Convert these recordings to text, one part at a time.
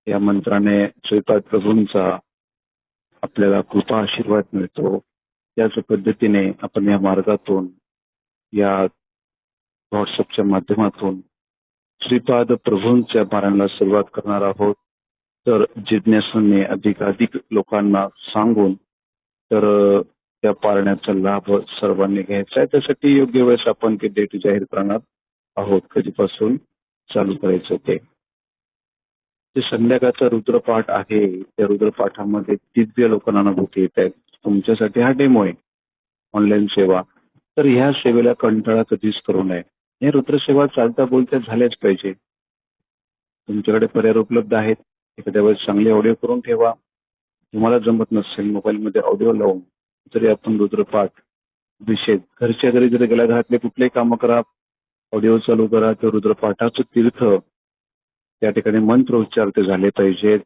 या मंत्राने श्रीपाद प्रभूंचा आपल्याला कृपा आशीर्वाद मिळतो. त्याच पद्धतीने आपण या मार्गातून, या व्हॉट्सअपच्या माध्यमातून श्रीपाद प्रभूंच्या पारायणाला सुरुवात करणार आहोत. तर जिज्ञासूने अधिकाधिक लोकांना सांगून तर त्या पारण्याचा लाभ सर्वांनी घ्यायचा आहे. त्यासाठी योग्य वेळेस आपण ते डेट जाहीर करणार आहोत, कधीपासून चालू करायचं ते. जे संध्याकाळचा रुद्रपाठ आहे, त्या रुद्रपाठामध्ये दिव्य लोकांना अनुभूती येत आहेत. तुमच्यासाठी हा डेमो आहे, ऑनलाईन सेवा. तर ह्या सेवेला कंटाळा कधीच करू नये. हे रुद्रसेवा चालता बोलता झाल्याच पाहिजे. तुमच्याकडे पर्याय उपलब्ध आहेत. एखाद्या वेळेस चांगले ऑडिओ करून ठेवा. तुम्हाला जमत नसेल मोबाईलमध्ये ऑडिओ लावून जरी आपण रुद्रपाठ विषय घरच्या घरी जरी गेल्या घरातले कुठलेही कामं करा, ऑडिओ चालू करा, तर रुद्रपाठाचं तीर्थ त्या ठिकाणी मंत्र उच्चारते झाले पाहिजेत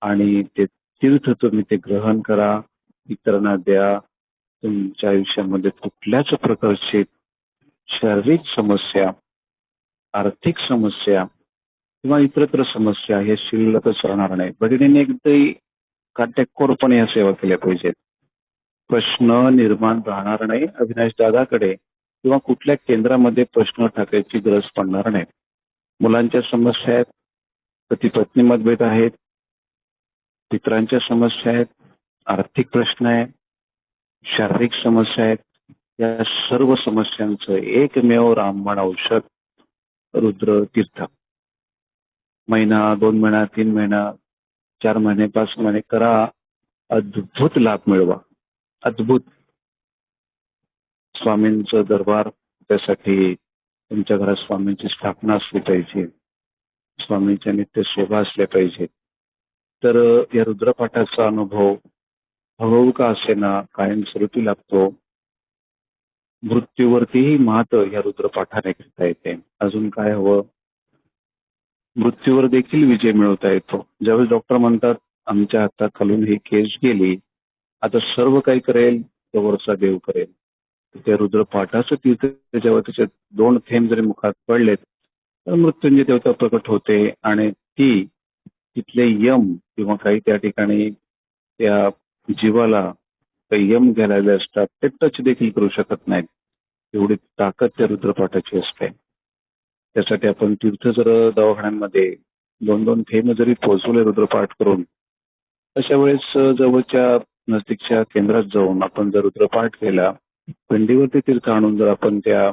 आणि ते तीर्थ तुम्ही ते ग्रहण करा, इतरांना द्या. तुमच्या आयुष्यामध्ये कुठल्याच प्रकारची शारीरिक समस्या, आर्थिक समस्या किंवा इतरत्र समस्या हे शिल्लकच राहणार नाही. भगिनीने एकदाही काटेकोरपणे या सेवा केल्या पाहिजेत. प्रश्न निर्माण राहणार नाही. अविनाश दादाकडे किंवा कुठल्या केंद्रामध्ये प्रश्न टाकायची गरज पडणार नाही. मुलांच्या समस्या आहेत, पती पत्नी मतभेद आहेत, पितरांच्या समस्या आहेत, आर्थिक प्रश्न आहे, शारीरिक समस्या आहेत. या सर्व समस्यांचं एकमेव रामबाण औषध रुद्र तीर्थ. महिना, 2 महिना, 3 महिना, 4 महिने, 5 महिने करा. अद्भुत लाभ मिळवा. अद्भुत. स्वामींचं दरबार, त्यासाठी तुमच्या घरात स्वामींची स्थापना असली पाहिजे, स्वामींच्या नित्य सेवा असल्या पाहिजे. तर या रुद्रपाठाचा अनुभव हळूहळू का असेना कायमस्वरूपी लागतो. मृत्यूवरतीही मात या रुद्रपाठाने घेता येते. अजून काय हवं? मृत्यूवर देखील विजय मिळवता येतो. ज्यावेळेस डॉक्टर म्हणतात आमच्या हाताखालून ही केस गेली, आता सर्व काही करेल तो वरचा देव करेल. त्या रुद्रपाठाचं तीर्थ जेव्हा त्याचे 2 थेंब जरी मुखात पडलेत तर मृत्युंजय देवता प्रकट होते आणि ती तिथले यम किंवा काही त्या ठिकाणी त्या जीवाला काही यम घ्यायला असतात, ते टच देखील करू शकत नाहीत. एवढी ताकद त्या रुद्रपाठाची असते. त्यासाठी आपण तीर्थ जर दवाखान्यांमध्ये 2-2 थेंब जरी पोहोचवले रुद्रपाठ करून, अशा वेळेस जवळच्या नजदीकच्या केंद्रात जाऊन आपण जर रुद्रपाठ केला, पिंडीवरती तीर्थ आणून जर आपण त्या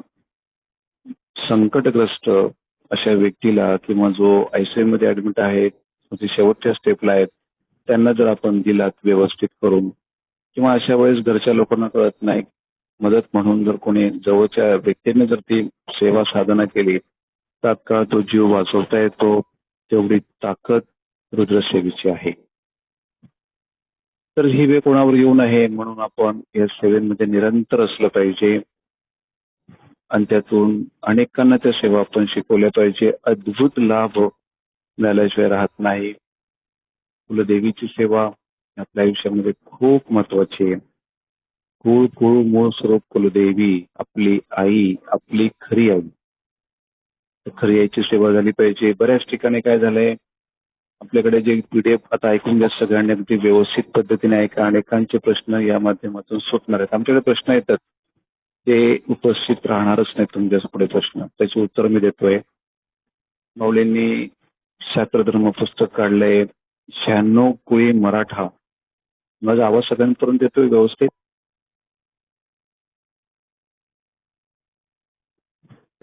संकटग्रस्त अशा व्यक्तीला किंवा जो ICU मध्ये ऍडमिट आहेत, शेवटच्या स्टेपला आहेत, त्यांना जर आपण दिलात व्यवस्थित करून, किंवा अशा वेळेस घरच्या लोकांना कळत नाही, मदत म्हणून जर कोणी जवळच्या व्यक्तीने जर ती सेवा साधना केली, तात्काळ तो जीव वाचवता येतो. तेवढी ताकद रुद्रसेवेची आहे. तर ही वेळ कोणावर येऊ नये म्हणून आपण या सेवेमध्ये निरंतर असलं पाहिजे आणि त्यातून अनेकांना त्या सेवा आपण शिकवल्या पाहिजे. अद्भुत लाभ मिळाल्याशिवाय राहत नाही. कुलदेवीची सेवा आपल्या आयुष्यामध्ये खूप महत्वाची आहे. कुळ कुळ मूळ स्वरूप कुलदेवी, आपली आई, आपली खरी आई. खरी आईची सेवा झाली पाहिजे. बऱ्याच ठिकाणी काय झालंय, आपल्याकडे जे PDF आता ऐकून घ्या सगळ्यांनी, अगदी व्यवस्थित पद्धतीने ऐका. अनेकांचे प्रश्न या माध्यमातून सुटणार आहेत. आमच्याकडे प्रश्न येतात, ते उपस्थित राहणारच नाही तुमच्या पुढे प्रश्न, त्याचे उत्तर मी देतोय. माऊलींनी शास्त्रधर्म पुस्तक काढलंय, 96 कुळी मराठा. माझा आवाज सगळ्यांपर्यंत येतोय व्यवस्थित?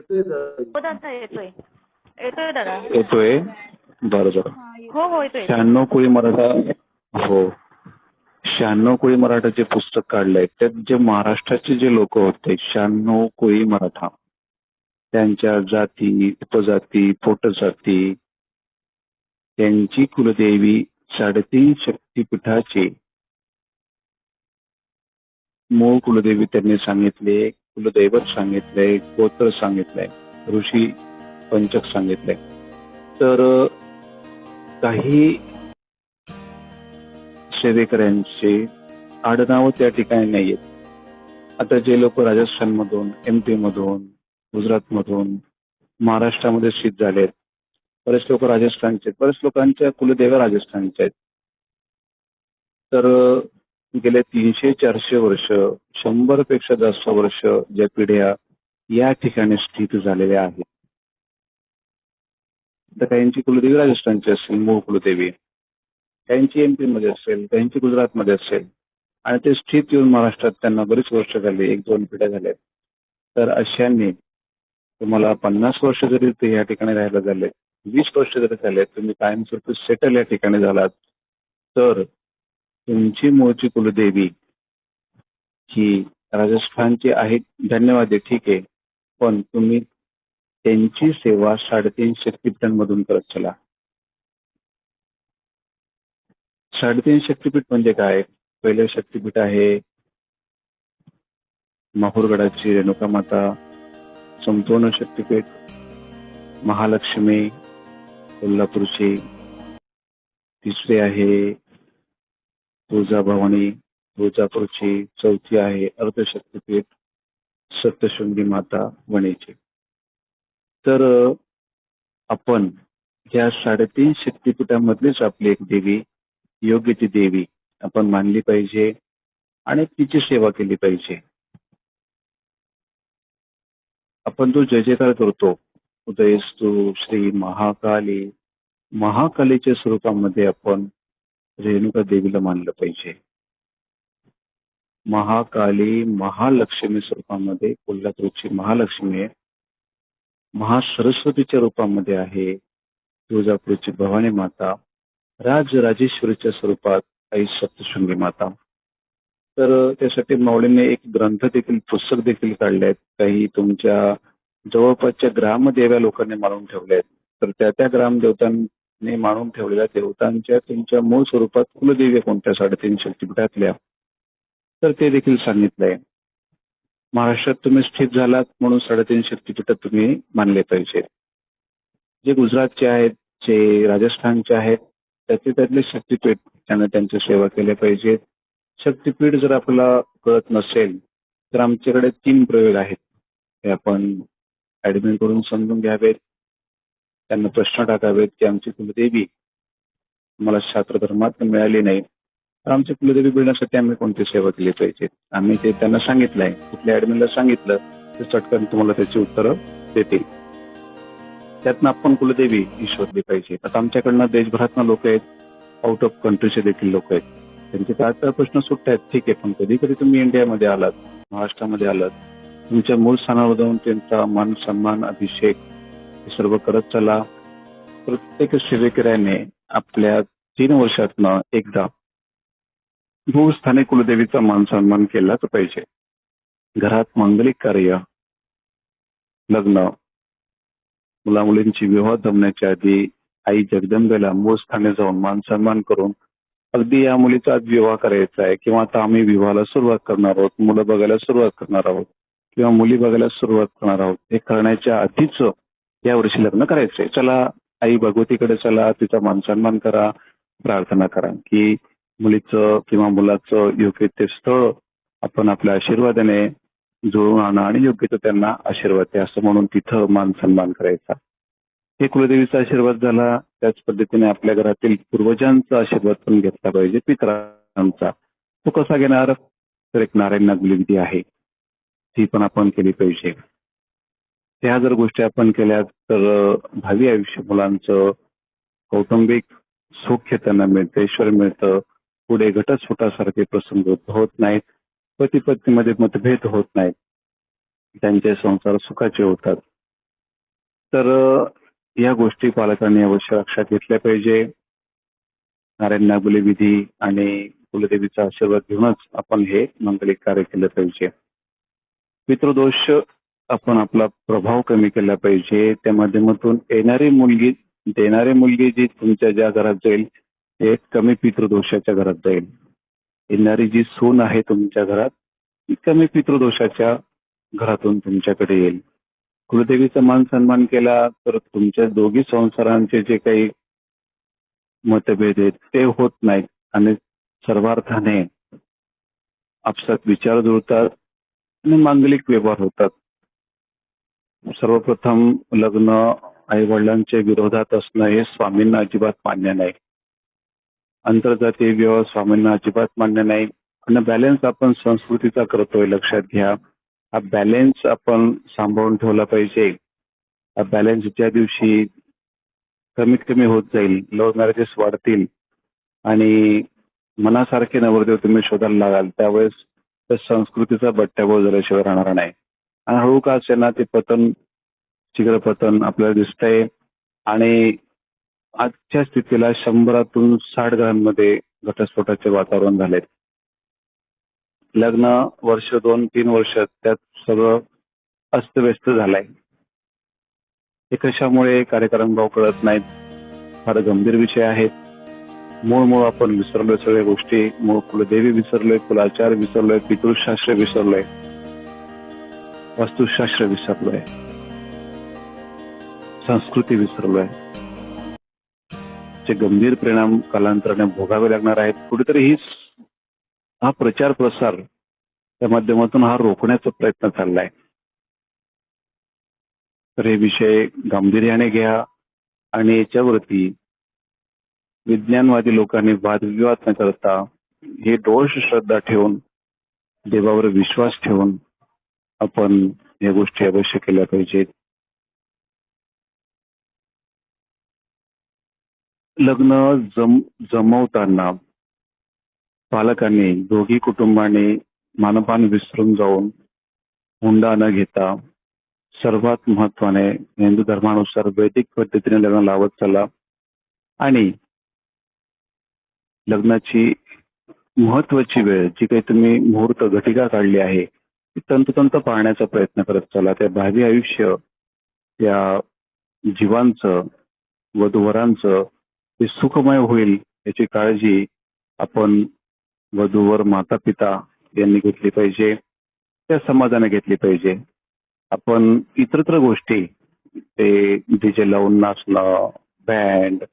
येतोय दादा. येतोय. बरं बरं. हो येतोय. 96 कुळी मराठा. हो, 96 कुळी मराठाचे पुस्तक काढलंय. त्यात जे महाराष्ट्राचे जे लोक होते 96 कुळी मराठा, त्यांच्या जाती, उपजाती, पोटजाती, त्यांची कुलदेवी, 3.5 शक्तिपीठाची मूळ कुलदेवी त्यांनी सांगितले, कुलदैवत सांगितलंय, गोत्र सांगितलंय, ऋषी पंचक सांगितलंय. तर काही सेवेकऱ्यांचे आडनाव त्या ठिकाणी नाहीयेत. आता जे लोक राजस्थानमधून, MP मधून, गुजरातमधून, महाराष्ट्रामध्ये स्थित झालेत, बरेच लोक राजस्थानचे आहेत, बरेच लोकांच्या कुलदेव्या राजस्थानच्या आहेत. तर गेले 300-400 वर्ष, 100 पेक्षा जास्त वर्ष ज्या पिढ्या या ठिकाणी स्थित झालेल्या आहेत. तर काहींची कुलदेवी राजस्थानची असेल, मूळ कुलदेवी, काहींची MP मध्ये असेल, काहींची गुजरातमध्ये असेल आणि ते स्थित येऊन महाराष्ट्रात त्यांना बरीच वर्ष झाली, 1-2 पिढ्या झाल्या. तर अशांनी तुम्हाला 50 वर्ष जरी ते या ठिकाणी राहायला झाले, 20 वर्ष जरी झाले, तुम्ही कायमस्वरूपी सेटल या ठिकाणी झालात, तर तुमची मूळची कुलदेवी ही राजस्थानची आहे, धन्यवाद आहे, ठीक आहे, पण तुम्ही त्यांची सेवा 3.5 शक्तिपीठांमधून करत चला. 3.5 शक्तिपीठ म्हणजे काय? पहिलं शक्तिपीठ आहे माहूरगडाची रेणुका माता, संपूर्ण शक्तिपीठ महालक्ष्मी कोल्हापूरची. तिसरी आहे तुळजाभवानी तुळजापूरची. चौथी आहे अर्धशक्तिपीठ सप्तशृंगी माता वणीची. तर आपण या 3.5 शक्तिपीठामधलीच आपली एक देवी, योग्य ती देवी आपण मानली पाहिजे आणि तिची सेवा केली पाहिजे. आपण जो जय जयकार करतो, उदयस्तु श्री महाकाली, महाकालीच्या स्वरूपामध्ये आपण रेणुका देवीला मानलं पाहिजे. महाकाली महालक्ष्मी स्वरूपामध्ये कोल्हापूरची महालक्ष्मी आहे. महासरस्वतीच्या रूपामध्ये आहे तुळजापूरची भवानी माता, राजराजेश्वरीच्या स्वरूपात आई सप्तशृंगी माता. तर त्यासाठी माऊलींनी एक ग्रंथ देखील, पुस्तक देखील काढले आहेत. काही तुमच्या जवळपासच्या ग्रामदेव्या लोकांनी मानून ठेवल्या आहेत. तर त्या ग्रामदेवतांनी मानून ठेवलेल्या देवतांच्या तुमच्या मूळ स्वरूपात कुलदेवी कोणत्या 3.5 शक्तिपीठातल्या, तर ते देखील सांगितलंय. महाराष्ट्रात तुम्ही स्थित झालात म्हणून 3.5 शक्तिपीठात तुम्ही मानले पाहिजे. जे गुजरातचे आहेत, जे राजस्थानचे आहेत, त्यातले शक्तिपीठ त्यांना त्यांची सेवा केल्या पाहिजेत. शक्तिपीठ जर आपल्याला कळत नसेल तर आमच्याकडे 3 प्रयोग आहेत, ते आपण ऍडमिन करून समजून घ्यावेत. त्यांना प्रश्न टाकावेत की आमची कुलदेवी मला शास्त्र धर्मात मिळाली नाही, तर आमची कुलदेवी मिळण्यासाठी आम्ही कोणती सेवा केली पाहिजे. आम्ही ते त्यांना सांगितलंय. कुठल्या ऍडमिनला सांगितलं तर चटकन तुम्हाला त्याची उत्तरं देतील. त्यातनं आपण कुलदेवी ही शोधली पाहिजे. आता आमच्याकडनं देशभरातनं लोक आहेत, आउट ऑफ कंट्रीचे देखील लोक आहेत. त्यांचे काय प्रश्न सुटत आहेत, ठीक आहे, पण कधी कधी तुम्ही इंडियामध्ये आलात, महाराष्ट्रामध्ये आलात, तुमच्या मूळ स्थानावर जाऊन त्यांचा मान सन्मान अभिषेक हे सर्व करत चला. प्रत्येक सेवेकऱ्याने आपल्या 3 वर्षातनं एकदा भूस्थानी कुलदेवीचा मान सन्मान केलाच पाहिजे. घरात मांगलिक कार्य, लग्न, मुलामुलींची विवाह जमण्याच्या आधी आई जगदंबेला मूळ स्थानी जाऊन मान सन्मान करून, अगदी या मुलीचा आज विवाह करायचा आहे किंवा आता आम्ही विवाहाला सुरुवात करणार आहोत, मुलं बघायला सुरुवात करणार आहोत किंवा मुली बघायला सुरुवात करणार आहोत, हे करण्याच्या आधीच यावर्षी लग्न करायचंय. चला आई भगवतीकडे चला, तिचा मान सन्मान करा, प्रार्थना करा की मुलीचं किंवा मुलाचं योग्य ते स्थळ आपण आपल्या आशीर्वादाने जुळवून आणा आणि योग्य तो त्यांना आशीर्वाद द्या, असं म्हणून तिथं मान सन्मान करायचा. हे कुलदेवीचा आशीर्वाद झाला. त्याच पद्धतीने आपल्या घरातील पूर्वजांचा आशीर्वाद पण घेतला पाहिजे, पितरांचा. तो कसा घेणार? तर एक नारायण नागली विधी आहे, ती पण आपण केली पाहिजे. त्या जर गोष्टी आपण केल्या तर भावी आयुष्य मुलांचं कौटुंबिक सौख्य त्यांना मिळतं, ऐश्वर मिळतं. पुढे घटस्फोटासारखे प्रसंग होत नाहीत, पती पत्नीमध्ये मतभेद होत नाहीत, त्यांचे संसार सुखाचे होतात. तर या गोष्टी पालकांनी अवश्य लक्षात घेतल्या पाहिजे. नारायण नागबली विधी आणि कुलदेवीचा आशीर्वाद घेऊनच आपण हे मांगलिक कार्य केलं पाहिजे. पितृदोष आपण आपला प्रभाव कमी केला पाहिजे. त्या माध्यमातून येणारी मुलगी, देणारी मुलगी जी तुमच्या ज्या घरात जाईल ते कमी पितृदोषाच्या घरात जाईल. येणारी जी सून आहे तुमच्या घरात ती कमी पितृदोषाच्या घरातून तुमच्याकडे येईल. कुलदेवीचा मान सन्मान केला तर तुमच्या दोघी संसारांचे जे काही मतभेद आहेत ते होत नाहीत आणि सर्वार्थाने आपसात विचार जुळतात आणि मांगलिक व्यवहार होतात. सर्वप्रथम लग्न आई वडिलांच्या विरोधात असणं हे स्वामींना अजिबात मान्य नाही. आंतरजातीय विवाह स्वामींना अजिबात मान्य नाही. आणि बॅलन्स आपण संस्कृतीचा करतोय, लक्षात घ्या. हा बॅलन्स आपण सांभाळून ठेवला पाहिजे. हा बॅलन्स ज्या दिवशी कमीत कमी होत जाईल, लव्ह मॅरेजेस वाढतील आणि मनासारखे नवरदेव तुम्ही शोधायला लागाल, त्यावेळेस त्या संस्कृतीचा बट्ट्याबोळ झाल्याशिवाय राहणार नाही. आणि हळू का असेना ते पतन, चिग्रपतन आपल्याला दिसतंय. आणि आजच्या स्थितीला 100तून 60 घरांमध्ये घटस्फोटाचे वातावरण झाले. लग्न वर्ष 2-3 वर्ष त्यात सगळं अस्तव्यस्त झालंय. हे कशामुळे कार्यक्रम भाव कळत नाहीत. फार गंभीर विषय आहेत. मूळ आपण विसरलोय सगळ्या गोष्टी. मूळ कुलदेवी विसरलोय, कुलाचार विसरलोय, पितृशास्त्र विसरलोय, वास्तुशास्त्र विसरलोय, संस्कृती विसरलोय. चे गंभीर परिणाम कालांतराने भोगावे लागणार आहेत. कुठेतरी हा प्रचार प्रसार त्या माध्यमातून हा रोखण्याचा प्रयत्न चाललाय. तर हे विषय गांभीर्याने घ्या आणि याच्यावरती विज्ञानवादी लोकांनी वादविवाद न करता हे दोष श्रद्धा ठेवून, देवावर विश्वास ठेवून आपण या गोष्टी अवश्य केल्या पाहिजेत. लग्न जमवताना पालकांनी, दोघी कुटुंबांनी मानपान विसरून जाऊन, हुंडा न घेता, सर्वात महत्वाने हिंदू धर्मानुसार वैदिक पद्धतीने लग्न लावत चला. आणि लग्नाची महत्वाची वेळ जी काही तुम्ही मुहूर्त घटिका काढली आहे ती तंतोतंत पाळण्याचा प्रयत्न करत चला. त्या भावी आयुष्य, त्या जीवांचं, वधूवरांचं ते सुखमय होईल याची काळजी आपण वधूवर माता पिता यांनी घेतली पाहिजे, त्या समाजाने घेतली पाहिजे. आपण इतरत्र गोष्टी, ते डीजे लावून नाचणं, बँड,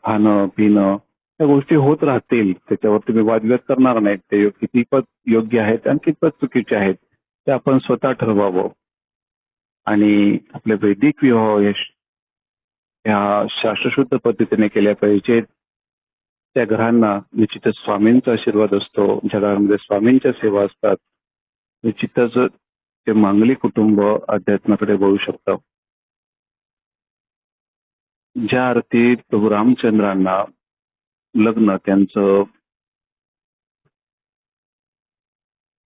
खाणं पिणं, त्या गोष्टी होत राहतील. त्याच्यावर तुम्ही वादविवाद करणार नाहीत. ते कितीपत योग्य आहेत आणि कितपत चुकीचे आहेत ते आपण स्वतः ठरवावं. आणि आपले वैदिक विवाह ह्या शास्त्रशुद्ध पद्धतीने केल्या पाहिजेत. त्या घरांना निश्चितच स्वामींचा आशीर्वाद असतो. ज्या घरांमध्ये स्वामींच्या सेवा असतात निश्चितच ते मांगलिक कुटुंब अध्यात्माकडे वळू शकतं. ज्या अर्थी प्रभू रामचंद्रांना लग्न त्यांचं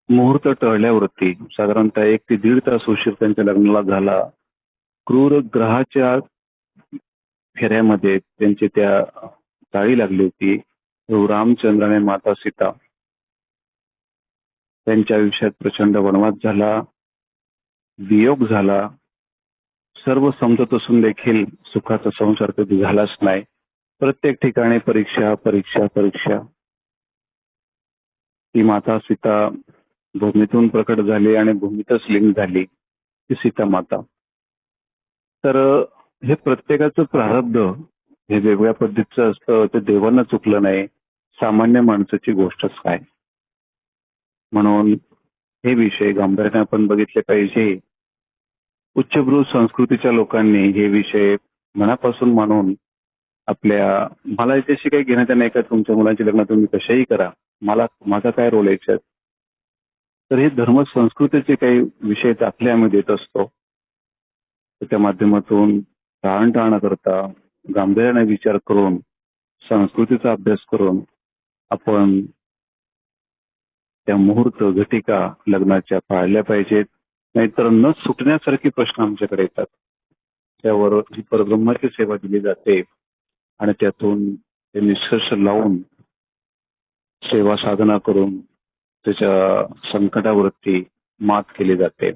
मुहूर्त टळल्यावरती साधारणतः 1 ते 1.5 तास उशीर त्यांच्या लग्नाला झाला. क्रूर ग्रहाच्या फेऱ्यामध्ये त्यांची त्या ताळी लागली होती. प्रभू रामचंद्र आणि माता सीता त्यांच्या आयुष्यात प्रचंड वनवास झाला, वियोग झाला. सर्व समजत असून देखील सुखाचा संसार कधी झालाच नाही. प्रत्येक ठिकाणी परीक्षा परीक्षा परीक्षा. ती माता सीता भूमीतून प्रकट झाली आणि भूमीतच लिंग झाली ती सीता माता. तर हे प्रत्येकाचं प्रारब्ध हे वेगळ्या पद्धतीचं असतं. ते देवांना चुकलं नाही, सामान्य माणसाची गोष्टच काय. म्हणून हे विषय गांभीर्याने आपण बघितले पाहिजे. उच्चभ्रू संस्कृतीच्या लोकांनी हे विषय मनापासून मानून मला याच्याशी काही घेण्यात नाही का, तुमच्या मुलांची लग्न तुम्ही कशाही करा, माझा काय रोल याच्यात. तर हे धर्म संस्कृतीचे काही विषय दाखले आम्ही देत असतो. त्या माध्यमातून टाळण करता गांभीर्याने विचार करून, संस्कृतीचा अभ्यास करून आपण त्या मुहूर्त घटिका लग्नाच्या पाळल्या पाहिजेत. नाहीतर न सुटण्यासारखे प्रश्न आमच्याकडे येतात. त्यावर ही परब्रह्माची सेवा दिली जाते आणि त्यातून ते निष्कर्ष लावून सेवा साधना करून त्याच्या संकटावरती मात केली जाते.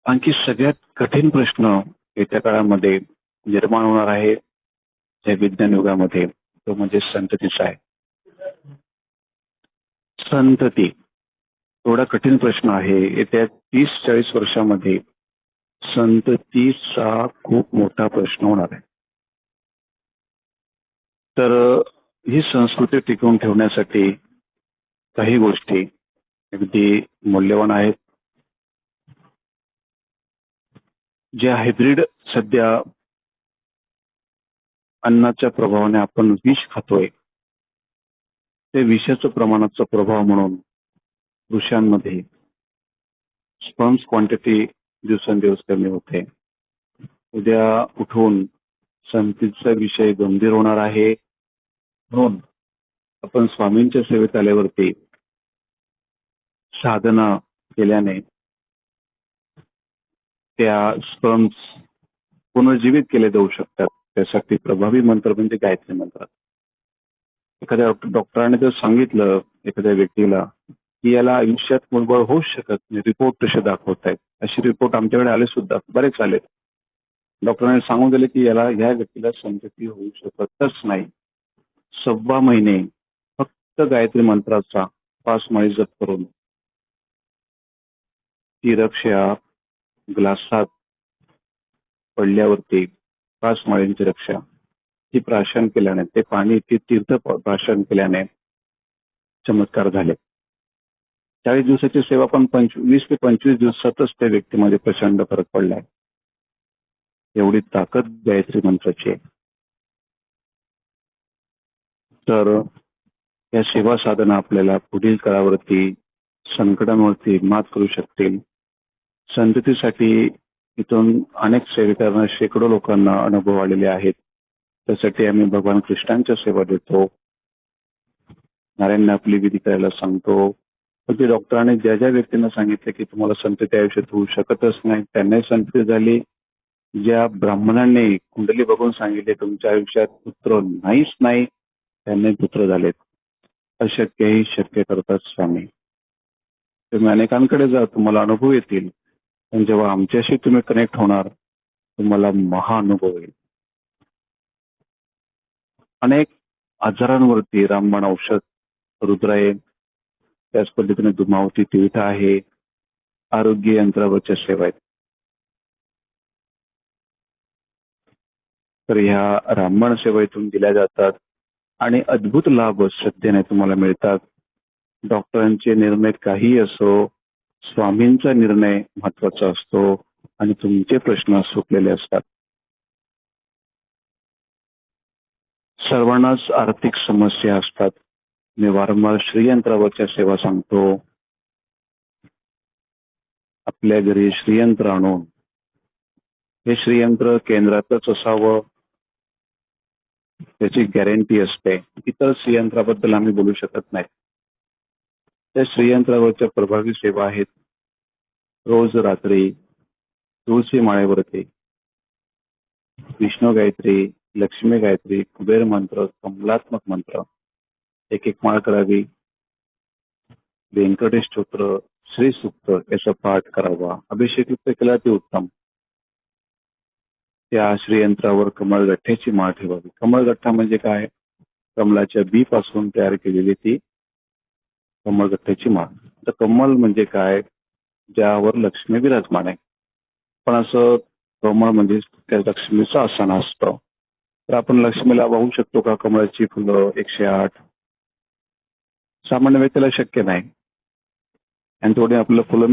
आणखी सगळ्यात कठीण प्रश्न येत्या काळामध्ये निर्माण होणार आहे या विज्ञान युगामध्ये, तो म्हणजे संततीचा आहे. संतती थोडा कठीण प्रश्न आहे. येत्या 30-40 वर्षामध्ये संततीचा खूप मोठा प्रश्न होणार आहे. तर ही संस्कृती टिकवून ठेवण्यासाठी काही गोष्टी अगदी मूल्यवान आहेत. जे हायब्रिड सध्या अन्नाच्या प्रभावाने आपण विष खातोय, ते विषाचं प्रमाणाचा प्रभाव म्हणून वृक्षांमध्ये स्पर्म्स क्वांटिटी दिवसेंदिवस कमी होते. उद्या उठून संतीचा विषय गंभीर होणार आहे. म्हणून आपण स्वामींच्या सेवेत आल्यावरती साधना केल्याने त्या स्पर्म्स पुनर्जीवित केले जाऊ शकतात. त्यासाठी प्रभावी मंत्र म्हणजे गायत्री मंत्र. एखाद्या डॉक्टरांनी जर सांगितलं एखाद्या व्यक्तीला की याला आयुष्यात मूलबळ होऊच शकत नाही, रिपोर्ट तसे दाखवत आहेत, असे रिपोर्ट आमच्याकडे आले सुद्धा, बरेच आले. डॉक्टरांनी सांगून दिले की याला ह्या व्यक्तीला संतती होऊ शकतच नाही. 6 महिने फक्त गायत्री मंत्राचा 5 माळी जप करून ती रक्षा ग्लासात पडल्यावरती 5 माळींची रक्षा ती प्राशन केल्याने, ते पाणी ती तीर्थ प्राशन केल्याने चमत्कार झाले. 40 दिवसाची सेवा पण 20 ते 25 दिवसातच त्या व्यक्तीमध्ये प्रचंड फरक पडलाय. एवढी ताकद गायत्री मंत्राची आहे. तर या सेवा साधना आपल्याला पुढील काळावरती संकटांवरती मात करू शकतील. संततीसाठी इथून अनेक सेविकांना, शेकडो लोकांना अनुभव आलेले आहेत. त्यासाठी आम्ही भगवान कृष्णांच्या सेवा देतो. नारायणने आपली विधी करायला सांगतो. पण ते डॉक्टरांनी ज्या ज्या व्यक्तींना सांगितलं की तुम्हाला संतती आयुष्यात होऊ शकतच नाही, त्यांनाही संतती झाली. ज्या ब्राह्मणांनी कुंडली बघून सांगितले तुमच्या आयुष्यात पुत्र नाहीच नाही, त्यांनाही पुत्र झालेत. अशक्यही शक्य करतात स्वामी. तुम्ही अनेकांकडे जा, तुम्हाला अनुभव येतील. पण जेव्हा आमच्याशी तुम्ही कनेक्ट होणार, तुम्हाला महाअनुभव येईल. अनेक आजारांवरती रामबाण औषध, रुद्रायण, त्याच पद्धतीने दुमावती तीर्थ आहे, आरोग्य यंत्रावरच्या सेवा आहेत. तर ह्या रामबाण सेवेतून दिल्या जातात आणि अद्भुत लाभ श्रद्धेने तुम्हाला मिळतात. डॉक्टरांचे निर्णय काही असो, स्वामींचा निर्णय महत्वाचा असतो आणि तुमचे प्रश्न सुटलेले असतात. सर्वांनाच आर्थिक समस्या असतात. मी वारंवार श्रीयंत्रावरच्या सेवा सांगतो. आपल्या घरी श्रीयंत्र आणून, हे श्रीयंत्र केंद्रातच असावं, त्याची गॅरंटी असते. इतर श्रीयंत्राबद्दल आम्ही बोलू शकत नाही. त्या श्रीयंत्रावरच्या प्रभावी सेवा आहेत. रोज रात्री तुळशी माळेवरती विष्णू गायत्री, लक्ष्मी गायत्री, कुबेर मंत्र, कमलात्मक मंत्र एक माळ करावी. व्यंकटेश स्तोत्र, श्री सूक्त याचा पाठ करावा. अभिषेक युक्त केला ते उत्तम. त्या श्रीयंत्रावर कमळगठ्ठ्याची माळ ठेवावी. कमळगठ्ठा म्हणजे काय? कमलाच्या बी पासून तयार केलेली ती कमळगठ्ठ्याची माळ. तर कमळ म्हणजे काय? ज्यावर लक्ष्मी विराजमान आहे. पण असं कमळ म्हणजे त्या लक्ष्मीचं आसन असतं. तर आपण लक्ष्मीला वाहू शकतो का कमळाची फुलं 108? सामान्य व्यक्तीला शक्य नाही आणि थोडी आपल्याला फुलं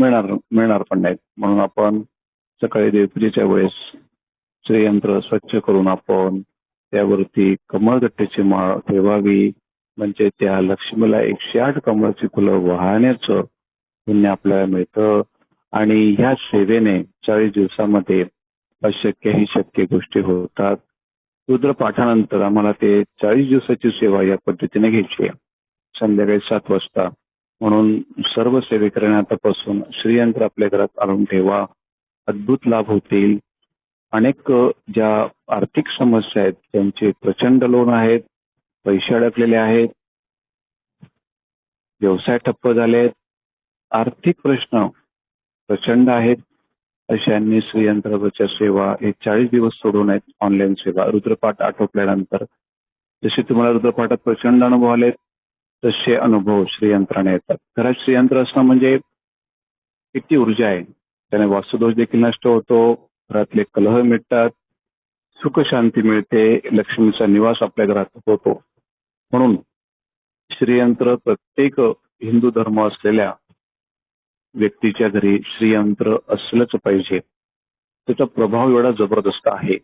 मिळणार पण नाहीत. म्हणून आपण सकाळी देवपूजेच्या वेळेस श्रीयंत्र स्वच्छ करून आपण त्यावरती कमळगट्ट्याची माळ ठेवावी. म्हणजे त्या लक्ष्मीला 108 कमळाची फुलं वाहण्याचं पुण्य आपल्याला मिळतं. आणि ह्या सेवेने 40 दिवसामध्ये अशक्य ही शक्य गोष्टी होतात. रुद्रपाठानंतर आम्हाला ते 40 दिवसाची सेवा या पद्धतीने घ्यायची आहे, संध्याकाळी 7 वाजता. म्हणून सर्व सेवेकऱ्यांना आतापासून श्रीयंत्र आपल्या घरात आणून ठेवा. अद्भुत लाभ होतील. अनेक ज्या आर्थिक समस्या आहेत, त्यांचे प्रचंड लोन आहेत, पैसे अडकलेले आहेत, व्यवसाय ठप्प झालेत, आर्थिक प्रश्न प्रचंड आहेत, अशांनी श्रीयंत्रावरच्या सेवा हे 40 दिवस सोडून आहेत. ऑनलाईन सेवा रुद्रपाठ आटोपल्यानंतर जसे तुम्हाला रुद्रपाठात प्रचंड अनुभव आलेत, तसे अनुभव श्रीयंत्राने येतात. घरात श्रीयंत्र असणं म्हणजे किती ऊर्जा आहे. त्याने वास्तुदोष देखील नष्ट होतो, घरातले कलह मिटतात, सुख शांती मिळते, लक्ष्मीचा निवास आपल्या घरात होतो. म्हणून श्रीयंत्र प्रत्येक हिंदू धर्म असलेल्या व्यक्तीच्या घरी श्रीयंत्र असलंच पाहिजे. त्याचा प्रभाव एवढा जबरदस्त आहे.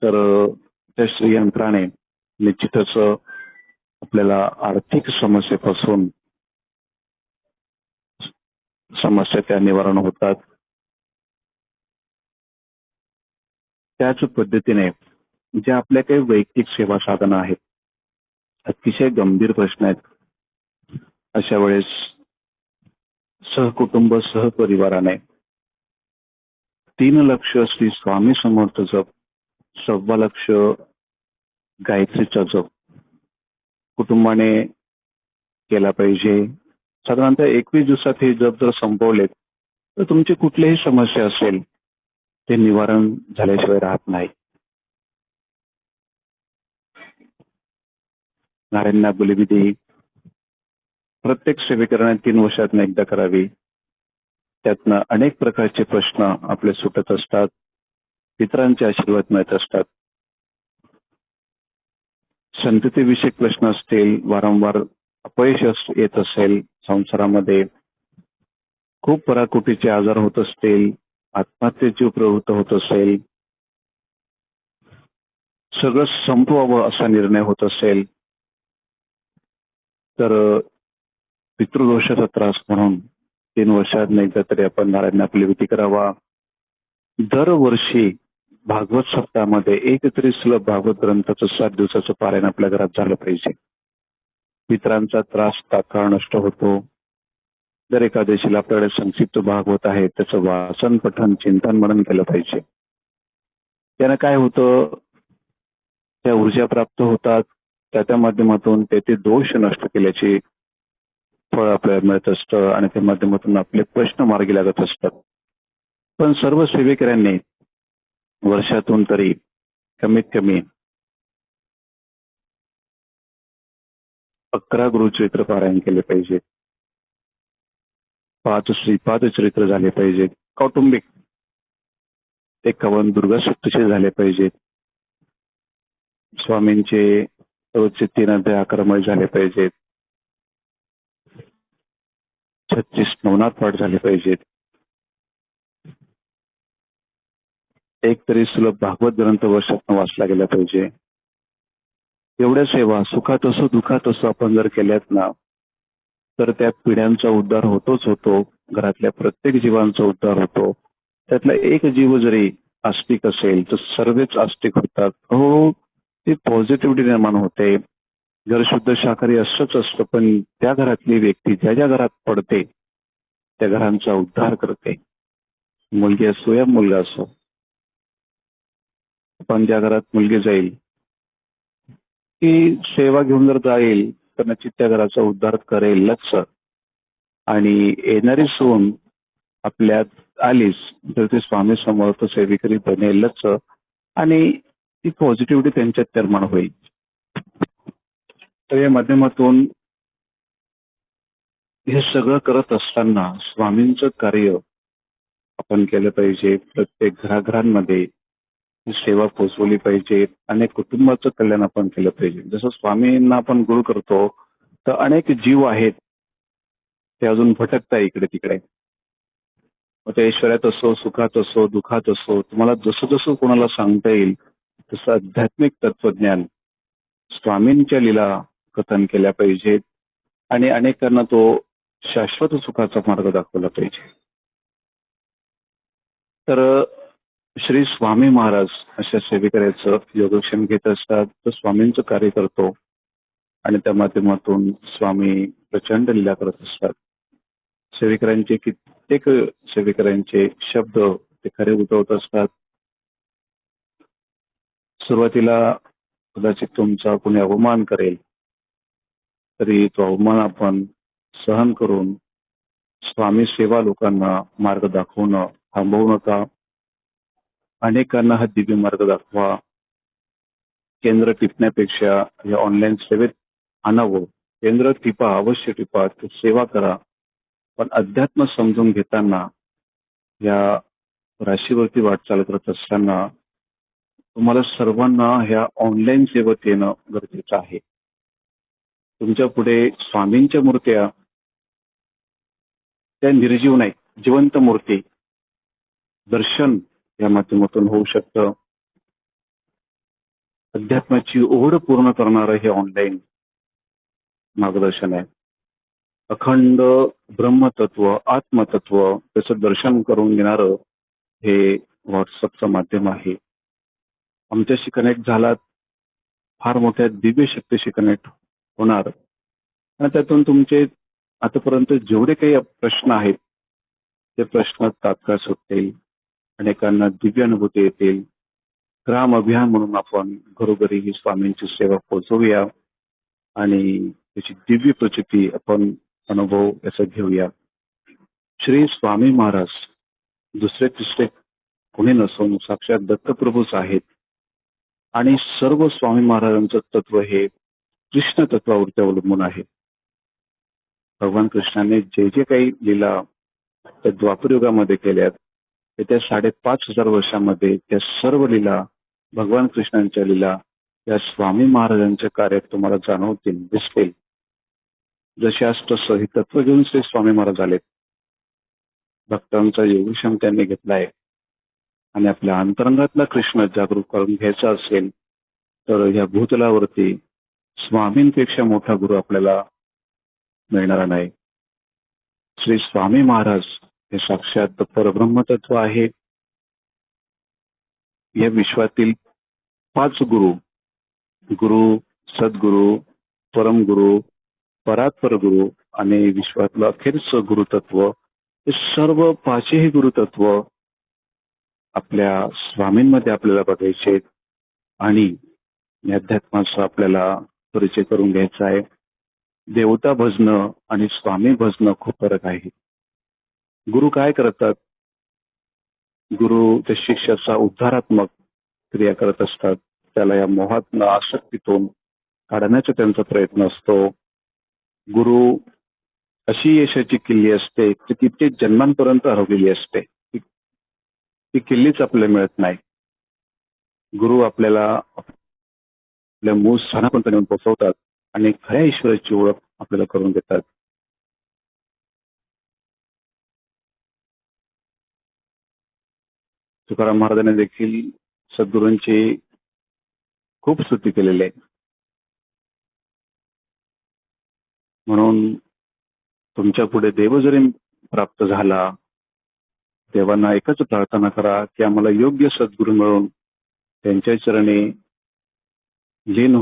तर त्या श्रीयंत्राने निश्चितच आपल्याला आर्थिक समस्येपासून समस्या त्या निवारण होतात. त्याच पद्धतीने ज्या आपल्या काही वैयक्तिक सेवा साधनं आहेत, अतिशय गंभीर प्रश्न आहेत. अशा वेळेस सहकुटुंब सहपरिवाराने 3 लक्ष श्री स्वामी समर्थ जप, 1.25 लक्ष गायत्रीचा जप कुटुंबाने केला पाहिजे. साधारणतः 21 दिवसात हे जप जर संपवलेत तर तुमची कुठलीही समस्या असेल ते निवारण झाल्याशिवाय राहत नाही. नारायणना बलिविधी प्रत्येक सेवेकरणाने 3 वर्षातून एकदा करावी. त्यातनं अनेक प्रकारचे प्रश्न आपले सुटत असतात. पितरांचे आशीर्वाद मिळत असतात. संततीविषयक प्रश्न असतील, वारंवार अपयश येत असेल संसारामध्ये, खूप पराकुटीचे आजार होत असतील, आत्महत्येची प्रवृत्त होत असेल, सगळं संपवावं असा निर्णय होत असेल, तर पितृदोषाचा त्रास म्हणून 3 वर्षात एकदा तरी आपण नारायण आपली विधी करावा. दरवर्षी भागवत सप्ताहामध्ये एक तरी सुलभ भागवत ग्रंथाचं 7 दिवसाचं पारायण आपल्या घरात झालं पाहिजे. पितरांचा त्रास तात्काळ नष्ट होतो. दर एकादशीला आपल्याकडे संक्षिप्त भागवत आहे, त्याचं वाचन पठन चिंतन मनन केलं पाहिजे. त्यानं काय होतं, त्या ऊर्जा प्राप्त होतात. त्या माध्यमातून ते दोष नष्ट केल्याची फळ आपल्याला मिळत असतं आणि त्या माध्यमातून आपले प्रश्न मार्गी लागत असतात. पण सर्व सेवेकऱ्यांनी वर्षातून तरी कमीत कमी 11 गुरुचरित्र पारायण केले पाहिजे. 5 श्रीपाद चरित्र झाले पाहिजेत. कौटुंबिक 51 दुर्गा सप्तशती झाले पाहिजेत. स्वामींचे रोजचे 3 अध्याय अकरामय झाले पाहिजेत. 36 नवनाथ पाठ झाले पाहिजेत. एक तरी सुलभ भागवत ग्रंथ वर्षातून वाचला गेला पाहिजे. एवढ्या सेवा सुखात असो दुःखात असो आपण जर केल्यात ना, तर त्या पिढ्यांचा उद्धार होतोच होतो. घरातल्या प्रत्येक जीवांचा उद्धार होतो. त्यातला एक जीव जरी आस्तिक असेल तर सर्वच आस्तिक होतात. हो, ती पॉझिटिव्हिटी निर्माण होते. घर शुद्ध शाकाहारी असंच असतं, पण त्या घरातली व्यक्ती ज्या ज्या घरात पडते त्या घरांचा उद्धार करते. मुलगी असो या मुलगा असो, पण ज्या घरात मुलगी जाईल ती सेवा घेऊन जर जाईल तर नक्कीच त्या घराचा उद्धार करेलच. आणि येणारी सून आपल्यात आलीच तर ती स्वामी समर्थ सेविकरी बनेलच आणि ती पॉझिटिव्हिटी त्यांच्यात निर्माण होईल. तर या माध्यमातून हे सगळं करत असताना स्वामींचं कार्य आपण केलं पाहिजे. प्रत्येक घराघरांमध्ये सेवा पोचवली पाहिजे. अनेक कुटुंबाचं कल्याण आपण केलं पाहिजे. जसं स्वामींना आपण गुरु करतो तर अनेक जीव आहेत ते अजून भटकताय इकडे तिकडे. मग ते ऐश्वर्यात असो, सुखात असो, दुःखात असो, तुम्हाला जसं जसं कोणाला सांगता येईल तसं आध्यात्मिक तत्वज्ञान स्वामींच्या लीला कथन केल्या पाहिजेत आणि अनेकांना तो शाश्वत सुखाचा मार्ग दाखवला पाहिजे. तर श्री स्वामी महाराज अशा सेवेकऱ्याचं योगक्षेम घेत असतात. तर स्वामींचं कार्य करतो आणि त्या माध्यमातून स्वामी प्रचंड लीला करत असतात. सेवेकऱ्यांचे कित्येक सेवेकऱ्यांचे शब्द ते खरे उठवत असतात. सुरुवातीला कदाचित तुमचा कोणी अवमान करेल तरी तो अवमान आपण सहन करून स्वामी सेवा लोकांना मार्ग दाखवणं थांबवू नका. अनेकांना हा दिव्य मार्ग दाखवा. केंद्र टिपण्यापेक्षा या ऑनलाईन सेवेत आणावं. केंद्र टिपा, अवश्य टिपा, सेवा करा, पण अध्यात्म समजून घेताना या राशीवरती वाटचाल करत असताना तुम्हाला सर्वांना ह्या ऑनलाईन सेवेत येणं गरजेचं आहे. तुमच्या पुढे स्वामींच्या मूर्त्या त्या निर्जीव नाही, जिवंत मूर्ती दर्शन या माध्यमातून होऊ शकतं. अध्यात्माची ओढ पूर्ण करणारं हे ऑनलाईन मार्गदर्शन आहे. अखंड ब्रह्मतत्व, आत्मतत्व त्याचं दर्शन करून घेणारं हे व्हॉट्सअपचं माध्यम आहे. आमच्याशी कनेक्ट झालात, फार मोठ्या दिव्य शक्तीशी कनेक्ट होणार आणि त्यातून तुमचे आतापर्यंत जेवढे काही प्रश्न आहेत ते प्रश्न तात्काळ सुटतील. अनेकांना दिव्य अनुभूती येतील. ग्राम अभियान म्हणून आपण घरोघरी ही स्वामींची सेवा पोहोचवूया आणि त्याची दिव्य प्रचिती आपण अनुभव याचा घेऊया. श्री स्वामी महाराज दुसरे तिसरे कोणी नसून साक्षात दत्तप्रभूच आहेत आणि सर्व स्वामी महाराजांचं तत्व हे कृष्ण तत्वावरती अवलंबून आहे. भगवान कृष्णाने जे जे काही लीला त्या द्वापरयुगामध्ये केल्यात ते त्या 5,500 वर्षामध्ये त्या सर्व लीला भगवान कृष्णांच्या लीला या स्वामी महाराजांच्या कार्यात तुम्हाला जाणवतील, दिसतील. जसे तसं हे तत्व घेऊन श्री स्वामी महाराज आलेत. भक्तांचा योगक्षम त्यांनी घेतलाय आणि आपल्या अंतरंगातला कृष्ण जागरूक करून घ्यायचा असेल तर या भूतलावरती स्वामींपेक्षा मोठा गुरु आपल्याला मिळणारा नाही. श्री स्वामी महाराज हे साक्षात परब्रह्मतत्व आहे. या विश्वातील 5 गुरु, गुरु, सद्गुरु, परमगुरु, परात्पर गुरु आणि विश्वातलं अखेरचं गुरुतत्व हे सर्व 5ही गुरुतत्व आपल्या स्वामींमध्ये आपल्याला बघायचे आणि या अध्यात्माचा आपल्याला परिचय करून घ्यायचा आहे. देवता भजणं आणि स्वामी भजणं खूप फरक आहे. गुरु काय करतात? गुरु त्या शिष्याचा उद्धारात्मक क्रिया करत असतात. त्याला या मोहातनं, आसक्तीतून काढण्याचा त्यांचा प्रयत्न असतो. गुरु अशी यशाची किल्ली असते की कित्येक जन्मांपर्यंत हरवलेली असते. ती किल्लीच आपल्याला मिळत नाही. गुरु आपल्याला आपल्या मूळ स्थानापर्यंत नेऊन पोहोचवतात आणि खऱ्या ईश्वराची ओळख आपल्याला करून देतात. तुकाराम महाराजांनी देखील सद्गुरूंची खूप स्तुती केलेली आहे. म्हणून तुमच्या पुढे देव जरी प्राप्त झाला, देवांना एकच प्रार्थना करा की आम्हाला योग्य सद्गुरू मिळून त्यांच्या चरणी लीन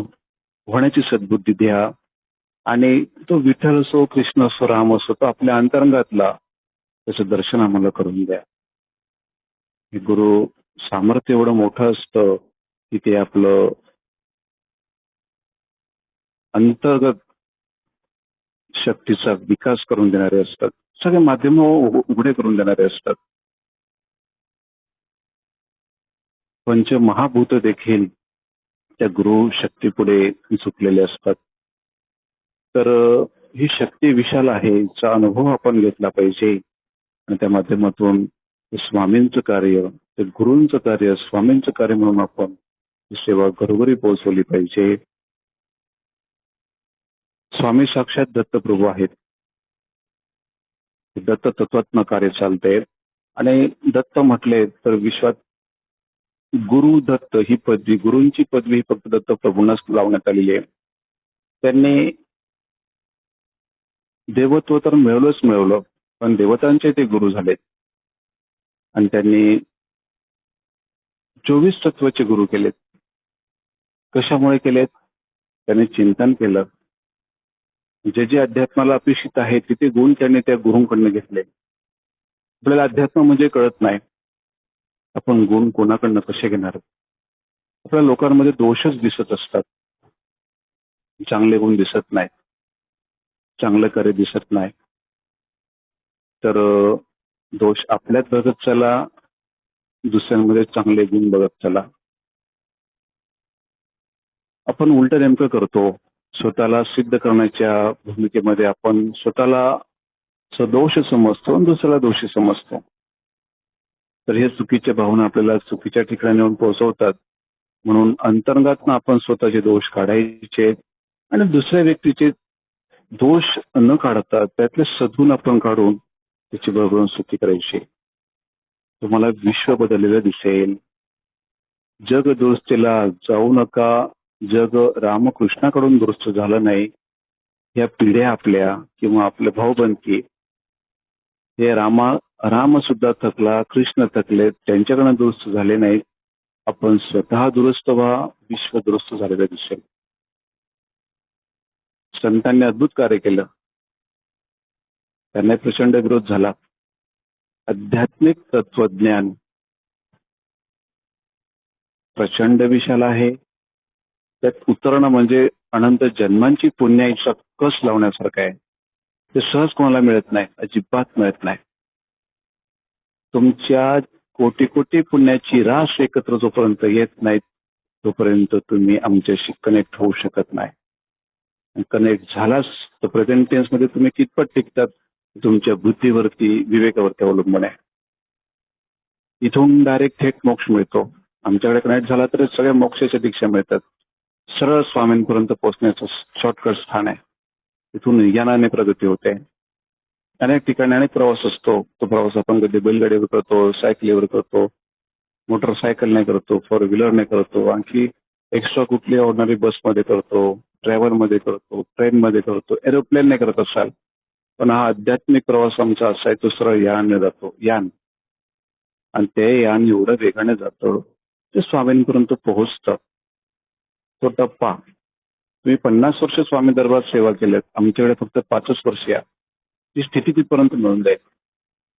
होण्याची सद्बुद्धी द्या आणि तो विठ्ठल असो, कृष्ण असो, राम असो, तो आपल्या अंतरंगातला त्याचं दर्शन आम्हाला करून द्या. हे गुरु सामर्थ्य एवढं मोठं असतं की ते आपलं अंतर्गत शक्तीचा विकास करून देणारे असतात. सगळे माध्यम उघडे करून देणारे असतात. पंचमहाभूत देखील त्या गुरु शक्तीपुढे झुकलेले असतात. तर ही शक्ती विशाल आहे, हिचा अनुभव आपण घेतला पाहिजे आणि त्या माध्यमातून स्वामींचं कार्य, ते गुरूंचं कार्य, स्वामींचं कार्य म्हणून आपण ही सेवा घरोघरी पोहोचवली पाहिजे. स्वामी साक्षात दत्तप्रभू आहेत. दत्त तत्वात्म कार्य चालते आणि दत्त म्हटले तर विश्वात गुरु दत्त ही पदवी, गुरूंची पदवी ही फक्त दत्त प्रभूंनाच लावण्यात आलेली आहे. त्यांनी देवत्व तर मिळवलं, पण देवतांचे ते गुरु झालेत आणि त्यांनी 24 तत्वाचे गुरु केलेत. कशामुळे केलेत? त्यांनी चिंतन केलं. जे जे अध्यात्माला अपेक्षित आहे तिथे गुण त्यांनी त्या गुरूंकडनं घेतले. आपल्याला अध्यात्म म्हणजे कळत नाही, आपण गुण कोणाकडनं कसे घेणार? आपल्या लोकांमध्ये दोषच दिसत असतात. चांगले गुण दिसत नाहीत, चांगलं कार्य दिसत नाही. तर दोष आपल्यात बघत चला, दुसऱ्यांमध्ये चांगले गुण बघत चला. आपण उलट नेमकं करतो. स्वतःला सिद्ध करण्याच्या भूमिकेमध्ये आपण स्वतःला सदोष समजतो आणि दुसऱ्याला दोषी समजतो. तर हे चुकीच्या भावना आपल्याला चुकीच्या ठिकाणी नेऊन पोहोचवतात. म्हणून अंतरंगातनं आपण स्वतःचे दोष काढायचे आणि दुसऱ्या व्यक्तीचे दोष न काढता त्यातले सद्गुण आपण काढून त्याची बरोबर स्तुती करायची. तुम्हाला विश्व बदललेलं दिसेल. जग दुरुस्तीला जाऊ नका. जग रामकृष्णाकडून दुरुस्त झालं नाही. या पिढ्या आपल्या किंवा आपले भाऊबंदकी हे राम सुद्धा थकला, कृष्ण थकले, त्यांच्याकडनं दुरुस्त झाले नाहीत. आपण स्वतः दुरुस्त व्हा, विश्व दुरुस्त झालेलं दिसेल. संतांनी अद्भुत कार्य केलं. त्यांना प्रचंड विरोध झाला. आध्यात्मिक तत्वज्ञान प्रचंड विशाल आहे. त्यात उतरणं म्हणजे अनंत जन्मांची पुण्याईचा कस लावण्यासारखं आहे. ते सहज कोणाला मिळत नाही, अजिबात मिळत नाही. तुमच्या कोटी कोटी पुण्याची रास एकत्र जोपर्यंत येत नाहीत तोपर्यंत तुम्ही आमच्याशी कनेक्ट होऊ शकत नाही. कनेक्ट झालाच तर प्रेझेंट टेन्स मध्ये तुम्ही कितपत टिकतात तुमच्या बुद्धीवरती, विवेकावरती अवलंबून आहे. इथून डायरेक्ट थेट मोक्ष मिळतो. आमच्याकडे कनेक्ट झाला तर सगळ्या मोक्षाच्या दीक्षा मिळतात. सरळ स्वामींपर्यंत पोहोचण्याचं शॉर्टकट स्थान आहे. इथून ज्ञानाने प्रगती होते. अनेक ठिकाणी अनेक प्रवास असतो. तो प्रवास आपण कधी बैलगाडीवर करतो, सायकलीवर करतो, मोटरसायकल नाही करतो, फोर व्हीलर नाही करतो, आणखी एक्स्ट्रा कुठली ऑर्डनरी बसमध्ये करतो, ड्रायव्हरमध्ये करतो, ट्रेनमध्ये करतो, एरोप्लेन नाही करत असाल. पण हा आध्यात्मिक प्रवास आमचा असा आहे, तो सरळ यानने जातो. यान. आणि ते यान एवढं वेगाने जातं ते स्वामींपर्यंत पोहोचतं. तो टप्पा तुम्ही 50 वर्ष स्वामी दरबार सेवा केल्यात, आमच्याकडे फक्त 5च वर्ष या. ती स्थिती तिथपर्यंत मिळून जाईल.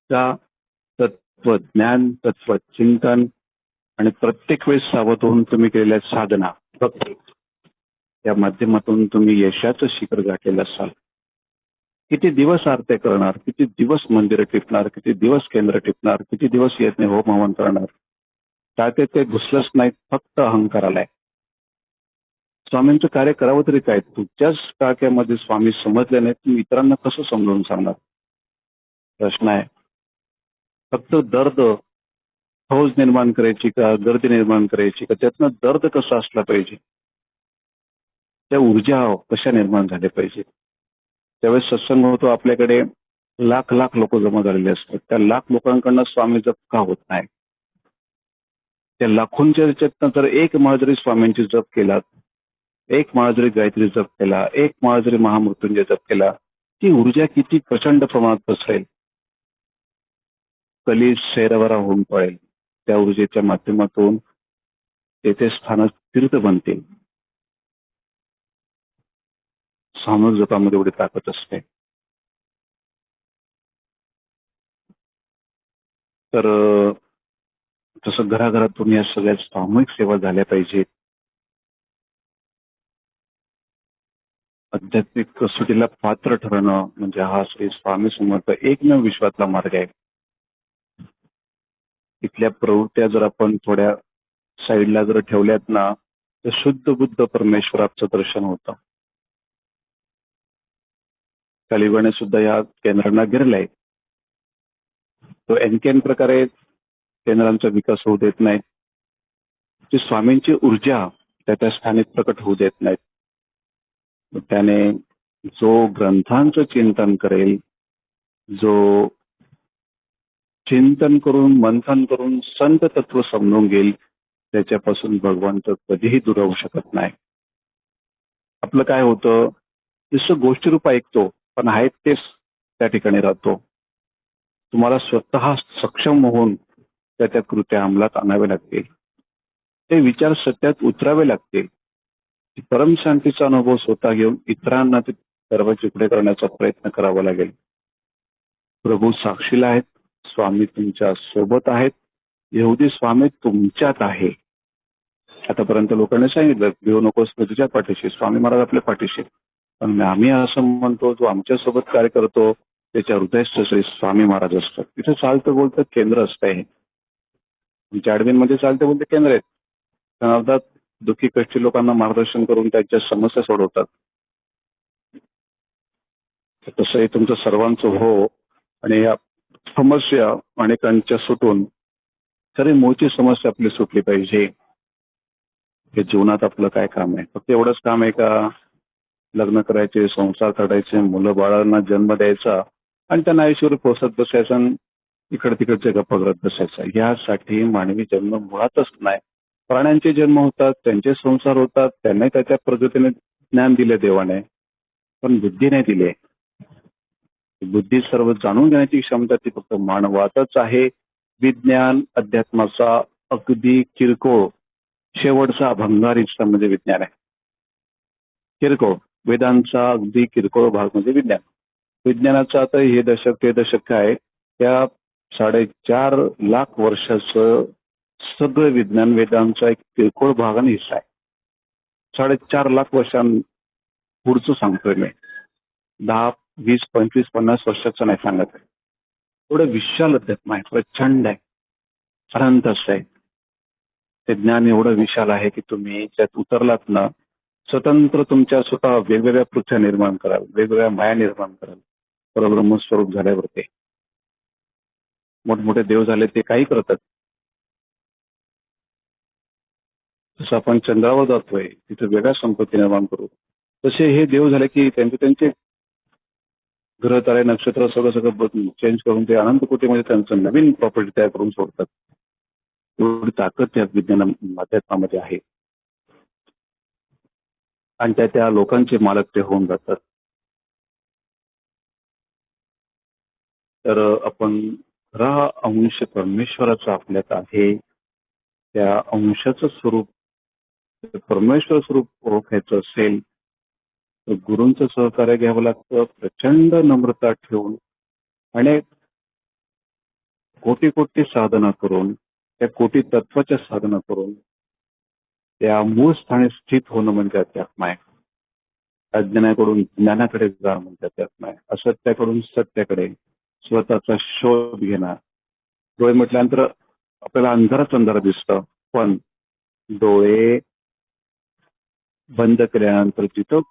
त्या तत्वज्ञान, तत्वचिंतन आणि प्रत्येक वेळेस सावध होऊन तुम्ही केलेल्या साधना फक्त या माध्यमातून तुम्ही यशाचं शिखर गाठलेलं असाल. किती दिवस आरत्या करणार, किती दिवस मंदिरं टिपणार, किती दिवस केंद्र टिपणार, किती दिवस येत नाही होम हवन करणार. त्यात ते घुसलंच नाही, फक्त अहंकार आलाय. स्वामींचं कार्य करावं तरी काय? तुझ्याच टाक्यामध्ये स्वामी समजले नाही, तुम्ही इतरांना कसं समजावून सांगणार? प्रश्न आहे. फक्त दर्द फौज निर्माण करायची का, गर्दी निर्माण करायची का, त्यातनं दर्द कसं असला पाहिजे, त्या ऊर्जा कशा निर्माण झाल्या पाहिजे. त्यावेळेस सत्संग होतो, आपल्याकडे लाख लाख लोक जमा झालेले असतात. त्या लाख लोकांकडनं स्वामी जप का होत नाही? त्या लाखोंच्या याच्यातनं जर एक माळ जरी स्वामींची जप केला, एक माळ जरी गायत्री जप केला, एक माळ जरी महामृत्युंजय जप केला, ती ऊर्जा किती प्रचंड प्रमाणात पसरेल. कली शैरवरा होऊन पडेल. त्या ऊर्जेच्या माध्यमातून तेथे स्थान तीर्थ बनतील. सामूहिक जपामध्ये एवढी ताकद असते. तर तसं घराघरातून या सगळ्या सामूहिक सेवा झाल्या पाहिजेत. आध्यात्मिक कसोटीला पात्र ठरणं म्हणजे हा श्री स्वामी समर्थ एकमेव विश्वातला मार्ग आहे. इथल्या प्रवृत्त्या जर आपण थोड्या साईडला जर ठेवल्यात ना, तर शुद्ध बुद्ध परमेश्वराचं दर्शन होतं. कलियुगाने सुद्धा या केंद्रांना गिरलाय. तो एनकेन प्रकारे केंद्रांचा विकास होऊ देत नाही. ती स्वामींची ऊर्जा त्या स्थानिक प्रकट होऊ देत नाहीत. त्याने जो ग्रंथांचं चिंतन करेल, जो चिंतन करून मंथन करून संत तत्व समजून घेईल, त्याच्यापासून भगवंत कधीही दूर राहू शकत नाही. आपलं काय होतं, जसं गोष्टीरूप ऐकतो पण आहेत तेच त्या ठिकाणी राहतो. तुम्हाला स्वतः सक्षम होऊन त्या कृत्या अंमलात आणाव्या लागतील. ते विचार सत्यात उतरावे लागतील. परमशांतीचा अनुभव स्वतः घेऊन इतरांना ते सर्व चिकडे करण्याचा प्रयत्न करावा लागेल. प्रभू साक्षीला आहेत. स्वामी तुमच्या सोबत आहेत. यहुदी स्वामी तुमच्यात आहे. आतापर्यंत लोकांनी सांगितलं, भिवू नकोस, तुझ्या पाठीशी. स्वामी महाराज आपल्या पाठीशी. पण आम्ही असं म्हणतो, जो आमच्यासोबत कार्य करतो त्याच्या हृदयस्थ श्री स्वामी महाराज असतात. तिथे चालतं बोलतं केंद्र असतंय. तुमच्या ॲडमिनमध्ये चालते बोलते केंद्र आहेत. अर्थात दुःखी कष्टी लोकांना मार्गदर्शन करून त्यांच्या समस्या सोडवतात. तसंही तुमचं सर्वांचं हो. आणि या समस्या अनेकांच्या सुटून खरी मूळची समस्या आपली सुटली पाहिजे. हे जीवनात आपलं काय काम आहे? फक्त एवढंच काम आहे का लग्न करायचे, संसार काढायचे, मुलं बाळांना जन्म द्यायचा आणि त्यांना आयुष्यावर पोसत बसायचं, इकडे तिकडचे गप्पा करत बसायचा. यासाठी मानवी जन्म मुळातच नाही. प्राण्यांचे जन्म होतात, त्यांचे संसार होतात, त्यांना त्याच्या प्रगतीने ज्ञान दिले देवाने, पण बुद्धी नाही दिली. बुद्धी सर्व जाणून घेण्याची क्षमता ती फक्त मानवातच आहे. विज्ञान अध्यात्माचा अगदी किरकोळ शेवटचा भंगार हिस्सा म्हणजे विज्ञान आहे. किरकोळ वेदांचा अगदी किरकोळ भाग म्हणजे विज्ञान. विज्ञानाचं आता हे दशक ते दशक काय त्या 4.5 लाख वर्षाचं सगळं विज्ञान वेदांचा एक किरकोळ भाग आणि हिस्सा आहे. 4.5 लाख वर्षां पुढचं सांगतोय मी. 10, 20, 25, 50 वर्षाचं नाही सांगत आहे. एवढं विशाल अध्यात्म आहे, प्रचंड आहे, अनंत असं आहे. ते ज्ञान एवढं विशाल आहे की तुम्ही त्यात उतरलात ना, स्वतंत्र तुमच्या स्वतः वेगवेगळ्या पृथ्व्या निर्माण कराल, वेगवेगळ्या माया निर्माण कराल. परब्रह्म स्वरूप झाल्यावर ते मोठमोठे देव झाले ते काही करतात. जसं आपण चंद्रावर जातोय तिथे वेगळ्या संपत्ती निर्माण करू, तसे हे देव झाले की त्यांचे त्यांचे ग्रह तारे नक्षत्र सगळं सगळं चेंज करून ते अनंत कोटीमध्ये त्यांचं नवीन प्रॉपर्टी तयार करून सोडतात. एवढी ताकद त्या विज्ञान अध्यात्मामध्ये आहे आणि त्या लोकांचे मालक ते होऊन जातात. तर आपण खरा अंश परमेश्वराचा आपल्यात आहे. त्या अंशाचं स्वरूप परमेश्वर स्वरूप ओळखायचं असेल तर गुरूंचं सहकार्य घ्यावं लागतं. प्रचंड नम्रता ठेवून आणि कोटी कोटी साधना करून त्या कोटी तत्वाच्या साधना करून त्या मूळ स्थानी स्थित होणं म्हणजे अध्यात्म आहे. अज्ञानाकडून ज्ञानाकडे जा म्हणजे अध्यात्म आहे. असत्याकडून सत्याकडे स्वतःचा शोध घेणार. डोळे म्हटल्यानंतर आपल्याला अंधारच अंधार दिसतं, पण डोळे बंद केल्यानंतर जिथं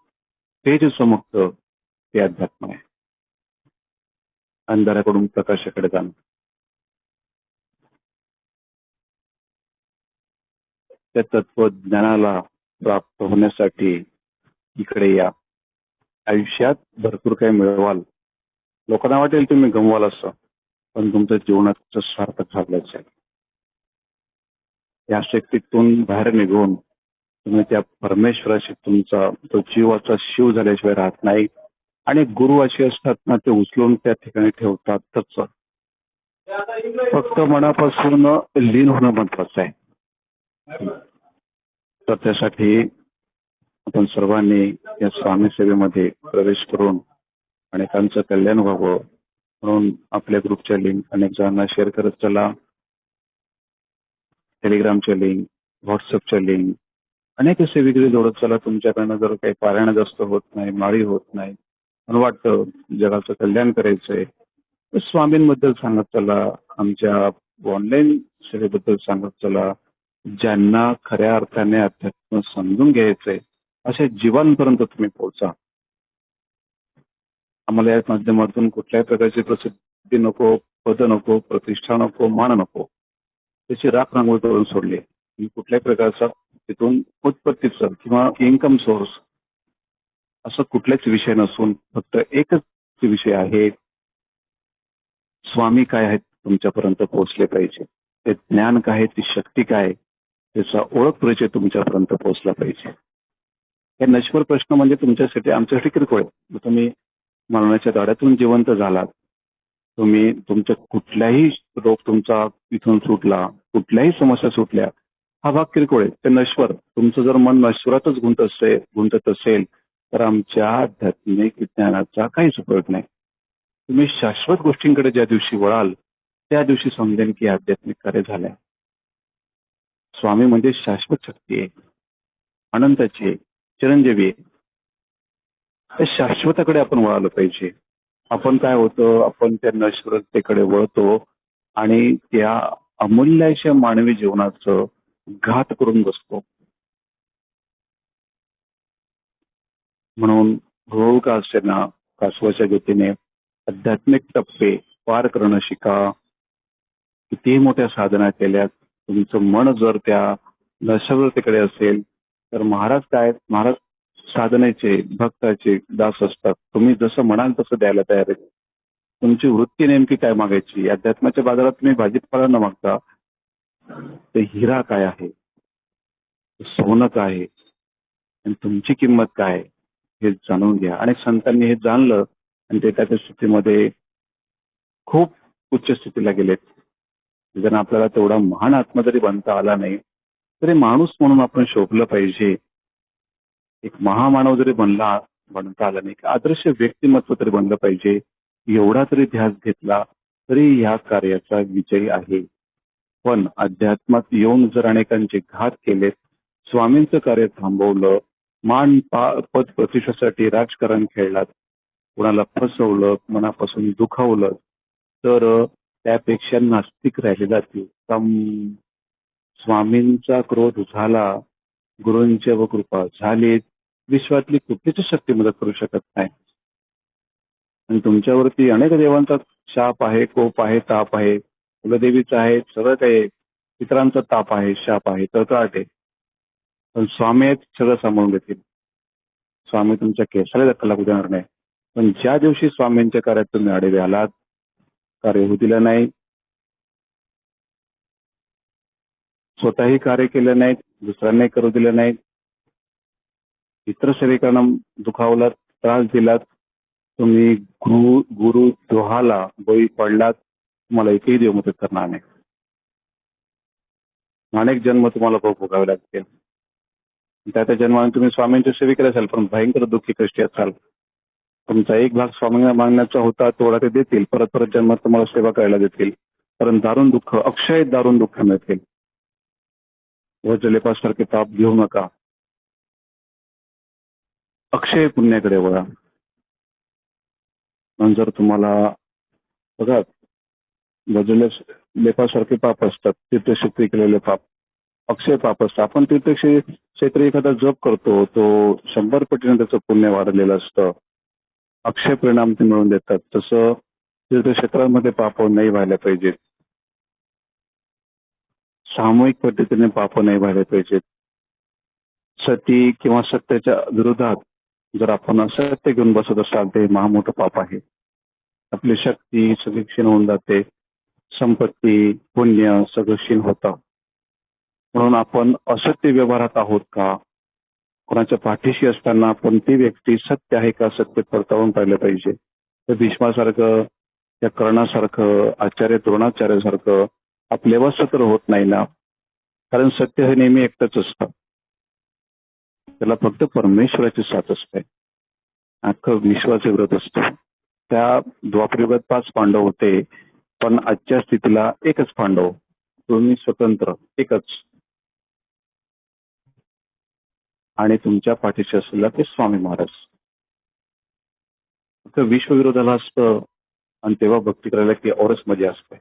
तेज चमकतं ते अध्यात्म आहे. अंधाराकडून प्रकाशाकडे जाणं. त्या तत्वज्ञानाला प्राप्त होण्यासाठी इकडे या. आयुष्यात भरपूर काही मिळवाल. लोकांना वाटेल तुम्ही गमवाल असं, पण तुमच्या जीवनाचं सार्थक झालंच आहे. या शक्तीतून बाहेर निघून तुम्ही त्या परमेश्वराशी तुमचा तो जीवाचा शिव झाल्याशिवाय राहत नाही. आणि गुरु असे असतात ना, ते उचलून त्या ठिकाणी ठेवतातच. फक्त मनापासून लीन होणं महत्वाचं आहे. तर त्यासाठी आपण सर्वांनी या स्वामी सेवेमध्ये प्रवेश करून अनेकांचं कल्याण व्हावं म्हणून आपल्या ग्रुपच्या लिंक अनेक जणांना शेअर करत चला. टेलिग्रामच्या लिंक, व्हॉट्सअपच्या लिंक अनेक असे वेगळे जोडत चला. तुमच्याकडनं जर काही पारायण जास्त होत नाही, माळी होत नाही, पण वाटतं जगाचं कल्याण करायचंय, तर स्वामींबद्दल सांगत चला. आमच्या ऑनलाईन सेवेबद्दल सांगत चला. ज्यांना खऱ्या अर्थाने अध्यात्म समजून घ्यायचंय अशा जीवांपर्यंत तुम्ही पोहोचा. आम्हाला या माध्यमातून कुठल्याही प्रकारची प्रसिद्धी नको, पद नको, प्रतिष्ठा नको, मान नको. त्याची राख रांगोळी करून सोडली. कुठल्याही प्रकारचा तिथून उत्पत्तीचं किंवा इन्कम सोर्स असं कुठलाच विषय नसून फक्त एकच विषय आहे. स्वामी काय आहेत तुमच्यापर्यंत पोहोचले पाहिजे. ते ज्ञान काय आहे, ती शक्ती काय, त्याचा ओळख परिचय तुमच्यापर्यंत पोहोचला पाहिजे. हे नश्वर प्रश्न म्हणजे तुमच्यासाठी आमच्यासाठी किरकोळ आहे. तुम्ही मरणाच्या दाड्यातून जिवंत झालात, तुम्ही तुमच्या कुठल्याही रोग तुमचा इथून सुटला, कुठल्याही समस्या सुटल्या, हा भाग किरकोळ आहे. ते नश्वर. तुमचं जर मन नश्वरातच गुंतत असेल तर आमच्या आध्यात्मिक विज्ञानाचा काहीच उपयोग नाही. तुम्ही शाश्वत गोष्टींकडे ज्या दिवशी वळाल त्या दिवशी समजेल की आध्यात्मिक कार्य झालंय. स्वामी म्हणजे शाश्वत शक्ती आहे, अनंताची आहे, चिरंजीवी आहे. त्या शाश्वताकडे आपण वळालं पाहिजे. आपण काय होतं, आपण त्या नश्वरतेकडे वळतो आणि त्या अमूल्य मानवी जीवनाचं घात करून बसतो. म्हणून हळूहळू का असेना कासवाच्या गतीने आध्यात्मिक टप्पे पार करणं शिका. कितीही मोठ्या साधना केल्यात, तुमचं मन जर त्या नश्वरतेकडे असेल तर महाराज काय, महाराज साधनेचे भक्ताचे दास असतात. तुम्ही जसं म्हणाल तसं द्यायला तयार आहे. तुमची वृत्ती नेमकी काय मागायची. अध्यात्माच्या बाजारात तुम्ही भाजीपाला न मागता ते हिरा काय आहे, ते सोनं काय आहे आणि तुमची किंमत काय आहे हे जाणून घ्या. अनेक संतांनी हे जाणलं आणि ते त्या स्थितीमध्ये खूप उच्च स्थितीला गेलेत. जर आपल्याला तेवढा महान आत्मा जरी बनता आला नाही तरी माणूस म्हणून आपण शोभलं पाहिजे. एक महामानव जरी बनता आला नाही, आदर्श व्यक्तिमत्व तरी बनलं पाहिजे. एवढा तरी ध्यास घेतला तरी ह्या कार्याचा विजय आहे. पण अध्यात्मात येऊन जर अनेकांचे घात केलेत, स्वामींचं कार्य थांबवलं, पद प्रतिष्ठेसाठी राजकारण खेळलात, कुणाला फसवलं, मनापासून दुखावलं, तर त्यापेक्षा नास्तिक राहिले जातील. स्वामींचा क्रोध झाला, गुरूंची व कृपा झाली, विश्वातली कुठलीच शक्ती मदत करू शकत नाही. आणि तुमच्यावरती अनेक देवांचा शाप आहे, कोप आहे, ताप आहे, कुलदेवीचा आहे, सगळं काही पितरांचा ताप आहे, शाप आहे, तळतळाट आहे. पण स्वामी आहेत, सगळं सांभाळून घेतील. स्वामी तुमच्या केसाला धक्का लागू देणार नाही. पण ज्या दिवशी स्वामींच्या कार्यात तुम्ही आडवे आलात, कार्य होऊ दिलं नाही, स्वतःही कार्य केलं नाहीत, दुसऱ्यांनाही करू दिलं नाहीत, इतर सेविकांना दुखावलात, त्रास दिलात, तुम्ही गुरु द्रोहाला बळी पडलात, तुम्हाला एकही देव मदत करणार नाही. अनेक जन्म तुम्हाला भोगावे लागतील. त्या जन्माने तुम्ही स्वामींची सेविका असाल, पण भयंकर दुःखी कष्टी असाल. तुमचा एक भाग स्वामींना मागण्याचा होता, तेवढा ते देतील, परत परत जन्मात तुम्हाला सेवा करायला देतील. परंतु दारुण दुःख, अक्षय दारुण दुःख मिळतील. वज्रलेपासारखे ताप घेऊ नका. अक्षय पुण्याकडे वळा. पण जर तुम्हाला बघा, वज्रलेपासारखे पाप असतात, तीर्थक्षेत्री केलेले पाप अक्षय पाप असतं. आपण तीर्थक्षेत्री एखादा जप करतो, तो 100 पटीने त्याचं पुण्य वाढलेलं असतं, अक्षय परिणाम ते मिळवून देतात. तसं तीर्थक्षेत्रांमध्ये पाप नाही व्हायला पाहिजेत, सामूहिक पद्धतीने पाप नाही व्हायला पाहिजेत. सती किंवा सत्याच्या विरोधात जर आपण असत्य घेऊन बसत असाल, ते महामोठं पाप आहे. आपली शक्ती सगळी क्षीण होऊन जाते, संपत्ती पुण्य सगळं क्षीण होतं. म्हणून आपण असत्य व्यवहारात आहोत का, कोणाच्या पाठीशी असताना आपण ती व्यक्ती सत्य आहे का, सत्य पडताळून पाहिलं पाहिजे. तर भीष्मासारखं, त्या कर्णासारखं, आचार्य द्रोणाचार्यासारखं आपल्यावर तर होत नाही ना. कारण सत्य हे नेहमी एकटंच असतं, त्याला फक्त परमेश्वराची साथ असते. अख्खं विश्वाचे व्रत असतं. त्या द्वापरयुगात 5 पांडव होते, पण आजच्या स्थितीला एकच पांडव, तुम्ही स्वतंत्र एकच. आणि तुमच्या पाठीशी असलेला ते स्वामी महाराज. फक्त विश्वविरोधाला असतं आणि तेव्हा भक्ती करायला की औरच मजा असते.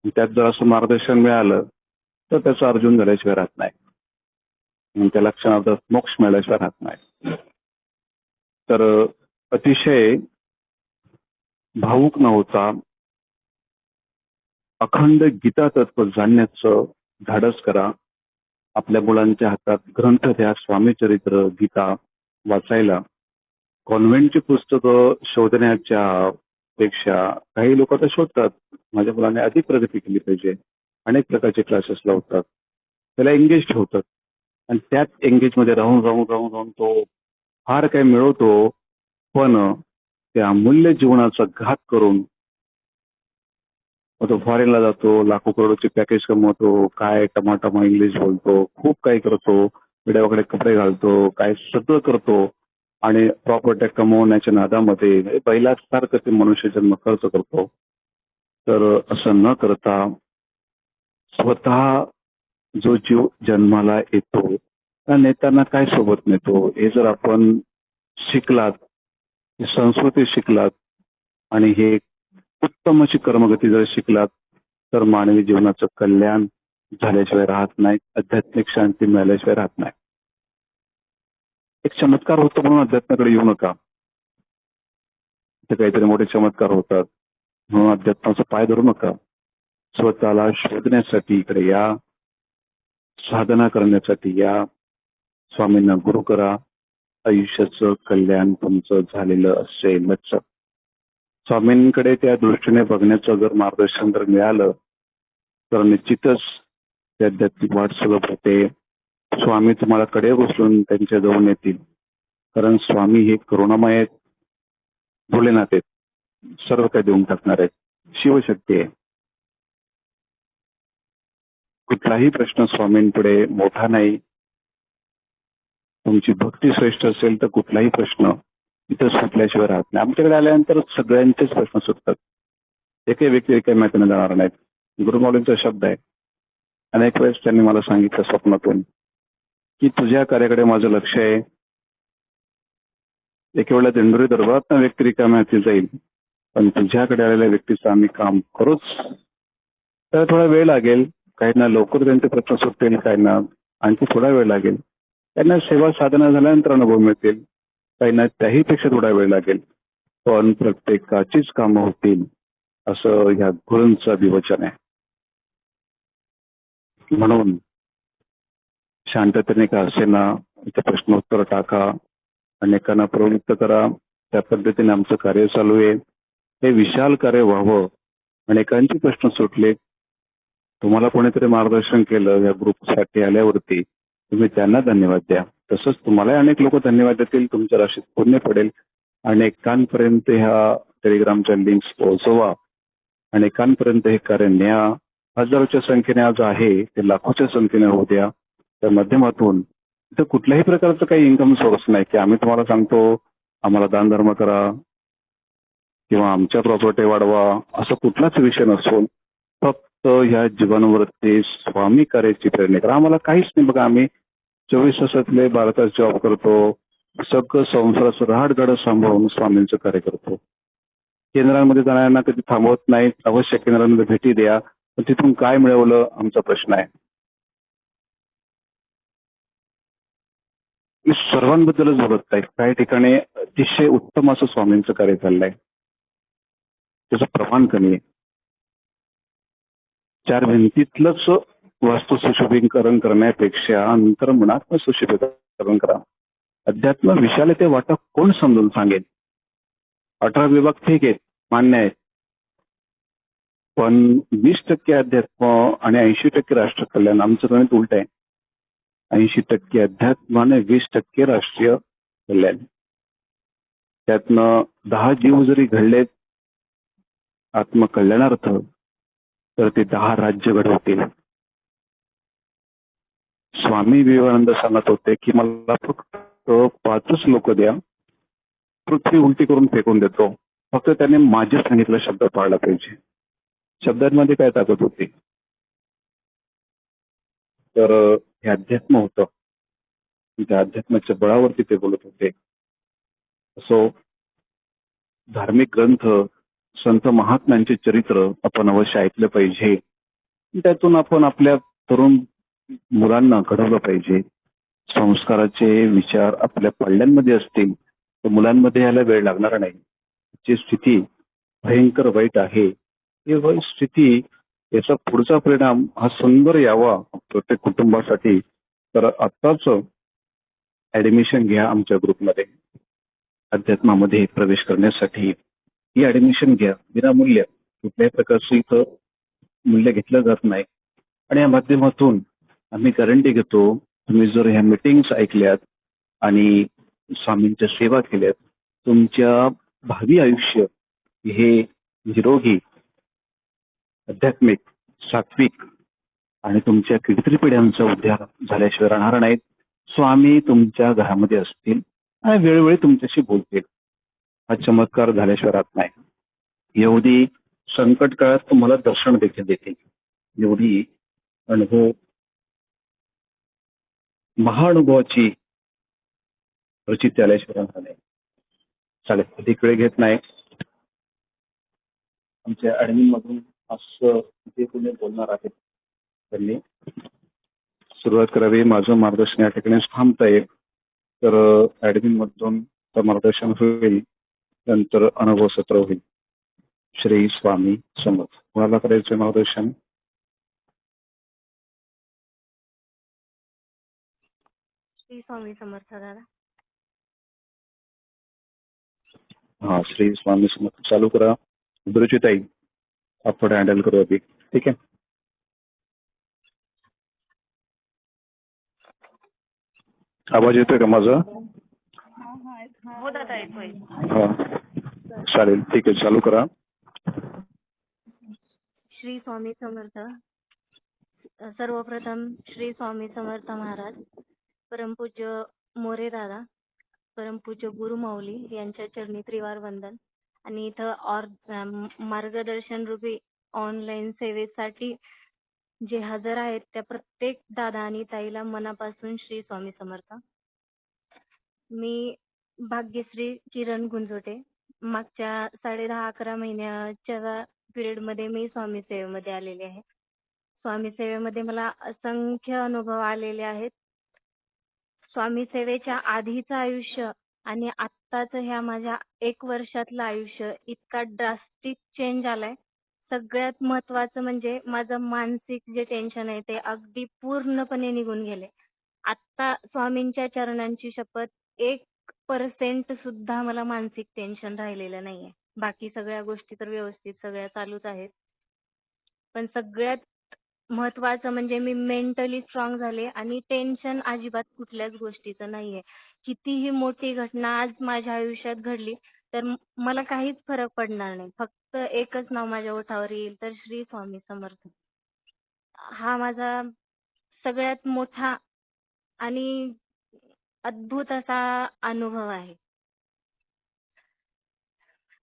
त्यात जर असं मार्गदर्शन मिळालं तर त्याचा अर्जुन झाल्याशिवाय राहत नाही, त्याला क्षणार्धात मोक्ष मिळाल्याशिवाय राहत नाही. तर अतिशय भावुक न होता अखंड गीता तत्व जाणण्याचं धाडस करा. आपल्या मुलांच्या हातात ग्रंथ द्या, स्वामी चरित्र, गीता वाचायला. कॉन्व्हेंटची पुस्तकं शोधण्याच्या पेक्षा काही लोक आता शोधतात, माझ्या मुलाने अधिक प्रगती केली पाहिजे, अनेक प्रकारचे क्लासेस लावतात, त्याला एंगेज ठेवतात आणि त्याच एंगेजमध्ये राहून राहून राहून राहून तो फार काही मिळवतो, पण त्या अमूल्य जीवनाचा घात करून तो फॉरेनला जातो, लाखो करोडचे पॅकेज कमवतो, काय टमाटमा इंग्लिश बोलतो, खूप काही करतो, विड्याकडे कपडे घालतो, काय सगळं करतो आणि प्रॉपर्ट्या कमवण्याच्या नादामध्ये बैलासारखं ते मनुष्य जन्म खर्च करतो. तर असं न करता स्वतः जो जीव जन्माला येतो त्या नेत्यांना काय सोबत नेतो हे जर आपण शिकलात, संस्कृती शिकलात आणि हे उत्तम अशी कर्मगती जर शिकलात तर मानवी जीवनाचं कल्याण झाल्याशिवाय राहत नाही, आध्यात्मिक शांती मिळाल्याशिवाय राहत नाही. एक चमत्कार होतो म्हणून अध्यात्माकडे येऊ नका. इथे काहीतरी मोठे चमत्कार होतात म्हणून अध्यात्माचा पाय धरू नका. स्वतःला शोधण्यासाठी इकडे या, साधना करण्यासाठी या, स्वामींना गुरु करा. आयुष्याचं कल्याण तुमचं झालेलं असेलच. स्वामींकडे त्या दृष्टीने बघण्याचं जर मार्गदर्शन जर मिळालं तर निश्चितच त्या आध्यात्मिक वाट सुलभ होते. स्वामी तुम्हाला कडे बसवून त्यांच्या जवळ येतील. कारण स्वामी हे करुणामय आहेत, भोलेनाथ आहेत, सर्व काही देऊन टाकणार आहेत, शिवशक्ती आहे. कुठलाही प्रश्न स्वामींपुढे मोठा नाही. तुमची भक्ती श्रेष्ठ असेल तर कुठलाही प्रश्न इथं सुटल्याशिवाय राहत नाही. आमच्याकडे आल्यानंतर सगळ्यांचेच प्रश्न सुटतात. एकही व्यक्ती एका माहितीने जाणार नाहीत. गुरुमाऊलींचा शब्द आहे. अनेक वेळेस त्यांनी मला सांगितलं स्वप्नातून की तुझ्या कार्याकडे माझं लक्ष आहे. एक वेळेला दिंडोरी दरबारात व्यक्ती रिकाम्या हाती जाईल, पण तुझ्याकडे आलेल्या व्यक्तीचं आम्ही काम करूच. तर थोडा वेळ लागेल. काहींना लवकर त्यांचे प्रश्न सुटतील, काहींना आणखी थोडा वेळ लागेल. त्यांना सेवा साधना झाल्यानंतर अनुभव मिळतील, काहींना त्याहीपेक्षा थोडा वेळ लागेल. पण प्रत्येकाचीच कामं होतील असं ह्या गुरूंचं विवचन आहे. म्हणून शांततेने का असेना इथे प्रश्नोत्तर टाका, अनेकांना प्रवृत्त करा. त्या पद्धतीने आमचं कार्य चालू आहे. हे विशाल कार्य व्हावं. अनेकांचे प्रश्न सुटले. तुम्हाला कोणीतरी मार्गदर्शन केलं या ग्रुपसाठी आल्यावरती तुम्ही त्यांना धन्यवाद द्या. तसंच तुम्हाला अनेक लोक धन्यवाद देतील. तुमच्या राशीत पुण्य पडेल. अनेकांपर्यंत ह्या टेलिग्रामच्या लिंक्स पोहोचवा. अनेकांपर्यंत हे कार्य न्या. हजारोच्या संख्येने आज आहे ते लाखोच्या संख्येने होऊ द्या. त्या माध्यमातून इथं कुठल्याही प्रकारचं काही इन्कम सोर्स नाही की आम्ही तुम्हाला सांगतो आम्हाला दान धर्म करा किंवा आमच्या प्रॉपर्टी वाढवा, असं कुठलाच विषय नसून फक्त ह्या जीवनावरती स्वामी कार्याची प्रेरणा करा. आम्हाला काहीच नाही बघा. आम्ही 24 तासातले 12 तास जॉब करतो. सगळं संसाराचं रहाटगाडं सांभाळून स्वामींचं कार्य करतो. केंद्रांमध्ये जाणाऱ्यांना कधी थांबवत नाही. अवश्य केंद्रांमध्ये भेटी द्या. पण तिथून काय मिळवलं आमचा प्रश्न आहे. मी सर्वांबद्दलच बोलत नाही. काही ठिकाणी अतिशय उत्तम असं स्वामींचं कार्य चाललंय. त्याचं प्रमाण कमी आहे. 4 भिंतीतलंच वास्तू सुशोभीकरण करण्यापेक्षा अंतर्मनात्म सुशोभीकरण करा. अध्यात्म विशालते वाटा कोण समजून सांगेल. 18 विभाग ठीक आहेत, मान्य आहेत, पण 20% अध्यात्म आणि 80% राष्ट्र कल्याण. आमचं गणित उलट आहे. 80% अध्यात्म आणि 20% राष्ट्रीय कल्याण. त्यातनं 10 जीव जरी घडलेत आत्मकल्याणार्थ तर ते 10 राज्य घडवतील. स्वामी विवेकानंद सांगत होते की मला फक्त 5च लोक द्या, पृथ्वी उलटी करून फेकून देतो. फक्त त्याने माझे सांगितलं शब्द पाळला पाहिजे. शब्दांमध्ये काय ताकद होती. तर हे अध्यात्म होतं. त्या अध्यात्माच्या बळावरती ते बोलत होते. असो, धार्मिक ग्रंथ, संत महात्म्यांचे चरित्र आपण अवश्य ऐकलं पाहिजे. त्यातून आपण आपल्या तरुण मुलांना घडवलं पाहिजे. संस्काराचे विचार आपल्या पाल्यांमध्ये असतील तर मुलांमध्ये यायला वेळ लागणार नाही. जी स्थिती भयंकर वाईट आहे, ही वाईट स्थिती याचा पुढचा परिणाम हा सुंदर यावा प्रत्येक कुटुंबासाठी. तर आत्ताच ऍडमिशन घ्या आमच्या ग्रुपमध्ये. अध्यात्मामध्ये प्रवेश करण्यासाठी ही ऍडमिशन घ्या विनामूल्य. कुठल्याही प्रकारचं इथं मूल्य घेतलं जात नाही. आणि या माध्यमातून आम्ही गॅरंटी घेतो तुम्ही जर ह्या मिटिंग्स ऐकल्यात आणि स्वामींच्या सेवा केल्यात, तुमच्या भावी आयुष्य हे निरोगी, आध्यात्मिक, सात्विक आणि तुमच्या कितीतरी पिढ्यांचा उद्धार झाल्याशिवाय राहणार नाहीत. स्वामी तुमच्या घरामध्ये असतील आणि वेळोवेळी तुमच्याशी बोलतील. हा चमत्कार झाल्याशिवाय राहत नाही. एवढी संकट काळात तुम्हाला दर्शन देखील देतील. एवढी अनुभव महाअनुभवाची प्रचिती आल्याशिवाय राहणार नाही. चालेल, अधिक वेळ घेत नाही. आमच्या ऍडमिन मधून असं जे कोणी बोलणार आहेत त्यांनी सुरुवात करावी. माझं मार्गदर्शन या ठिकाणी थांबत आहे. तर ऍडमिन मधून मार्गदर्शन होईल, नंतर अनुभव सत्र होईल. श्री स्वामी समर्थ. कोणाला करायचं मार्गदर्शन? श्री स्वामी समर्थ दादा. हा, श्री स्वामी समर्थ चालू करा. ताई आपण हँडल करू अभी. ठीक आहे. आवाज येतोय का माझा? हो दादा येतोय. हा, चालेल. ठीक आहे, चालू करा. श्री स्वामी समर्थ. सर्वप्रथम श्री स्वामी समर्थ महाराज, परमपूज्य मोरे दादा, परमपूज्य गुरु माऊली यांच्या चरणी त्रिवार वंदन. आणि इथं मार्गदर्शन रूपी ऑनलाईन सेवेसाठी जे हजर आहेत त्या प्रत्येक दादा आणि ताईला मनापासून श्री स्वामी समर्थ. मी भाग्यश्री किरण गुंजोटे. मागच्या 10.5-11 महिन्याच्या पिरियडमध्ये मी स्वामी सेवेमध्ये आलेले आहे. स्वामी सेवेमध्ये मला असंख्य अनुभव आलेले आहेत. स्वामी सेवेच्या आधीचं आयुष्य आणि आत्ताचं ह्या माझ्या 1 वर्षातलं आयुष्य इतका ड्रास्टिक चेंज आलाय. सगळ्यात महत्त्वाचं म्हणजे माझं मानसिक जे टेन्शन आहे ते अगदी पूर्णपणे निघून गेले. आत्ता स्वामींच्या चरणांची शपथ, 1% सुद्धा मला मानसिक टेन्शन राहिलेलं नाहीये. बाकी सगळ्या गोष्टी तर व्यवस्थित सगळ्या चालूच आहेत. पण सगळ्यात महत्त्वाचं म्हणजे मी मेंटली स्ट्रॉंग झाले आणि टेन्शन अजिबात कुठल्याच गोष्टीचं नाहीये. कितीही मोठी घटना आज माझ्या आयुष्यात घडली तर मला काहीच फरक पडणार नाही. फक्त एकच नाव माझ्या ओठावर येईल, तर श्री स्वामी समर्थ. हा माझा सगळ्यात मोठा आणि अद्भुत असा अनुभव आहे.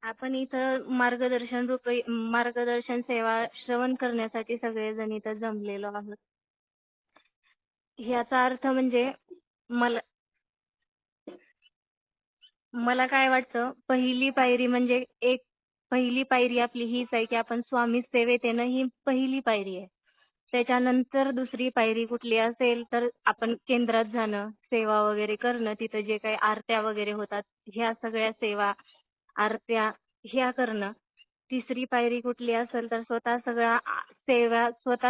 आपण इथं मार्गदर्शन सेवा श्रवण करण्यासाठी सगळेजण इथं जमलेलो आहोत. याचा अर्थ म्हणजे मला काय वाटतं, पहिली पायरी आपली हीच आहे की आपण स्वामी सेवेत येणं, ही पहिली पायरी आहे. त्याच्यानंतर दुसरी पायरी कुठली असेल तर आपण केंद्रात जाणं, सेवा वगैरे करणं, तिथं जे काही आरत्या वगैरे होतात ह्या सगळ्या सेवा, आरत्या ह्या करणं. तिसरी पायरी कुठली असेल तर स्वतः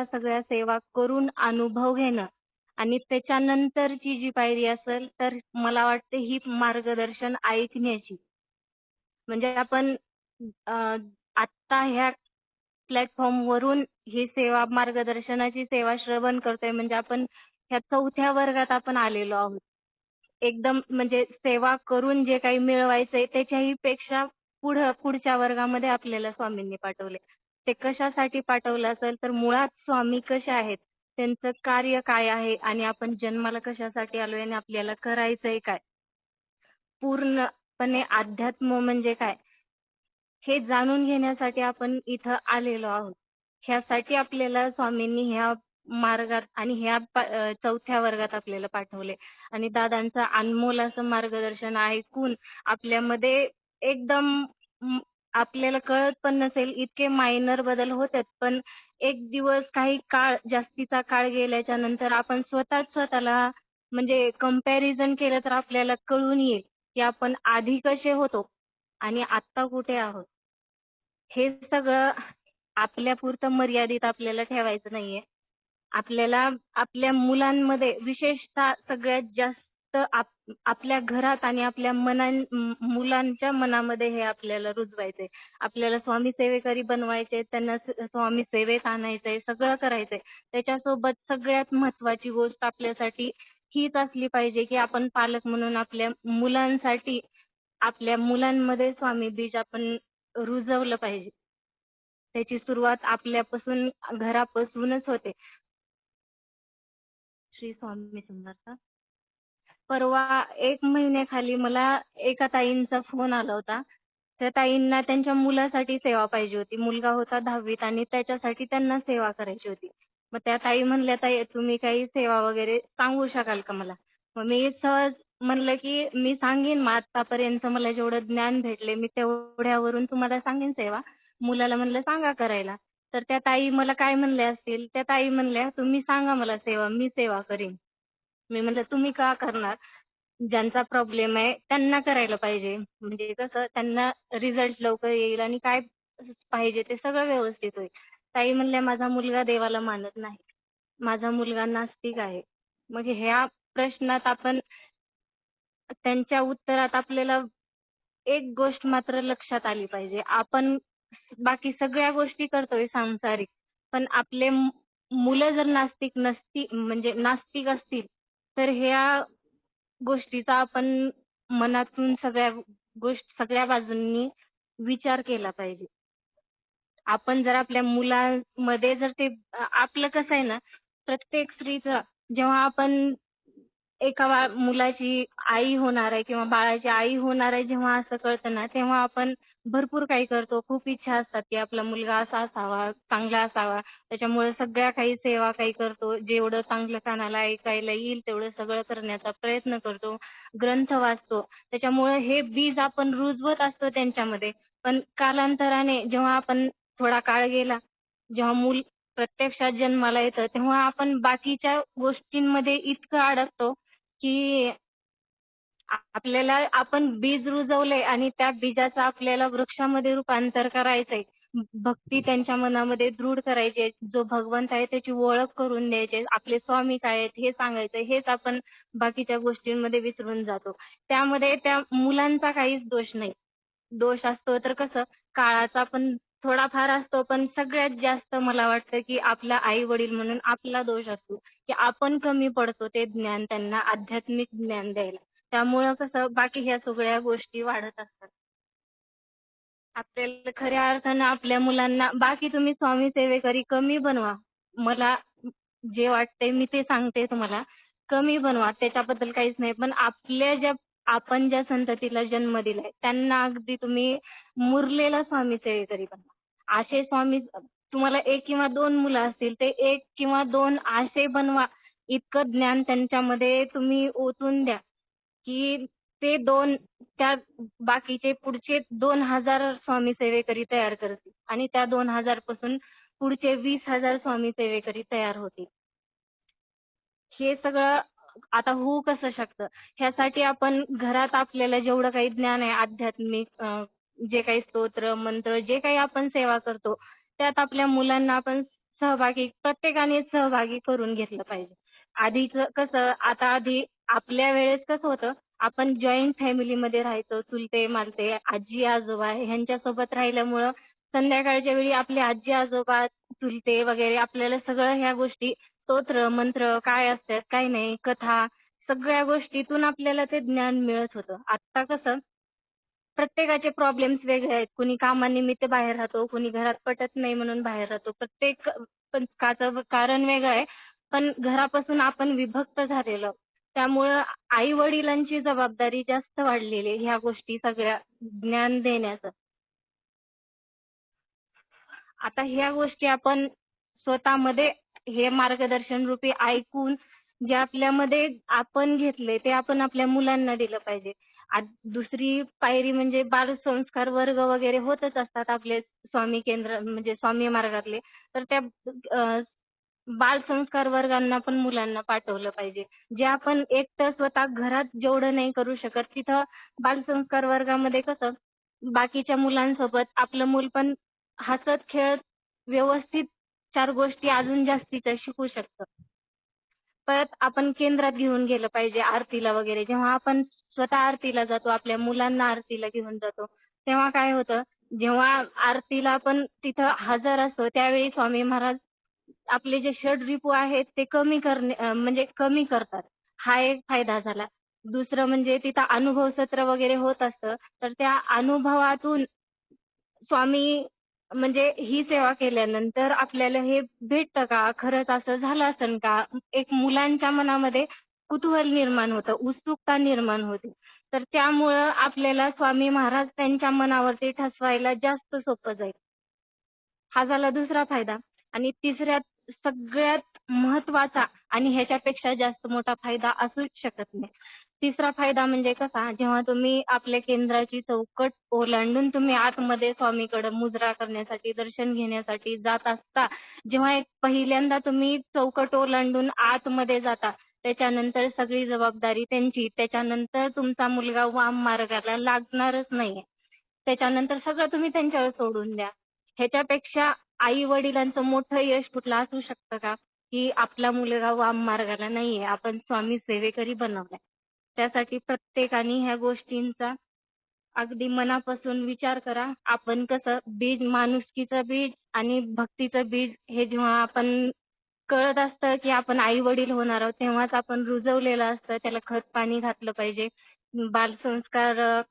सगळ्या सेवा करून अनुभव घेणं. आणि त्याच्यानंतरची जी पायरी असेल तर मला वाटते ही मार्गदर्शन ऐकण्याची. म्हणजे आपण आत्ता ह्या प्लॅटफॉर्मवरून ही सेवा, मार्गदर्शनाची सेवा श्रवण करतोय म्हणजे आपण ह्या 4थ्या वर्गात आपण आलेलो आहोत. एकदम म्हणजे सेवा करून जे काही मिळवायचंय त्याच्याही पेक्षा पुढच्या वर्गामध्ये आपल्याला स्वामींनी पाठवले. ते कशासाठी पाठवलं असेल तर मुळात स्वामी कसे आहेत, त्यांचं कार्य काय आहे आणि आपण जन्माला कशासाठी आलोय आणि आपल्याला करायचंय काय, पूर्णपणे अध्यात्म म्हणजे काय हे जाणून घेण्यासाठी आपण इथं आलेलो आहोत. ह्यासाठी आपल्याला स्वामींनी ह्या मार्गात आणि ह्या 4थ्या वर्गात आपल्याला पाठवले. आणि दादांचं अनमोल असं मार्गदर्शन ऐकून आपल्यामध्ये एकदम आपल्याला कळत पण नसेल इतके मायनर बदल होतात. पण एक दिवस काही काळ, जास्तीचा काळ गेल्याच्या नंतर आपण स्वतःला म्हणजे कंपॅरिझन केलं तर आपल्याला कळून येईल की आपण आधी कसे होतो आणि आत्ता कुठे आहोत. हे सगळं आपल्यापुरतं मर्यादित आपल्याला ठेवायचं नाहीये. आपल्याला आपल्या मुलांमध्ये विशेषतः सगळ्यात जास्त आपल्या घरात आणि आपल्या मुलांच्या मनामध्ये हे आपल्याला रुजवायचंय. आपल्याला स्वामी सेवेकरी बनवायचे, त्यांना स्वामी सेवेत आणायचंय, सगळं करायचंय. त्याच्यासोबत सगळ्यात महत्त्वाची गोष्ट आपल्यासाठी हीच असली पाहिजे की आपण पालक म्हणून आपल्या मुलांमध्ये स्वामी बीज आपण रुजवलं पाहिजे. त्याची सुरुवात आपल्यापासून, घरापासूनच होते. श्री स्वामी समर्थ. परवा 1 महिन्याखाली मला एका ताईंचा फोन आला होता. त्या ताईंना त्यांच्या मुलासाठी सेवा पाहिजे होती. मुलगा होता 10वीत आणि त्याच्यासाठी त्यांना सेवा करायची होती. मग त्या ताई म्हणल्या, ताई तुम्ही काही सेवा वगैरे सांगू शकाल का मला? मग मी सहज म्हणलं की मी सांगेन, मग आतापर्यंत मला जेवढं ज्ञान भेटले मी तेवढ्यावरून तुम्हाला सांगेन सेवा. मुलाला म्हणलं सांगा करायला. तर त्या ताई मला काय म्हणल्या असतील, त्या ताई म्हणल्या तुम्ही सांगा मला सेवा, मी सेवा करीन. मी म्हणलं तुम्ही का करणार? ज्यांचा प्रॉब्लेम आहे त्यांना करायला पाहिजे. म्हणजे कसं त्यांना रिझल्ट लवकर येईल आणि काय पाहिजे ते सगळं व्यवस्थित होईल. ताई म्हणल्या माझा मुलगा देवाला मानत नाही, माझा मुलगा नास्तिक आहे. मग ह्या प्रश्नात त्यांच्या उत्तरात आपल्याला एक गोष्ट मात्र लक्षात आली पाहिजे. आपण बाकी सगळ्या गोष्टी करतोय सांसारिक, पण आपले मुलं जर नास्तिक असतील, तर ह्या गोष्टीचा आपण मनातून सगळ्या बाजूंनी विचार केला पाहिजे. आपण जर आपल्या मुलांमध्ये जर ते आपलं कसं आहे ना, प्रत्येक स्त्रीचं जेव्हा आपण एका मुलाची आई होणार आहे किंवा बाळाची आई होणार आहे जेव्हा असं कळतं ना, तेव्हा आपण भरपूर काही करतो. खूप इच्छा असतात की आपला मुलगा असा असावा, चांगला असावा. त्याच्यामुळे सगळ्या काही सेवा काही करतो. जेवढं चांगलं कानाला ऐकायला येईल तेवढं सगळं करण्याचा प्रयत्न करतो. ग्रंथ वाचतो. त्याच्यामुळे हे बीज आपण रुजवत असतो त्यांच्यामध्ये. पण कालांतराने जेव्हा आपण थोडा काळ गेला, जेव्हा मूल प्रत्यक्षात जन्माला येतं, तेव्हा आपण बाकीच्या गोष्टींमध्ये इतकं अडकतो की आपल्याला आपण बीज रुजवलंय आणि त्या बीजाचं आपल्याला वृक्षामध्ये रूपांतर करायचंय. भक्ती त्यांच्या मनामध्ये दृढ करायची आहे. जो भगवंत आहे त्याची ओळख करून द्यायची आहे. आपले स्वामी काय आहेत हे सांगायचंय. हेच आपण बाकीच्या गोष्टींमध्ये विसरून जातो. त्यामध्ये त्या मुलांचा काहीच दोष नाही. दोष असतो तर कसं काळाचा पण थोडाफार असतो, पण सगळ्यात जास्त मला वाटतं की आपला आई-वडील म्हणून आपला दोष असतो, की आपण कमी पडतो ते ज्ञान त्यांना आध्यात्मिक ज्ञान द्यायला. त्यामुळं कसं बाकी ह्या सगळ्या गोष्टी वाढत असतात. आपल्याला खऱ्या अर्थानं आपल्या मुलांना बाकी तुम्ही स्वामी सेवेकरी कमी बनवा. मला जे वाटतंय मी ते सांगते तुम्हाला. कमी बनवा त्याच्याबद्दल काहीच नाही. पण आपण ज्या संततीला जन्म दिलाय त्यांना अगदी तुम्ही मुरलेला स्वामी सेवेकरी बनवा. असे स्वामी तुम्हाला 1 किंवा 2 मुलं असतील ते 1 किंवा 2 असे बनवा. इतकं ज्ञान त्यांच्यामध्ये तुम्ही ओतून द्या, की ते 2 त्या बाकीचे पुढचे 2,000 स्वामी सेवेकरी तयार करतील आणि त्या 2,000 पासून पुढचे 20,000 स्वामी सेवेकरी तयार होतील. हे सगळं आता होऊ कसं शकतं? ह्यासाठी आपण घरात आपल्याला जेवढं काही ज्ञान आहे आध्यात्मिक जे काही स्तोत्र, मंत्र जे काही आपण सेवा करतो, त्यात आपल्या मुलांना आपण प्रत्येकाने सहभागी करून घेतलं पाहिजे. आधीचं कसं आधी आपल्या वेळेस कसं होतं, आपण जॉइंट फॅमिलीमध्ये राहायचो. चुलते-मालते, आजी-आजोबा ह्यांच्यासोबत राहिल्यामुळं संध्याकाळच्या वेळी आपले आजी-आजोबा, चुलते वगैरे आपल्याला सगळं ह्या गोष्टी स्तोत्र, मंत्र काय असतात, काय नाही, कथा सगळ्या गोष्टीतून आपल्याला ते ज्ञान मिळत होतं. आत्ता कसं प्रत्येकाचे प्रॉब्लेम्स वेगळे आहेत. कुणी कामानिमित्त बाहेर राहतो, कुणी घरात पटत नाही म्हणून बाहेर राहतो. प्रत्येकाचं कारण वेगळं आहे. पण घरापासून आपण विभक्त झालेलो. त्यामुळं आई-वडिलांची जबाबदारी जास्त वाढलेली आहे ह्या गोष्टी सगळ्या ज्ञान देण्याचं. आता ह्या गोष्टी आपण स्वतःमध्ये हे मार्गदर्शन रूपी ऐकून जे आपल्यामध्ये आपण घेतले ते आपण आपल्या मुलांना दिलं पाहिजे. दुसरी पायरी म्हणजे बालसंस्कार वर्ग वगैरे होतच असतात आपले स्वामी केंद्र म्हणजे स्वामी मार्गातले. तर त्या बालसंस्कार वर्गांना पण मुलांना पाठवलं पाहिजे. जे आपण एकटं स्वतः घरात जेवढं नाही करू शकत, तिथं बालसंस्कार वर्गामध्ये कसं बाकीच्या मुलांसोबत आपलं मूल पण हसत खेळत व्यवस्थित 4 गोष्टी अजून जास्तीच्या शिकू शकतं. परत आपण केंद्रात घेऊन गेलं पाहिजे आरतीला वगैरे. जेव्हा आपण स्वतः आरतीला जातो, आपल्या मुलांना आरतीला घेऊन जातो, तेव्हा काय होतं, जेव्हा आरतीला आपण तिथं हजर असतो, त्यावेळी स्वामी महाराज आपले जे षडरिपू आहेत ते म्हणजे कमी करतात. हा एक फायदा झाला. दुसरं म्हणजे तिथं अनुभव सत्र वगैरे होत असतं. तर त्या अनुभवातून स्वामी म्हणजे ही सेवा केल्यानंतर आपल्याला हे भेटतं का? खरंच असं झालं असेल का? एक मुलांच्या मनामध्ये कुतूहल निर्माण होतं, उत्सुकता निर्माण होते. तर त्यामुळं आपल्याला स्वामी महाराज त्यांच्या मनावरती ठसवायला जास्त सोपं जाईल. हा झाला दुसरा फायदा आणि सगळ्यात महत्त्वाचा आणि ह्याच्यापेक्षा जास्त मोठा फायदा असूच शकत नाही. तिसरा फायदा म्हणजे कसा, जेव्हा तुम्ही आपल्या केंद्राची चौकट ओलांडून तुम्ही आतमध्ये स्वामीकडे मुजरा करण्यासाठी, दर्शन घेण्यासाठी जात असता, जेव्हा एक पहिल्यांदा तुम्ही चौकट ओलांडून आतमध्ये जाता, त्याच्यानंतर सगळी जबाबदारी त्यांची. त्याच्यानंतर तुमचा मुलगा वाम मार्गाला लागणारच नाहीये. त्याच्यानंतर सगळं तुम्ही त्यांच्यावर सोडून द्या. ह्याच्यापेक्षा आई-वडिलांचं मोठं यश कुठलं असू शकतं का? की आपला मुलगा वाम मार्गाला नाहीये, आपण स्वामी सेवेकरी बनवलाय. त्यासाठी प्रत्येकाने ह्या गोष्टींचा अगदी मनापासून विचार करा. आपण कसं बीज, माणुसकीचं बीज आणि भक्तीचं बीज हे जेव्हा आपण कळत असतं की आपण आई-वडील होणार आहोत, तेव्हाच आपण रुजवलेलं असतं. त्याला खत-पाणी घातलं पाहिजे. बालसंस्कार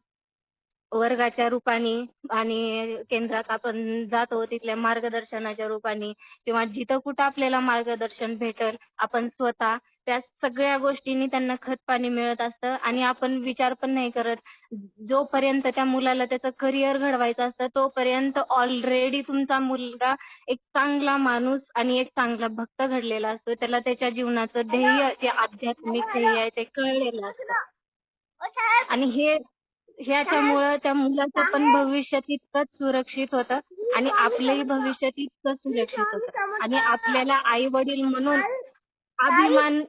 वर्गाच्या रूपाने आणि केंद्रात आपण जातो तिथल्या मार्गदर्शनाच्या रूपाने किंवा जिथं कुठं आपल्याला मार्गदर्शन भेटेल आपण स्वतः त्या सगळ्या गोष्टींनी त्यांना खत-पाणी मिळत असतं आणि आपण विचार पण नाही करत. जोपर्यंत त्या मुलाला त्याचं करिअर घडवायचं असतं तोपर्यंत ऑलरेडी तुमचा मुलगा एक चांगला माणूस आणि एक चांगला भक्त घडलेला असतो. त्याला त्याच्या जीवनाचं ध्येय, जे आध्यात्मिक ध्येय आहे ते कळलेलं असतं. आणि ह्याच्यामुळं त्या मुलाचं पण भविष्य तितकंच सुरक्षित होतं आणि आपलंही भविष्य तितकंच सुरक्षित होतं. आणि आपल्याला आई-वडील म्हणून अभिमान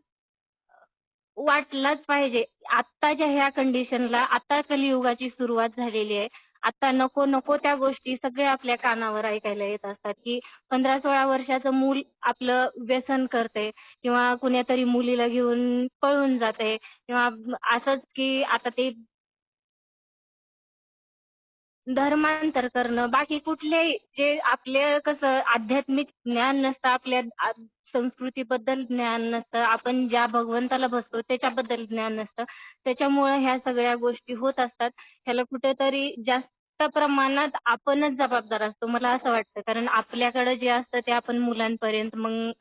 वाटलाच पाहिजे. आत्ताच्या ह्या कंडिशनला, आता कलियुगाची सुरुवात झालेली आहे. आता नको नको त्या गोष्टी सगळ्या आपल्या कानावर ऐकायला येत असतात, की 15-16 वर्षाचं मूल आपलं व्यसन करतंय किंवा कुणीतरी मुलीला घेऊन पळून जातंय किंवा असंच की आता ते धर्मांतर करणं, बाकी कुठलेही जे आपले कसं आध्यात्मिक ज्ञान नसतं, आपल्या संस्कृतीबद्दल ज्ञान नसतं, आपण ज्या भगवंताला बसतो त्याच्याबद्दल ज्ञान नसतं. त्याच्यामुळे ह्या सगळ्या गोष्टी होत असतात. ह्याला कुठेतरी जास्त प्रमाणात आपणच जबाबदार असतो, मला असं वाटतं. कारण आपल्याकडे जे असतं ते आपण मुलांपर्यंत मग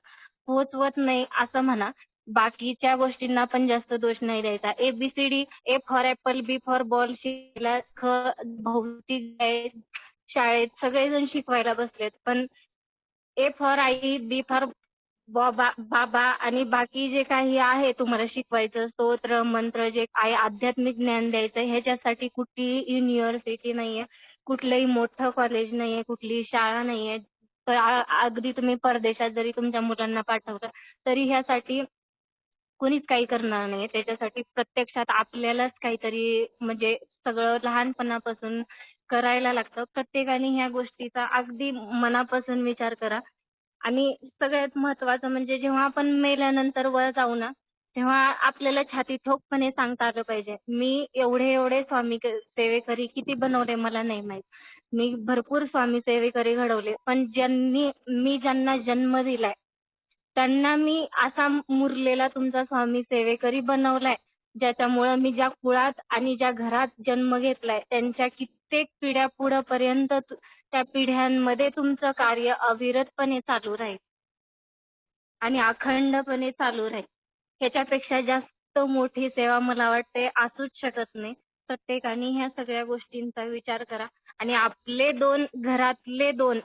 पोहोचवत नाही असं म्हणा. बाकीच्या गोष्टींना पण जास्त दोष नाही द्यायचा. ABCD, A for Apple, B for ball शिकायला भौतिक आहे, शाळेत सगळेजण शिकवायला बसलेत. पण A for I, B for बाबा आणि बाकी जे काही आहे तुम्हाला शिकवायचं स्तोत्र, मंत्र जे आहे आध्यात्मिक ज्ञान द्यायचं ह्याच्यासाठी कुठलीही युनिव्हर्सिटी नाहीये, कुठलंही मोठं कॉलेज नाहीये, कुठलीही शाळा नाहीये. तर अगदी तुम्ही परदेशात जरी तुमच्या मुलांना पाठवलं तरी ह्यासाठी कोणीच काही करणार नाही. त्याच्यासाठी प्रत्यक्षात आपल्यालाच काहीतरी म्हणजे सगळं लहानपणापासून करायला लागतं. प्रत्येकाने ह्या गोष्टीचा अगदी मनापासून विचार करा. आणि सगळ्यात महत्त्वाचं म्हणजे जेव्हा आपण मेल्यानंतर वर जाऊ ना, तेव्हा आपल्याला छाती ठोकपणे सांगता आलं पाहिजे, मी एवढे स्वामी सेवेकरी किती बनवले मला नाही माहीत. मी भरपूर स्वामी सेवेकरी घडवले. पण मी ज्यांना जन्म दिलाय त्यांना मी असा मुरलेला तुमचा स्वामी सेवेकरी बनवलाय, ज्याच्यामुळं मी ज्या कुळात आणि ज्या घरात जन्म घेतलाय, त्यांच्या कित्येक पिढ्या पुढंपर्यंत त्या पिढ्यांमध्ये तुमचं कार्य अविरतपणे चालू राहील आणि अखंडपणे चालू राहील. ह्याच्यापेक्षा जास्त मोठी सेवा मला वाटते असूच शकत नाही. प्रत्येकाने ह्या सगळ्या गोष्टींचा विचार करा आणि आपले 2 घरातले 2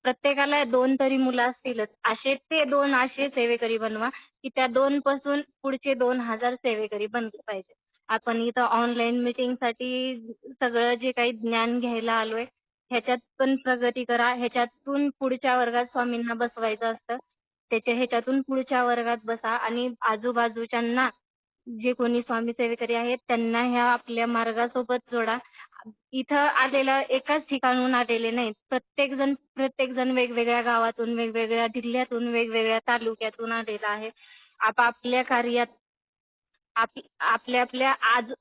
प्रत्येकाला 2 तरी मुलं असतीलच. ते 2 असे सेवेकरी बनवा, की त्या 2 पासून पुढचे 2000 सेवेकरी बनले पाहिजे. आपण इथं ऑनलाईन मीटिंगसाठी सगळं जे काही ज्ञान घ्यायला आलोय, ह्याच्यात पण प्रगती करा. ह्याच्यातून पुढच्या वर्गात स्वामींना बसवायचं असतं. ह्याच्यातून पुढच्या वर्गात बसा आणि आजूबाजूच्यांना जे कोणी स्वामी सेवेकरी आहेत त्यांना ह्या आपल्या मार्गासोबत जोडा. इथं आलेला एकाच ठिकाणून आलेले नाहीत. प्रत्येक जण वेगवेगळ्या गावातून, वेगवेगळ्या जिल्ह्यातून, वेगवेगळ्या तालुक्यातून आलेला आहे. आपापल्या कार्यात आपल्या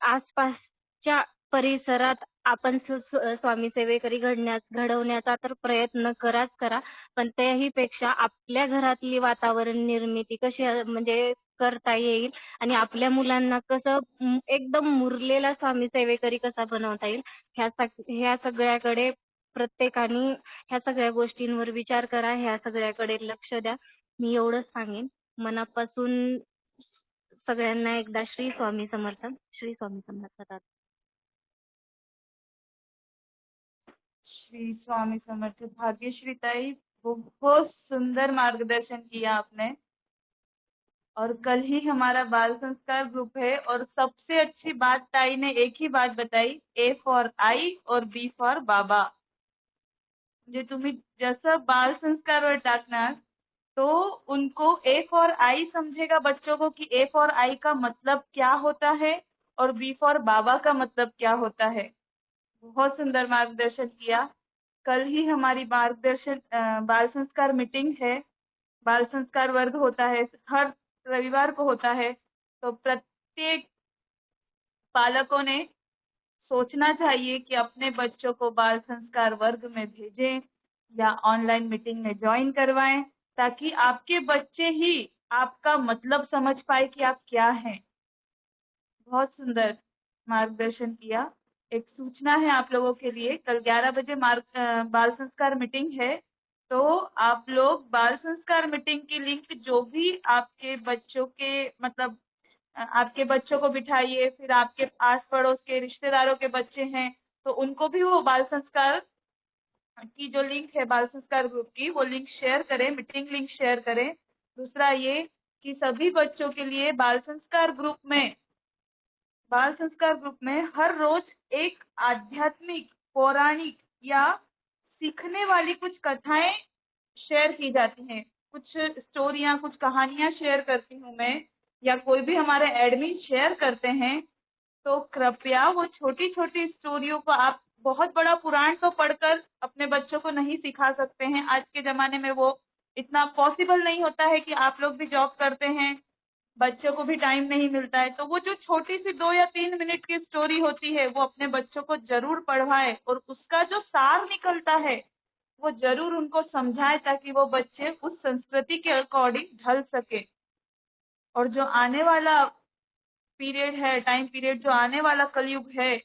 आसपासच्या परिसरात आपण स्वामी सेवेकरी घडवण्याचा तर प्रयत्न कराच करा. पण त्याही पेक्षा आपल्या घरातली वातावरण निर्मिती कशी म्हणजे करता येईल आणि आपल्या मुलांना कसं एकदम मुरलेला स्वामी सेवेकरी कसा बनवता येईल ह्या सगळ्याकडे प्रत्येकाने ह्या सगळ्या गोष्टींवर विचार करा. ह्या सगळ्याकडे लक्ष द्या. मी एवढंच सांगेन. मनापासून सगळ्यांना एकदा श्री स्वामी समर्थ. श्री स्वामी समर्थ. श्री स्वामी समर्थ। भाग्यश्री ताई, बहुत सुंदर मार्गदर्शन किया आपने। और कल ही हमारा बाल संस्कार ग्रुप है और सबसे अच्छी बात ताई ने एक ही बात बताई, A फॉर आई और B फॉर बाबा। म्हणजे तुम्ही जसं बाल संस्कारवर टाकणार तो उनको A फॉर आई समझेगा बच्चों को कि A फॉर आई का मतलब क्या होता है और B फॉर बाबा का मतलब क्या होता है। बहुत सुंदर मार्गदर्शन किया। कल ही हमारी बाल संस्कार मीटिंग है। बाल संस्कार वर्ग होता है, हर रविवार को होता है। तो प्रत्येक पालकों ने सोचना चाहिए कि अपने बच्चों को बाल संस्कार वर्ग में भेजें या ऑनलाइन मीटिंग में ज्वाइन करवाएं, ताकि आपके बच्चे ही आपका मतलब समझ पाए कि आप क्या हैं। बहुत सुंदर मार्गदर्शन किया। एक सूचना है आप लोगों के लिए, कल 11 बजे बाल संस्कार मीटिंग है। तो आप लोग बाल संस्कार मीटिंग की लिंक जो भी आपके बच्चों के मतलब आपके बच्चों को बिठाइए, फिर आपके आस पड़ोस के रिश्तेदारों के बच्चे हैं तो उनको भी वो बाल संस्कार की जो लिंक है बाल संस्कार ग्रुप की वो लिंक शेयर करें, मीटिंग लिंक शेयर करें। दूसरा ये कि सभी बच्चों के लिए बाल संस्कार ग्रुप में हर रोज एक आध्यात्मिक, पौराणिक या सीखने वाली कुछ कथाएं शेयर की जाती हैं। कुछ स्टोरियां, कुछ कहानियां शेयर करती हूँ मैं, या कोई भी हमारे एडमिन शेयर करते हैं। तो कृपया वो छोटी छोटी स्टोरियों को आप बहुत बड़ा पुराण तो पढ़कर अपने बच्चों को नहीं सिखा सकते हैं। आज के ज़माने में वो इतना पॉसिबल नहीं होता है कि आप लोग भी जॉब करते हैं, बच्चों को भी टाइम नहीं मिलता है। तो वो जो छोटी सी 2 या 3 मिनट की स्टोरी होती है वो अपने बच्चों को ज़रूर पढ़वाएँ और उसका जो सार निकलता है वो ज़रूर उनको समझाएँ, ताकि वो बच्चे उस संस्कृति के अकॉर्डिंग ढल सके। और जो आने वाला पीरियड है, टाइम पीरियड जो आने वाला कलयुग है,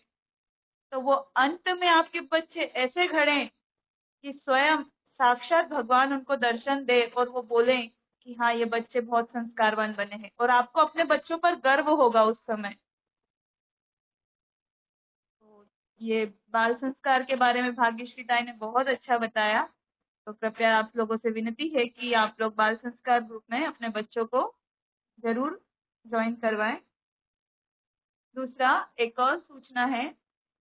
तो वो अंत में आपके बच्चे ऐसे घड़ें कि स्वयं साक्षात भगवान उनको दर्शन दे और वो बोलें कि हाँ, ये बच्चे बहुत संस्कारवान बने हैं, और आपको अपने बच्चों पर गर्व होगा उस समय। तो ये बाल संस्कार के बारे में भाग्यश्री ताई ने बहुत अच्छा बताया। तो कृपया आप लोगों से विनती है कि आप लोग बाल संस्कार ग्रुप में अपने बच्चों को जरूर ज्वाइन करवाएं। दूसरा एक और सूचना है,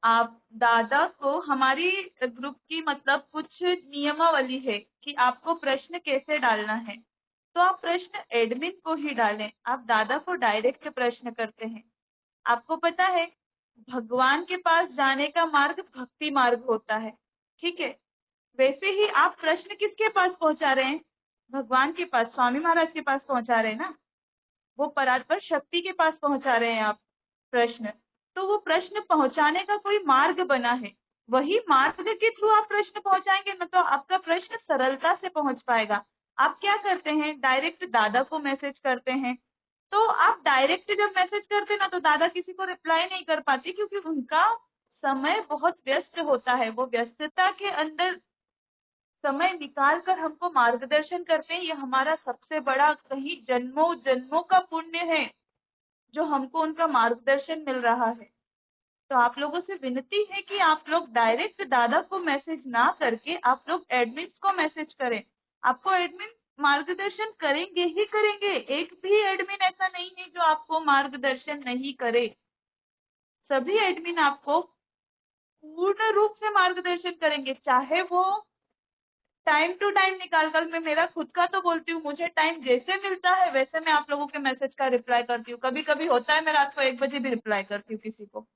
आप दादा को हमारी ग्रुप की मतलब कुछ नियमावली है कि आपको प्रश्न कैसे डालना है। तो आप प्रश्न एडमिन को ही डालें, आप दादा को डायरेक्ट प्रश्न करते हैं। आपको पता है भगवान के पास जाने का मार्ग भक्ति मार्ग होता है, ठीक है। वैसे ही आप प्रश्न किसके पास पहुंचा रहे हैं? भगवान के पास, स्वामी महाराज के पास पहुंचा रहे हैं ना, वो परात्पर शक्ति के पास पहुंचा रहे हैं आप प्रश्न। तो वो प्रश्न पहुंचाने का कोई मार्ग बना है, वही मार्ग के थ्रू आप प्रश्न पहुंचाएंगे ना, तो आपका प्रश्न सरलता से पहुंच पाएगा। आप क्या करते हैं, डायरेक्ट दादा को मैसेज करते हैं। तो आप डायरेक्ट जब मैसेज करते हैं ना, तो दादा किसी को रिप्लाई नहीं कर पाती, क्योंकि उनका समय बहुत व्यस्त होता है। वो व्यस्तता के अंदर समय निकाल कर हमको मार्गदर्शन करते हैं। ये हमारा सबसे बड़ा, कहीं जन्मों जन्मों का पुण्य है जो हमको उनका मार्गदर्शन मिल रहा है। तो आप लोगों से विनती है कि आप लोग डायरेक्ट दादा को मैसेज ना करके आप लोग एडमिन को मैसेज करें। आपको एडमिन मार्गदर्शन करेंगे ही करेंगे, एक भी एडमिन ऐसा नहीं है जो आपको मार्गदर्शन नहीं करे। सभी एडमिन आपको पूर्ण रूप से मार्गदर्शन करेंगे, चाहे वो टाइम टू टाइम निकाल कर। मैं मेरा खुद का तो बोलती हूँ, मुझे टाइम जैसे मिलता है वैसे मैं आप लोगों के मैसेज का रिप्लाई करती हूँ। कभी कभी होता है मैं रात को 1 बजे भी रिप्लाई करती हूँ किसी को।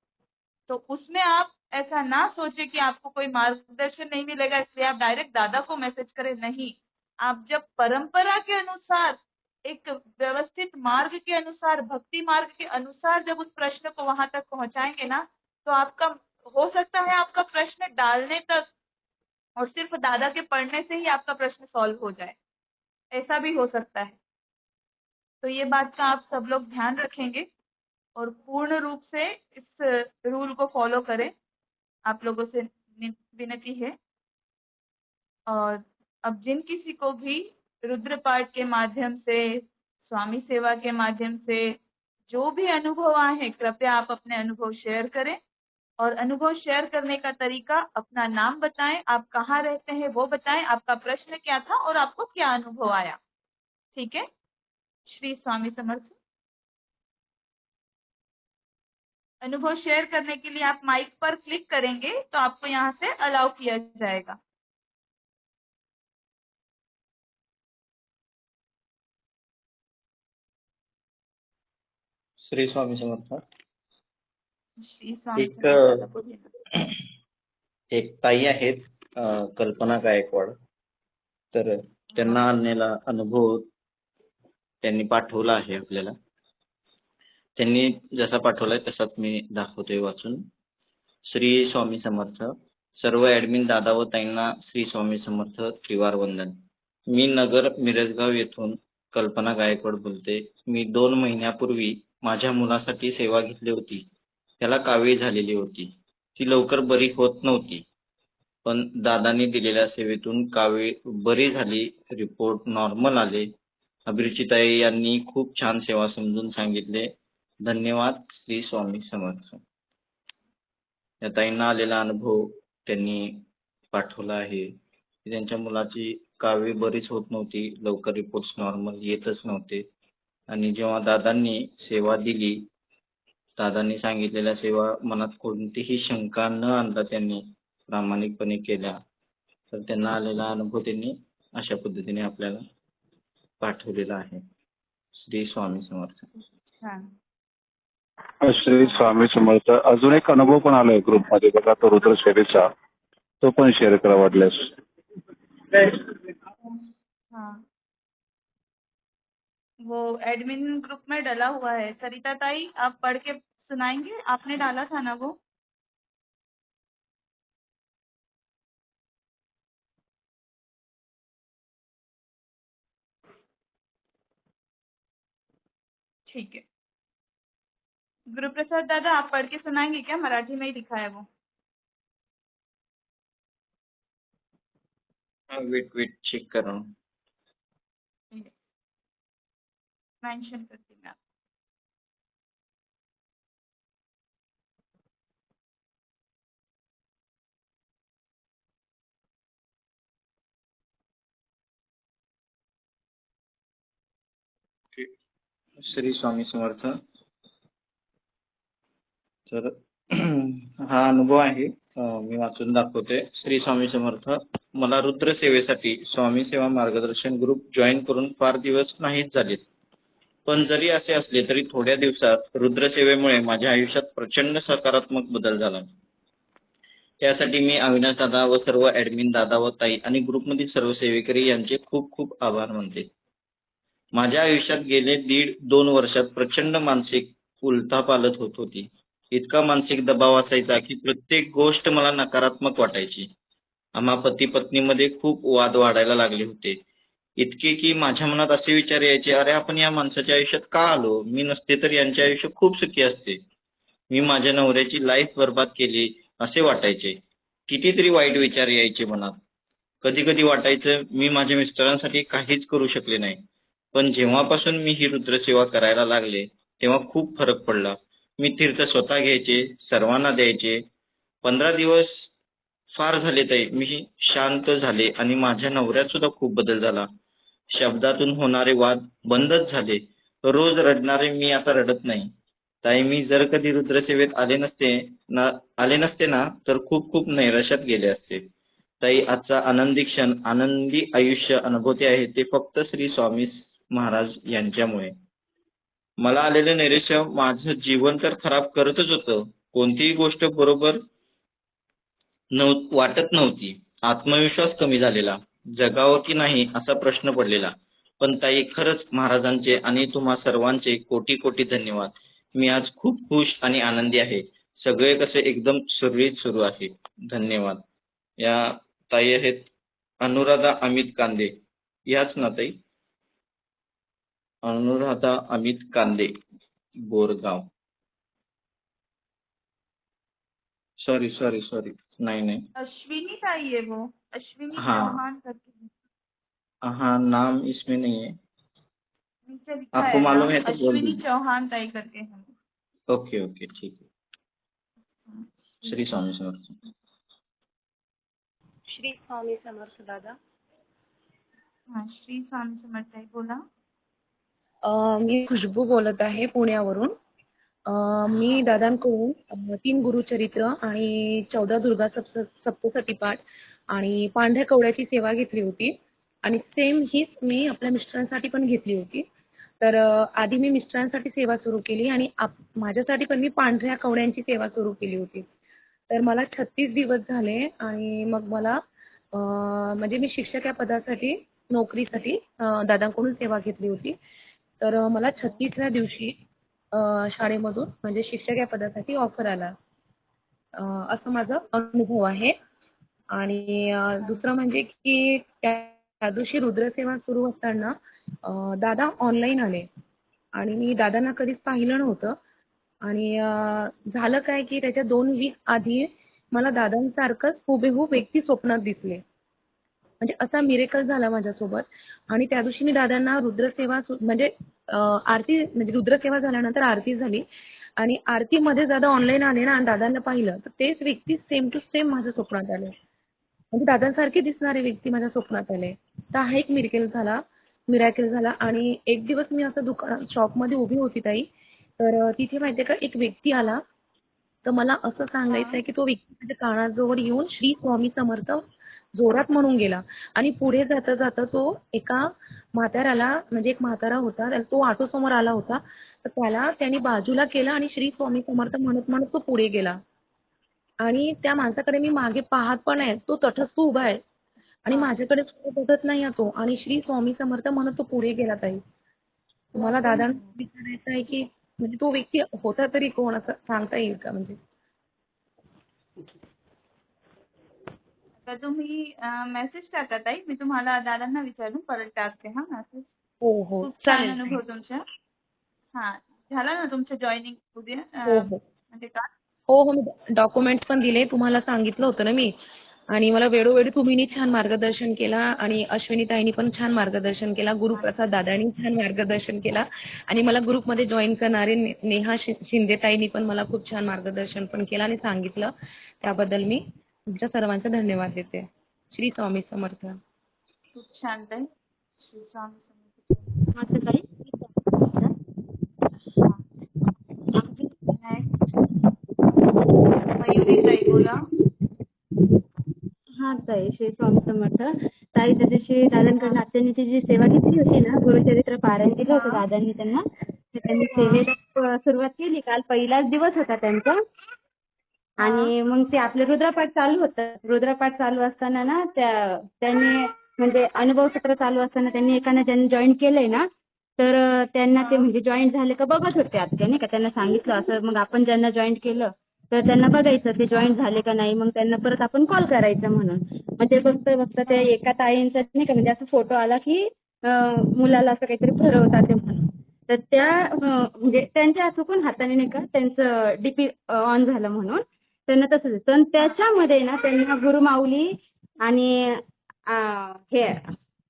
तो उसमें आप ऐसा ना सोचे कि आपको कोई मार्गदर्शन नहीं मिलेगा इसलिए आप डायरेक्ट दादा को मैसेज करें, नहीं। आप जब परंपरा के अनुसार, एक व्यवस्थित मार्ग के अनुसार, भक्ति मार्ग के अनुसार जब उस प्रश्न को वहां तक पहुंचाएंगे ना, तो आपका हो सकता है आपका प्रश्न डालने तक और सिर्फ दादा के पढ़ने से ही आपका प्रश्न सॉल्व हो जाए, ऐसा भी हो सकता है। तो ये बात का आप सब लोग ध्यान रखेंगे और पूर्ण रूप से इस रूल को फॉलो करें, आप लोगों से विनती है। और अब जिन किसी को भी रुद्र पाठ के माध्यम से, स्वामी सेवा के माध्यम से जो भी अनुभव आए हैं, कृपया आप अपने अनुभव शेयर करें। और अनुभव शेयर करने का तरीका, अपना नाम बताएं, आप कहाँ रहते हैं वो बताएं, आपका प्रश्न क्या था और आपको क्या अनुभव आया, ठीक है। श्री स्वामी समर्थ। अनुभव शेयर करने के लिए आप माइक पर क्लिक करेंगे तो आपको यहाँ से अलाउ किया जाएगा। श्री स्वामी समर्थ। श्री स्वामी एक समर्थ बोलिए ना। एक ताई आहेत कल्पना गायकवाड, तर त्यांना आलेला अनुभव त्यांनी पाठवला आहे आपल्याला। त्यांनी जसा पाठवलाय तसाच मी दाखवतोय वाचून। श्री स्वामी समर्थ. सर्व ॲडमिन दादा व ताईंना श्री स्वामी समर्थ त्रिवार वंदन. मी नगर मिरजगाव येथून कल्पना गायकवाड बोलते. मी 2 महिन्यापूर्वी माझ्या मुलासाठी सेवा घेतली होती. त्याला कावीळ झालेली होती. ती लवकर बरी होत नव्हती, पण दादांनी दिलेल्या सेवेतून कावीळ बरी झाली. रिपोर्ट नॉर्मल आले. अभिरुचिताई यांनी खूप छान सेवा समजून सांगितले. धन्यवाद श्री स्वामी समर्थ. या ताईंना आलेला अनुभव त्यांनी पाठवला आहे की त्यांच्या मुलाची कावीळ बरीच होत नव्हती. लवकर रिपोर्ट्स नॉर्मल येतच नव्हते आणि जेव्हा दादांनी सेवा दिली, दादांनी सांगितलेल्या सेवा मनात कोणतीही शंका न आणता त्यांनी प्रामाणिकपणे केल्या, तर त्यांना आलेला अनुभव त्यांनी अशा पद्धतीने आपल्याला पाठवलेला आहे. श्री स्वामी समर्थ. छान. श्री स्वामी समर्थ. अजून एक अनुभव पण आलाय ग्रुपमध्ये बघा, तो रुद्र सेवेचा, तो पण शेअर करा वाटल्यास. हाँ, वो एडमिन ग्रुप में डला हुआ है. सरिता ताई, आप पढ़ के सुनाएंगे? आपने डाला था ना वो? ठीक है. गुरुप्रसाद दादा, आप पढ़ के सुनाएंगे क्या? मराठी में ही लिखा है वो. वेट चेक कर रहा हूँ. मेंशन करती मैं. श्री स्वामी समर्थ. तर हा अनुभव आहे, मी वाचून दाखवते. श्री स्वामी समर्थ. मला रुद्र सेवेसाठी स्वामी सेवा मार्गदर्शन ग्रुप जॉईन करून फार दिवस नाहीच झालेत, पण जरी असे असले तरी थोड्या दिवसात रुद्र सेवेमुळे माझ्या आयुष्यात प्रचंड सकारात्मक बदल झाला. त्यासाठी मी अविनाश दादा व सर्व ॲडमिन दादा व ताई आणि ग्रुपमधील सर्व सेवेकरी यांचे खूप खूप आभार मानते. माझ्या आयुष्यात गेले 1.5-2 वर्षात प्रचंड मानसिक उलथापालथ होत होती. इतका मानसिक दबाव असायचा की प्रत्येक गोष्ट मला नकारात्मक वाटायची. आम्हा पती पत्नीमध्ये खूप वाद वाढायला लागले होते. इतके की माझ्या मनात असे विचार यायचे, अरे आपण या माणसाच्या आयुष्यात का आलो? मी नसते तर यांचे आयुष्य खूप सुखी असते. मी माझ्या नवऱ्याची लाईफ बर्बाद केली असे वाटायचे. कितीतरी वाईट विचार यायचे मनात. कधी कधी वाटायचं मी माझ्या मिस्टरांसाठी काहीच करू शकले नाही. पण जेव्हापासून मी ही रुद्रसेवा करायला लागले तेव्हा खूप फरक पडला. मी तीर्थ स्वतः घ्यायचे, सर्वांना द्यायचे. 15 दिवस फार झाले ताई, मी शांत झाले आणि माझ्या नवऱ्यात सुद्धा खूप बदल झाला. शब्दातून होणारे वाद बंदच झाले. रोज रडणारे मी आता रडत नाही. ताई, मी जर कधी रुद्रसेवेत आले नसते ना तर खूप खूप नैराश्यात गेले असते. ताई, आजचा आनंदी क्षण, आनंदी आयुष्य अनुभवते आहे ते फक्त श्री स्वामी महाराज यांच्यामुळे. मला आलेलं नैराश्य माझं जीवन तर खराब करतच होतं. कोणतीही गोष्ट बरोबर वाटत नव्हती. आत्मविश्वास कमी झालेला. जगावं की नाही असा प्रश्न पडलेला. पण ताई, खरंच महाराजांचे आणि तुम्हा सर्वांचे कोटी कोटी धन्यवाद. मी आज खूप खुश आणि आनंदी आहे. सगळे कसे एकदम सुरळीत सुरू आहे. धन्यवाद. या ताई आहेत अनुराधा अमित कांदे. याच ना ताई? अनुराधा अमित कांदे, बोरगाव. सॉरी नहीं. अश्विनी ताई है वो. अश्विनी हाँ. चौहान करके हाँ, नाम इसमें नहीं है. नीचे लिखा आपको है मालूम नाम. है तो बोल अश्विनी दीजिए. चौहान ताई करके है. ओके ठीक है. श्री स्वामी समर्थ. श्री स्वामी समर्थ दादा. हाँ, श्री स्वामी समर्थ ताई, बोला. मी खुशबू बोलत आहे पुण्यावरून. मी दादांकडून 3 गुरुचरित्र आणि 14 दुर्गा सप्तशती पाठ आणि पांढऱ्या कवड्याची सेवा घेतली होती आणि सेम हीच मी आपल्या मिस्टरांसाठी पण घेतली होती. तर आधी मी मिस्टरांसाठी सेवा सुरू केली आणि माझ्यासाठी पण मी पांढऱ्या कवड्यांची सेवा सुरू केली होती. तर मला 36 दिवस झाले आणि मग मला म्हणजे मी शिक्षक या पदासाठी नोकरीसाठी दादांकडून सेवा घेतली होती. तर मला 36व्या दिवशी शाळेमधून म्हणजे शिक्षक या पदासाठी ऑफर आला. असं माझं अनुभव आहे. आणि दुसरं म्हणजे की त्या दिवशी रुद्रसेवा सुरू असताना दादा ऑनलाईन आले आणि मी दादांना कधीच पाहिलं नव्हतं. आणि झालं काय की त्याच्या 2 वीक आधी मला दादांसारखंच हुबेहूब व्यक्ती स्वप्नात दिसले. म्हणजे असा मिरेकल झाला माझ्यासोबत. आणि त्या दिवशी मी दादांना रुद्रसेवा म्हणजे आरती म्हणजे रुद्रसेवा झाल्यानंतर आरती झाली आणि आरतीमध्ये दादा ऑनलाईन आले ना आणि दादांना पाहिलं तर तेच व्यक्ती सेम टू सेम माझ्या स्वप्नात आले. म्हणजे दादांसारखे दिसणारे व्यक्ती माझ्या स्वप्नात आले. तर हा एक मिरॅकल झाला. आणि एक दिवस मी असं शॉपमध्ये उभी होती ताई. तर तिथे माहितीये का एक व्यक्ती आला. तर मला असं सांगायचं आहे की तो व्यक्ती माझ्या कानाजवळ येऊन श्री स्वामी समर्थ जोरात म्हणून गेला. आणि पुढे जाता जाता तो एका म्हाताऱ्याला म्हणजे एक म्हातारा होता तो ऑटो समोर आला होता. तर त्याने बाजूला केलं आणि श्री स्वामी समर्थ म्हणत म्हणत तो पुढे गेला. आणि त्या माणसाकडे मी मागे पाहत पण आहे. तो तटस्थ उभा आहे आणि माझ्याकडे सुद्धा बघत नाही तो. आणि श्री स्वामी समर्थ म्हणत तो पुढे गेला ताई. मला दादांना विचारायचं आहे की म्हणजे तो व्यक्ती होता तरी कोण असं सांगता येईल का म्हणजे? तर तुम्ही मेसेज टाका ताई. मी तुम्हाला दादांना विचारून परत टाकते हा मेसेज. हो हो खूप छान चालेल. अनुभव तुमचा. हा झाला ना तुमचं जॉईनिंग उद्या हो हो म्हणजे का? हो हो मी डॉक्युमेंट्स पण दिले. तुम्हाला सांगितलं होतं ना मी. आणि मला वेळोवेळी तुम्हीनी छान मार्गदर्शन केला आणि अश्विनी ताईंनी पण छान मार्गदर्शन केला. गुरुप्रसाद दादांनी छान मार्गदर्शन केला. आणि मला ग्रुपमध्ये जॉईन करणारे नेहा शिंदे ताईंनी पण मला खूप छान मार्गदर्शन पण केलं आणि सांगितलं. त्याबद्दल मी तुमच्या सर्वांचे धन्यवाद देते. श्री स्वामी समर्थ. खूप छान ताई. श्री स्वामी समर्थ. माझं काही मयुरी ताई बोला. हा ताई श्री स्वामी समर्थ. ताई त्या दिवशी दादांकडून आत्यांनी ती जी सेवा घेतली होती ना गुरुचरित्र पारायण दिलं होतं दादांनी त्यांना. तर त्यांनी सेवेला सुरुवात केली. काल पहिलाच दिवस होता त्यांचा. आणि मग ते आपले रुद्रपाठ चालू होतं. रुद्रपाठ चालू असताना ना त्यांनी म्हणजे अनुभव सत्र चालू असताना त्यांनी एकानं ज्यांनी जॉईन केलंय ना तर त्यांना ते म्हणजे जॉईन झाले का बघत होते आत्या नाही का. त्यांना सांगितलं असं मग आपण ज्यांना जॉईन केलं तर त्यांना बघायचं ते जॉईन झाले का नाही. मग त्यांना परत आपण कॉल करायचा म्हणून. मग ते फक्त त्या एका ताईंचा नाही का म्हणजे असं फोटो आला की मुलाला असं काहीतरी भरवतात ते म्हणून. तर त्या म्हणजे त्यांच्या चुकून हाताने नाही का त्यांचं डीपी ऑन झालं म्हणून त्यांना तसंच. पण त्याच्यामध्ये ना त्यांना गुरुमाऊली आणि हे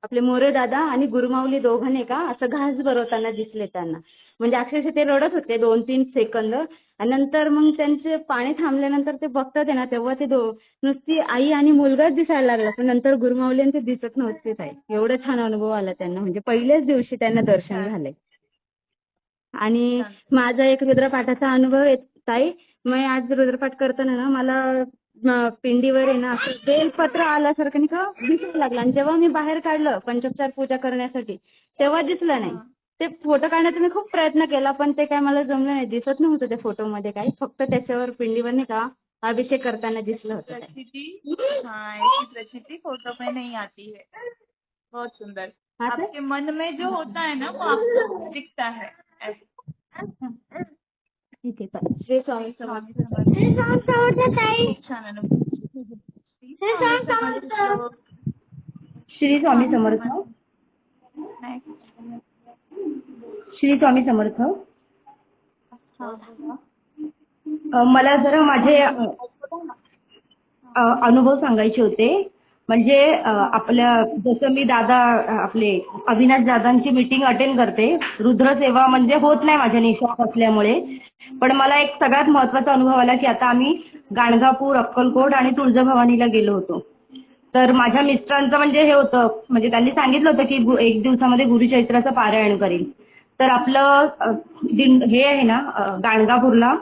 आपले मोरे दादा आणि गुरुमाऊली दोघं नाही का असं घास भरवताना दिसले त्यांना. म्हणजे अक्षरशः ते रडत होते 2-3 सेकंद. आणि नंतर मग त्यांचे पाणी थांबल्यानंतर ते बघतात ना तेव्हा ते नुसती आई आणि मुलगाच दिसायला लागला. पण नंतर गुरुमाऊली ते दिसत नव्हते ताई. एवढा छान अनुभव आला त्यांना. म्हणजे पहिल्याच दिवशी त्यांना दर्शन झालंय. आणि माझा एक रुद्रपाठाचा अनुभव आहे ताई. मी आज रुद्रपाठ करताना ना मला पिंडीवर आहे ना असं बेलपत्र आल्यासारखं नाही का दिसायला लागलं. आणि जेव्हा मी बाहेर काढलं पंचोपचार पूजा करण्यासाठी तेव्हा दिसलं नाही. ते फोटो काढण्याचा मी खूप प्रयत्न केला पण ते काय मला जमलं नाही. दिसत नव्हतं त्या फोटोमध्ये काही. फक्त त्याच्यावर पिंडीवर नाही का अभिषेक करताना दिसलं होतं. ऐसी प्रचिति फोटो में नहीं आती है. बहुत सुंदर. आपके मन में जो होता है ना वो आपको दिखता है. ठीक आहे. श्री स्वामी समर्थ. समर्थ. छान अनुभव. श्री स्वामी समर्थ. श्री स्वामी समर्थ. मला जरा माझे अनुभव सांगायचे होते. म्हणजे आपल्या जसं मी आपले अविनाश दादांची मीटिंग अटेंड करते. रुद्रसेवा म्हणजे होत नाही माझ्या निशात असल्यामुळे. पण मला एक सगळ्यात महत्त्वाचा अनुभव आला की आता आम्ही गाणगापूर, अक्कलकोट आणि तुळजाभवानीला गेलो होतो. तर माझ्या मिस्टरांचं म्हणजे हे होतं म्हणजे त्यांनी सांगितलं होतं की 1 दिवसामध्ये गुरुचरित्राचं पारायण करील. तर आपलं हे आहे ना गाणगापूरला.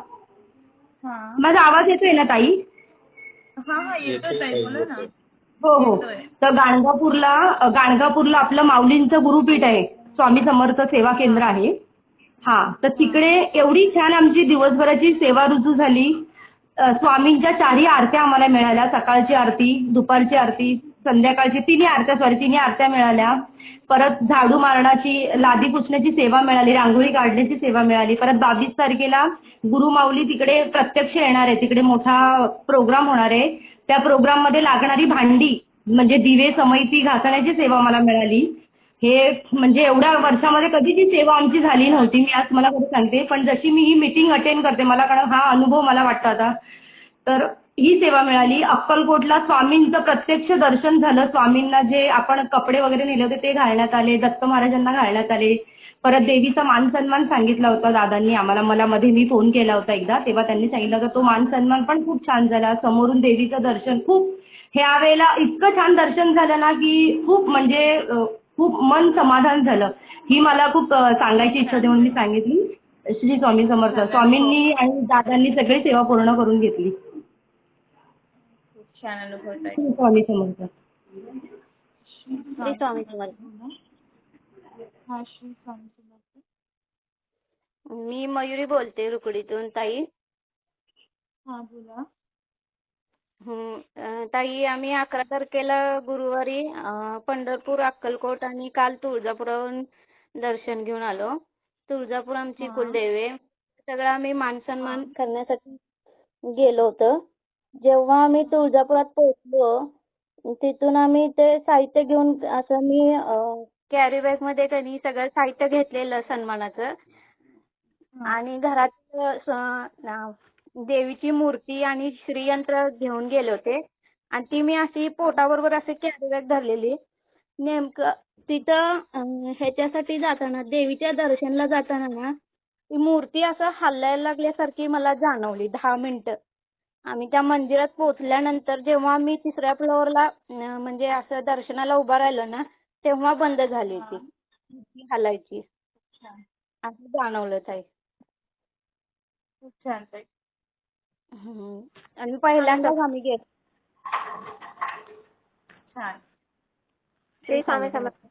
माझा आवाज येतोय ना ताई? हा येतोय ताई बोला ना. हो हो. तर गाणगापूरला आपलं माऊलींचं गुरुपीठ आहे. स्वामी समर्थ सेवा केंद्र आहे. हा तर तिकडे एवढी छान आमची दिवसभराची सेवा रुजू झाली. स्वामींच्या 4ही आरत्या आम्हाला मिळाल्या. सकाळची आरती, दुपारची आरती, संध्याकाळची तिन्ही आरत्या मिळाल्या. परत झाडू मारण्याची, लादी पुसण्याची सेवा मिळाली, रांगोळी काढण्याची सेवा मिळाली. परत 22 तारखेला गुरुमाऊली तिकडे प्रत्यक्ष येणार आहे. तिकडे मोठा प्रोग्राम होणार आहे. त्या प्रोग्राममध्ये लागणारी भांडी म्हणजे दिवे, समई घासण्याची सेवा मला मिळाली. हे म्हणजे एवढ्या वर्षामध्ये कधी ती सेवा आमची झाली नव्हती. मी आज मला खरं सांगते, पण जशी मी ही मीटिंग अटेंड करते मला कारण हा अनुभव मला वाटतो आता, तर ही सेवा मिळाली. अक्कलकोटला स्वामींचं प्रत्यक्ष दर्शन झालं. स्वामींना जे आपण कपडे वगैरे नेले होते ते घालण्यात आले, दत्त महाराजांना घालण्यात आले. परत देवीचा मान सन्मान सांगितला होता दादांनी आम्हाला. मध्ये मी फोन केला होता एकदा, तेव्हा त्यांनी सांगितलं होतं. तो मान सन्मान पण खूप छान झाला. समोरून देवीचं दर्शन खूप, ह्या वेळेला इतकं छान दर्शन झालं ना की खूप म्हणजे खूप मन समाधान झालं. ही मला खूप सांगायची इच्छा होती म्हणून मी सांगितली. श्री स्वामी समर्थ. स्वामींनी आणि दादांनी सगळी सेवा पूर्ण करून घेतली. खूप छान अनुभव ताई. श्री स्वामी समर्थ. श्री स्वामी समर्थ. हा, श्री स्वामी समर्थ. मी मयुरी बोलते रुकडीतून ताई. हा, बोला. ताई, आम्ही 11 तारखेला गुरुवारी पंढरपूर, अक्कलकोट आणि काल तुळजापुरावरून दर्शन घेऊन आलो. तुळजापूर आमची कुलदेवी आहे. सगळं आम्ही मान सन्मान करण्यासाठी गेलो होतो. जेव्हा आम्ही तुळजापुरात पोहोचलो, तिथून आम्ही ते साहित्य घेऊन, असं मी कॅरी बॅग मध्ये त्यांनी सगळं साहित्य घेतलेलं सन्मानाचं, आणि घरात देवीची मूर्ती आणि श्रीयंत्र घेऊन गेले होते. आणि ती मी अशी पोटाबरोबर अशी कॅरी बॅग धरलेली. नेमकं तिथं ह्याच्यासाठी जाताना, देवीच्या दर्शनला जाताना ना, ती मूर्ती असं हलायला लागल्यासारखी मला जाणवली. 10 मिनिटं आम्ही त्या मंदिरात पोहोचल्यानंतर जेव्हा आम्ही 3ऱ्या फ्लोअरला म्हणजे असं दर्शनाला उभं राहिलो ना, तेव्हा बंद झाली ती मूर्ती हलायची, असं जाणवलं ताई. खूप छान ताई. आणि पहिल्यांदाच आम्ही गेलो. छान. श्री स्वामी समर्थ.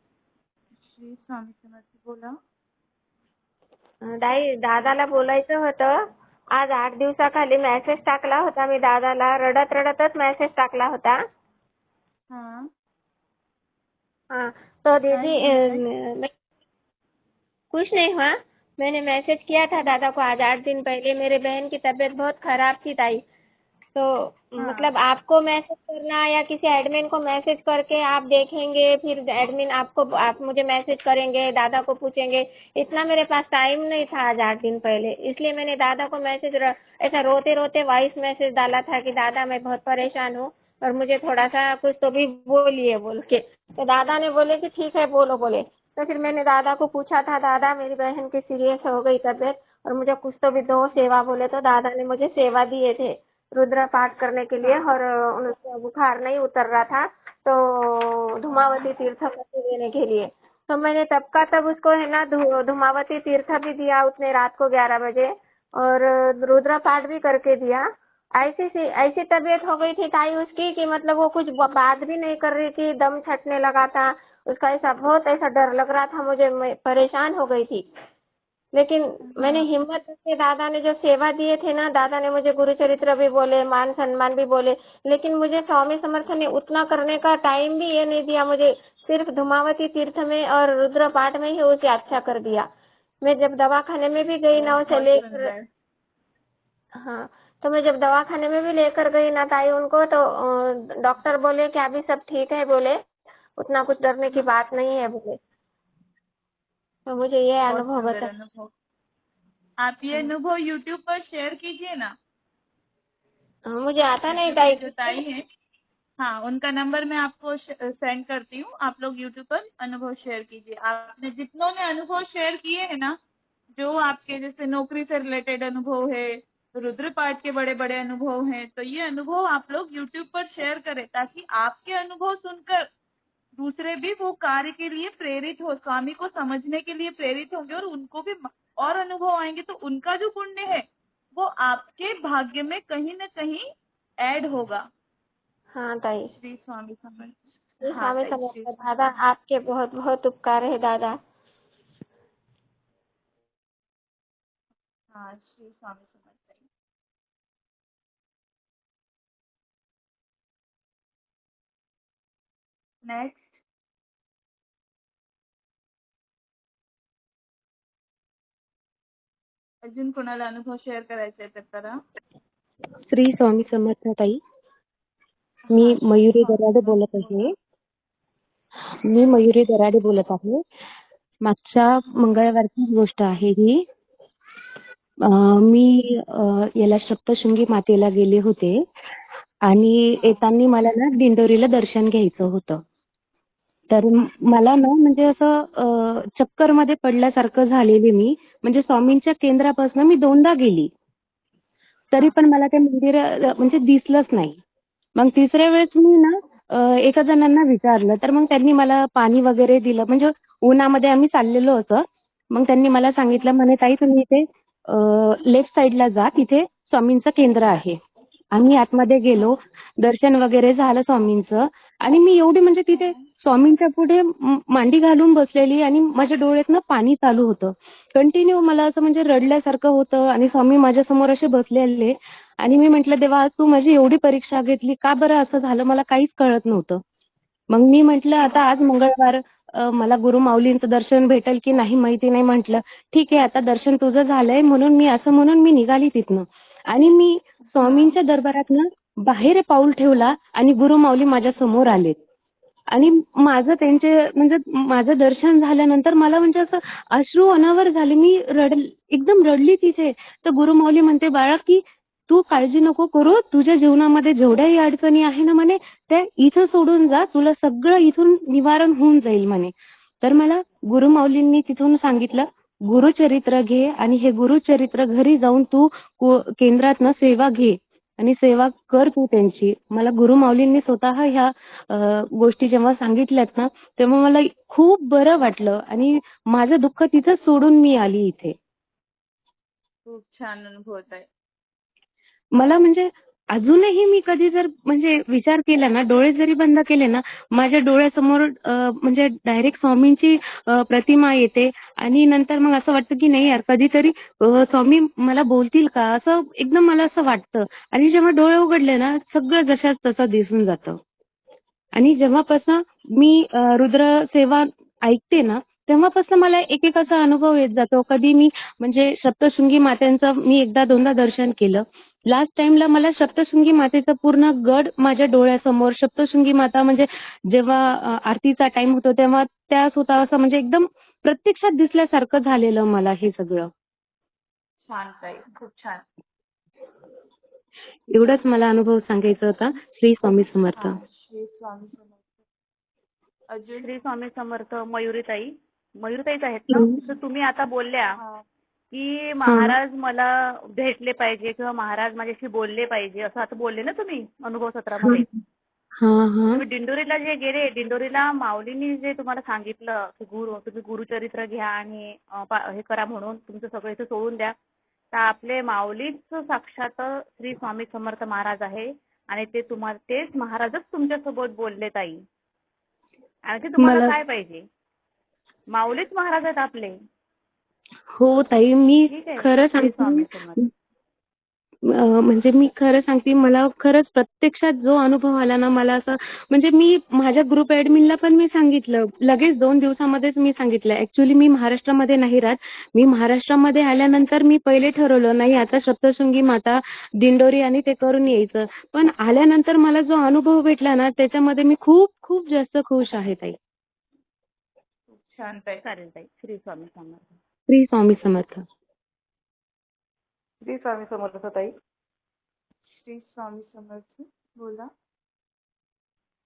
श्री स्वामी समर्थ. बोला. दादाला बोलायचं होतं. आज 8 दिवसाखाली मेसेज टाकला होता मी दादाला. रडत रडतच मेसेज टाकला होता. हाँ. हाँ, तो दीदी कुछ नहीं हुआ. मैंने मैसेज किया था दादा को आज 8 दिन पहले. मेरे बहन की तबीयत बहुत खराब थी ताई. तो मतलब आपको मैसेज करना या किसी एडमिन को मैसेज करके आप देखेंगे, फिर एडमिन आप मुझे मैसेज करेंगे, दादा को पूछेंगे. इतना मेरे पास टाइम नहीं था आज 8 दिन पहले, इसलिए मैंने दादा को मैसेज ऐसा रोते रोते वॉइस मैसेज डाला था कि दादा मैं बहुत परेशान हूँ और मुझे थोड़ा सा कुछ तो भी बोलिए बोल के. तो दादा ने बोले कि ठीक है बोलो बोले. तो फिर मैंने दादा को पूछा था, दादा मेरी बहन की सीरियस हो गई तबीयत और मुझे कुछ तो भी दो सेवा बोले. तो दादा ने मुझे सेवा दिए थे रुद्र पाठ करने के लिए, और उनका बुखार नहीं उतर रहा था तो धुमावती तीर्थ करके देने के लिए. तो मैंने तब का तब उसको है ना धुमावती तीर्थ भी दिया उतने रात को 11 बजे, और रुद्र पाठ भी करके दिया. ऐसी तबीयत हो गई थी ताई उसकी कि मतलब वो कुछ बात भी नहीं कर रही थी, दम छटने लगा था उसका. ऐसा बहुत ऐसा डर लग रहा था मुझे, मैं परेशान हो गई थी. लेकिन मैंने हिम्मत करके, दादा ने जो सेवा दिए थे ना, दादा ने मुझे गुरुचरित्र भी बोले, मान सम्मान भी बोले, लेकिन मुझे स्वामी समर्थ ने उतना करने का टाइम भी ये नहीं दिया. मुझे सिर्फ धुमावती तीर्थ में और रुद्र पाठ में ही उसे अच्छा कर दिया. मैं जब दवाखाने में भी गई ना उसे लेकर, हाँ, तो मैं जब दवाखाने में भी लेकर गई ना ताई उनको, तो डॉक्टर बोले कि अभी सब ठीक है बोले, उतना कुछ डरने की बात नहीं है बोले. तो मुझे ये अनुभव बता. अनुभव. आप ये अनुभव YouTube पर शेयर कीजिए ना. मुझे आता नहीं ताई. जो ताई है, हाँ, उनका नंबर मैं आपको सेंड करती हूँ. आप लोग YouTube पर अनुभव शेयर कीजिए. आपने जितनों ने अनुभव शेयर किए हैं ना, जो आपके जैसे नौकरी से रिलेटेड अनुभव है, रुद्र पाठ के बड़े बड़े अनुभव हैं, तो ये अनुभव आप लोग YouTube पर शेयर करें ताकि आपके अनुभव सुनकर दूसरे भी वो कार्य के लिए प्रेरित हो, स्वामी को समझने के लिए प्रेरित होंगे, और उनको भी और अनुभव आएंगे. तो उनका जो पुण्य है वो आपके भाग्य में कहीं न कहीं ऐड होगा. हाँ ताई. श्री स्वामी समर्थ. श्री स्वामी समर्थ. दादा आपके बहुत बहुत उपकार है दादा. हाँ, श्री स्वामी समर्थ. नेक्स्ट. अजून कोणाला अनुभव शेअर करायचा आहे तर करा. श्री स्वामी समर्थ ताई. मी मयुरी दराडे बोलत आहे. मागच्या मंगळवारची गोष्ट आहे ही. मी याला सप्तशृंगी मातेला गेले होते आणि येताना मला ना दिंडोरीला दर्शन घ्यायचं होतं. तर मला ना म्हणजे असं चक्कर मध्ये पडल्यासारखं झालेली मी. म्हणजे स्वामींच्या केंद्रापासून मी 2दा गेली तरी पण मला ते मंदिर म्हणजे दिसलंच नाही. मग तिसऱ्या वेळेस मी ना एका जणांना विचारलं तर मग त्यांनी मला पाणी वगैरे दिलं. म्हणजे उन्हामध्ये आम्ही चाललेलो होतो. मग त्यांनी मला सांगितलं म्हणे ताई तुम्ही इथे लेफ्ट साईडला जा, तिथे स्वामींचं केंद्र आहे. आम्ही आतमध्ये गेलो, दर्शन वगैरे झालं स्वामींचं आणि मी एवढी म्हणजे तिथे स्वामींच्या पुढे मांडी घालून बसलेली आणि माझ्या डोळ्यातनं पाणी चालू होतं. कंटिन्यू मला असं म्हणजे रडल्यासारखं होतं आणि स्वामी माझ्यासमोर असे बसलेले आणि मी म्हटलं देवा आज तू माझी एवढी परीक्षा घेतली का बरं असं झालं, मला काहीच कळत नव्हतं. मग मी म्हटलं आता आज मंगळवार मला गुरु माऊलींचं दर्शन भेटेल की नाही माहिती नाही. म्हटलं ठीक आहे आता दर्शन तुझं झालंय म्हणून मी निघाली तिथनं आणि मी स्वामींच्या दरबारात ना बाहेर पाऊल ठेवला आणि गुरु माऊली माझ्या समोर आलेत आणि माझं दर्शन झाल्यानंतर मला म्हणजे असं अश्रू अनावर झाले. मी एकदम रडली तिथे. तर गुरु माऊली म्हणते बाळा की तू काळजी नको करू, तुझ्या जीवनामध्ये जेवढ्याही अडचणी आहे ना म्हणे त्या इथं सोडून जा, तुला सगळं इथून निवारण होऊन जाईल म्हणे. तर मला गुरु माऊलींनी तिथून सांगितलं गुरुचरित्र घे आणि हे गुरुचरित्र घरी जाऊन तू केंद्रातनं सेवा घे आणि सेवा कर तू त्यांची. मला गुरु माऊलींनी स्वतः ह्या गोष्टी जेव्हा सांगितल्यात ना तेव्हा मला खूप बरं वाटलं आणि माझं दुःख तिथंच सोडून मी आली इथे. खूप छान अनुभव होत आहे. मला म्हणजे अजूनही मी कधी जर म्हणजे विचार केला ना, डोळे जरी बंद केले ना, माझ्या डोळ्यासमोर म्हणजे डायरेक्ट स्वामींची प्रतिमा येते आणि नंतर मग असं वाटतं की नाही यार कधीतरी स्वामी मला बोलतील का, असं एकदम मला असं वाटतं. आणि जेव्हा डोळे उघडले ना सगळं जशाच तसं दिसून जातं. आणि जेव्हापासून मी रुद्र सेवा ऐकते ना तेव्हापासून मला एक असा अनुभव येत जातो. कधी मी म्हणजे सप्तशृंगी मातेचं मी 1दा-2दा दर्शन केलं. लास्ट टाइमला मला सप्तशृंगी मातेचा पूर्ण गड माझ्या डोळ्यासमोर, सप्तशृंगी माता म्हणजे जेव्हा आरतीचा टाइम होतो तेव्हा त्या स्वतः असं म्हणजे एकदम प्रत्यक्षात दिसल्यासारखं झालेलं मला हे सगळं. छान ताई, खूप छान. एवढंच मला अनुभव सांगायचा होता. श्री स्वामी समर्थ. श्री स्वामी समर्थ. अजून श्री स्वामी समर्थ. मयुरीताईच आहेत ना? तर तुम्ही आता बोलल्या की महाराज मला भेटले पाहिजे किंवा महाराज माझ्याशी बोलले पाहिजे असं आता बोलले ना तुम्ही अनुभव सत्रामध्ये. तुम्ही दिंडोरीला जे गेले, दिंडोरीला माऊलींनी जे तुम्हाला सांगितलं की तुम्ही गुरुचरित्र घ्या आणि हे करा म्हणून तुमचं सगळं इथे सोडून द्या, तर आपले माऊलीच साक्षात श्री स्वामी समर्थ महाराज आहे आणि तेच महाराजच तुमच्यासोबत बोलले ताई. आणखी तुम्हाला काय पाहिजे? माऊलीच महाराज आहेत आपले. हो ताई, मी खरं स्वामी सांगते समर्थ. म्हणजे मी खरं सांगते मला खरंच प्रत्यक्षात जो अनुभव आला ना मला असं म्हणजे मी माझ्या ग्रुप ऍडमिनला पण मी सांगितलं लगेच 2 दिवसामध्येच मी सांगितलं. ऍक्च्युली मी महाराष्ट्रामध्ये नाही राहत. मी महाराष्ट्रामध्ये आल्यानंतर मी पहिले ठरवलं नाही आता सप्तशृंगी माता दिंडोरी आणि ते करून यायचं. पण आल्यानंतर मला जो अनुभव भेटला ना त्याच्यामध्ये मी खूप खूप जास्त खुश आहे ताई. खूप छान ताई. चालेल ताई. श्री स्वामी समर्थ. श्री स्वामी समर्थ. श्री स्वामी समर्थ ताई. श्री स्वामी समर्थ. बोला.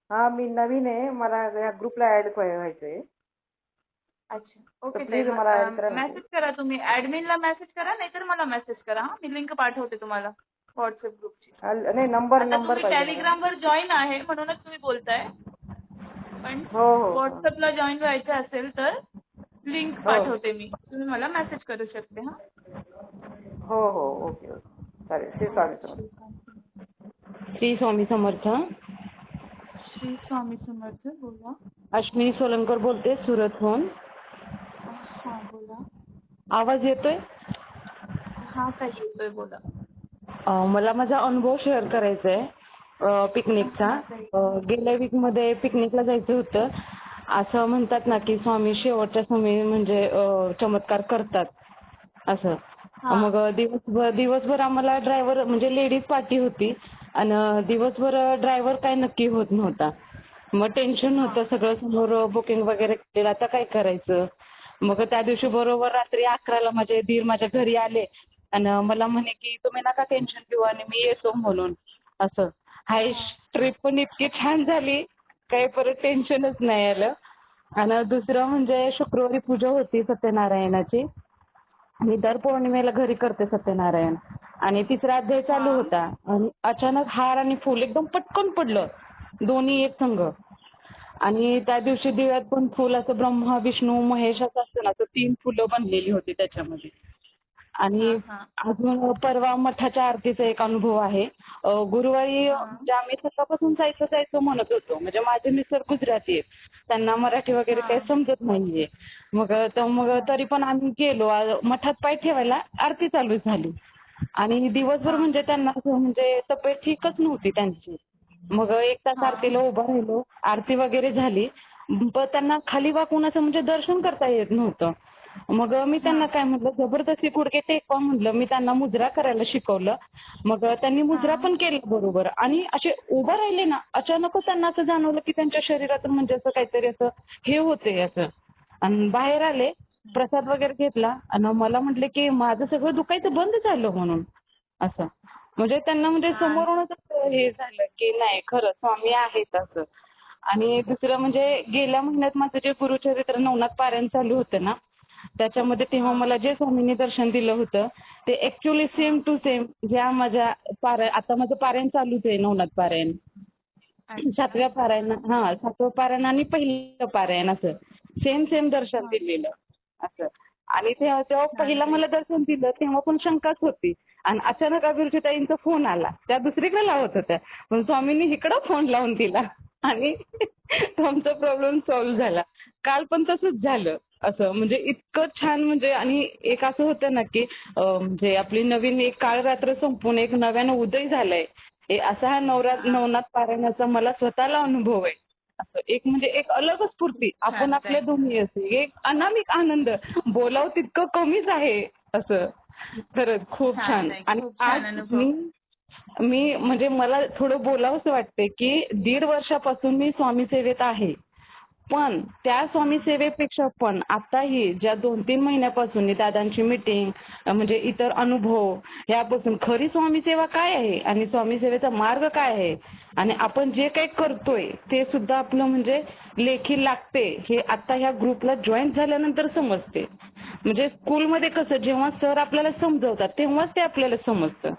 हा मी नवीन आहे, मला या ग्रुपला ऍड व्हायचंय. अच्छा ओके प्लीज मला ऍड करा. मेसेज करा तुम्ही, ऍडमिनला मेसेज करा नाहीतर मला मेसेज करा. मी लिंक पाठवते तुम्हाला व्हॉट्सअप ग्रुपची. नाही नंबर तुम्ही टेलिग्राम वर जॉईन आहे म्हणूनच तुम्ही बोलताय. पण हो व्हॉट्सअपला जॉईन व्हायचं असेल तर लिंक पाठवते मी, तुम्ही मला मेसेज करू शकते. हा हो ओके चालेल. श्री स्वामी समर्थ. श्री स्वामी समर्थ. श्री स्वामी समर्थ. बोला. अश्विनी सोलंकर बोलते सुरतहून. हा बोला. आवाज येतोय? हा काय येतोय बोला. मला माझा अनुभव शेअर करायचा आहे. पिकनिकचा. गेल्या वीकमध्ये पिकनिकला जायचं होतं. असं म्हणतात ना की स्वामी शेवटच्या समय म्हणजे चमत्कार करतात असं. मग दिवसभर आम्हाला ड्रायव्हर म्हणजे लेडीज पार्टी होती आणि दिवसभर ड्रायव्हर काय नक्की होत नव्हता. मग टेन्शन होतं सगळं, समोर बुकिंग वगैरे केलं, आता काय करायचं. मग त्या दिवशी बरोबर रात्री 11ला माझे दीर माझ्या घरी आले आणि मला म्हणे की तुम्ही नका टेन्शन घेऊ आणि मी येतो म्हणून असं. हाय ट्रिप पण इतकी छान झाली, काही परत टेन्शनच नाही आलं. आणि दुसरं म्हणजे शुक्रवारी पूजा होती सत्यनारायणाची. मी दर पौर्णिमेला घरी करते सत्यनारायण आणि तिसरा अध्याय चालू होता आणि अचानक हार आणि फूल एकदम पटकन पडलं, दोन्ही एक संघ. आणि त्या दिवशी दिव्यात पण फुल असं ब्रह्मा विष्णू महेश असं असतं ना, तर 3 फुलं बनलेली होती त्याच्यामध्ये. आणि अजून परवा मठाच्या आरतीचा एक अनुभव आहे. गुरुवारी म्हणजे आम्ही सकाळपासून जायचं म्हणत होतो. म्हणजे माझे मिस्टर गुजराती आहेत, त्यांना मराठी वगैरे काही समजत नाहीये. मग तरी पण आम्ही गेलो. मठात पाय ठेवायला आरती चालू झाली आणि दिवसभर म्हणजे त्यांना असं म्हणजे तब्येत ठीकच नव्हती त्यांची. मग 1 तास आरतीला उभं राहिलो, आरती वगैरे झाली. पण त्यांना खाली वाकून असं म्हणजे दर्शन करता येत नव्हतं. मग मी त्यांना काय म्हटलं, जबरदस्ती गुडघे टेकवा म्हटलं. मी त्यांना मुजरा करायला शिकवलं. मग त्यांनी मुजरा पण केला बरोबर आणि असे उभं राहिले ना, अचानकच त्यांना असं जाणवलं की त्यांच्या शरीरातून म्हणजे असं काहीतरी असं हे होतंय असं. आणि बाहेर आले, प्रसाद वगैरे घेतला आणि मला म्हटले की माझं सगळं दुखायचं बंद झालं म्हणून असं. म्हणजे त्यांना म्हणजे समोरूनच असं हे झालं की नाही खरं स्वामी आहेत असं. आणि दुसरं म्हणजे गेल्या महिन्यात माझं जे गुरुचरित्र नवनाथ पारायण चालू होतं ना, त्याच्यामध्ये तेव्हा मला जे स्वामींनी दर्शन दिलं होतं ते ऍक्च्युली सेम टू सेम ह्या माझ्या आता माझं पारायण चालूच आहे, नवनाथ पारायण. 7व्या पारायण आणि पहिलं पारायण असं सेम दर्शन दिलेलं असं. आणि जेव्हा पहिला मला दर्शन दिलं तेव्हा पण शंकाच होती आणि अचानक अभिरुचीताईंचा फोन आला. त्या दुसरीकडे लावत होत्या, पण स्वामींनी इकडं फोन लावून दिला आणि आमचा प्रॉब्लेम सॉल्व्ह झाला. काल पण तसंच झालं असं. म्हणजे इतकं छान म्हणजे. आणि एक असं होतं ना की म्हणजे आपली नवीन एक काळ रात्र संपून एक नव्यानं उदय झालाय, असा हा नवनाथ पारायणाचा मला स्वतःला अनुभव आहे. असं एक म्हणजे एक अलगच स्फूर्ती. आपण आपल्या दोन्ही असे एक अनामिक आनंद बोलावं तितकं कमीच आहे असं. खरंच खूप छान. आणि आज मी म्हणजे मला थोडं बोलावंसं वाटतंय की 1.5 वर्षापासून मी स्वामी सेवेत आहे. पण त्या स्वामी सेवेपेक्षा पण आताही ज्या 2-3 महिन्यापासून दादांची मीटिंग म्हणजे इतर अनुभव यापासून खरी स्वामी सेवा काय आहे आणि स्वामी सेवेचा मार्ग काय आहे आणि आपण जे काही करतोय ते सुद्धा आपलं म्हणजे लेखी लागते हे आता ह्या ग्रुपला जॉईन झाल्यानंतर समजते. म्हणजे स्कूलमध्ये कसं जेव्हा सर आपल्याला समजवतात तेव्हाच ते आपल्याला समजतं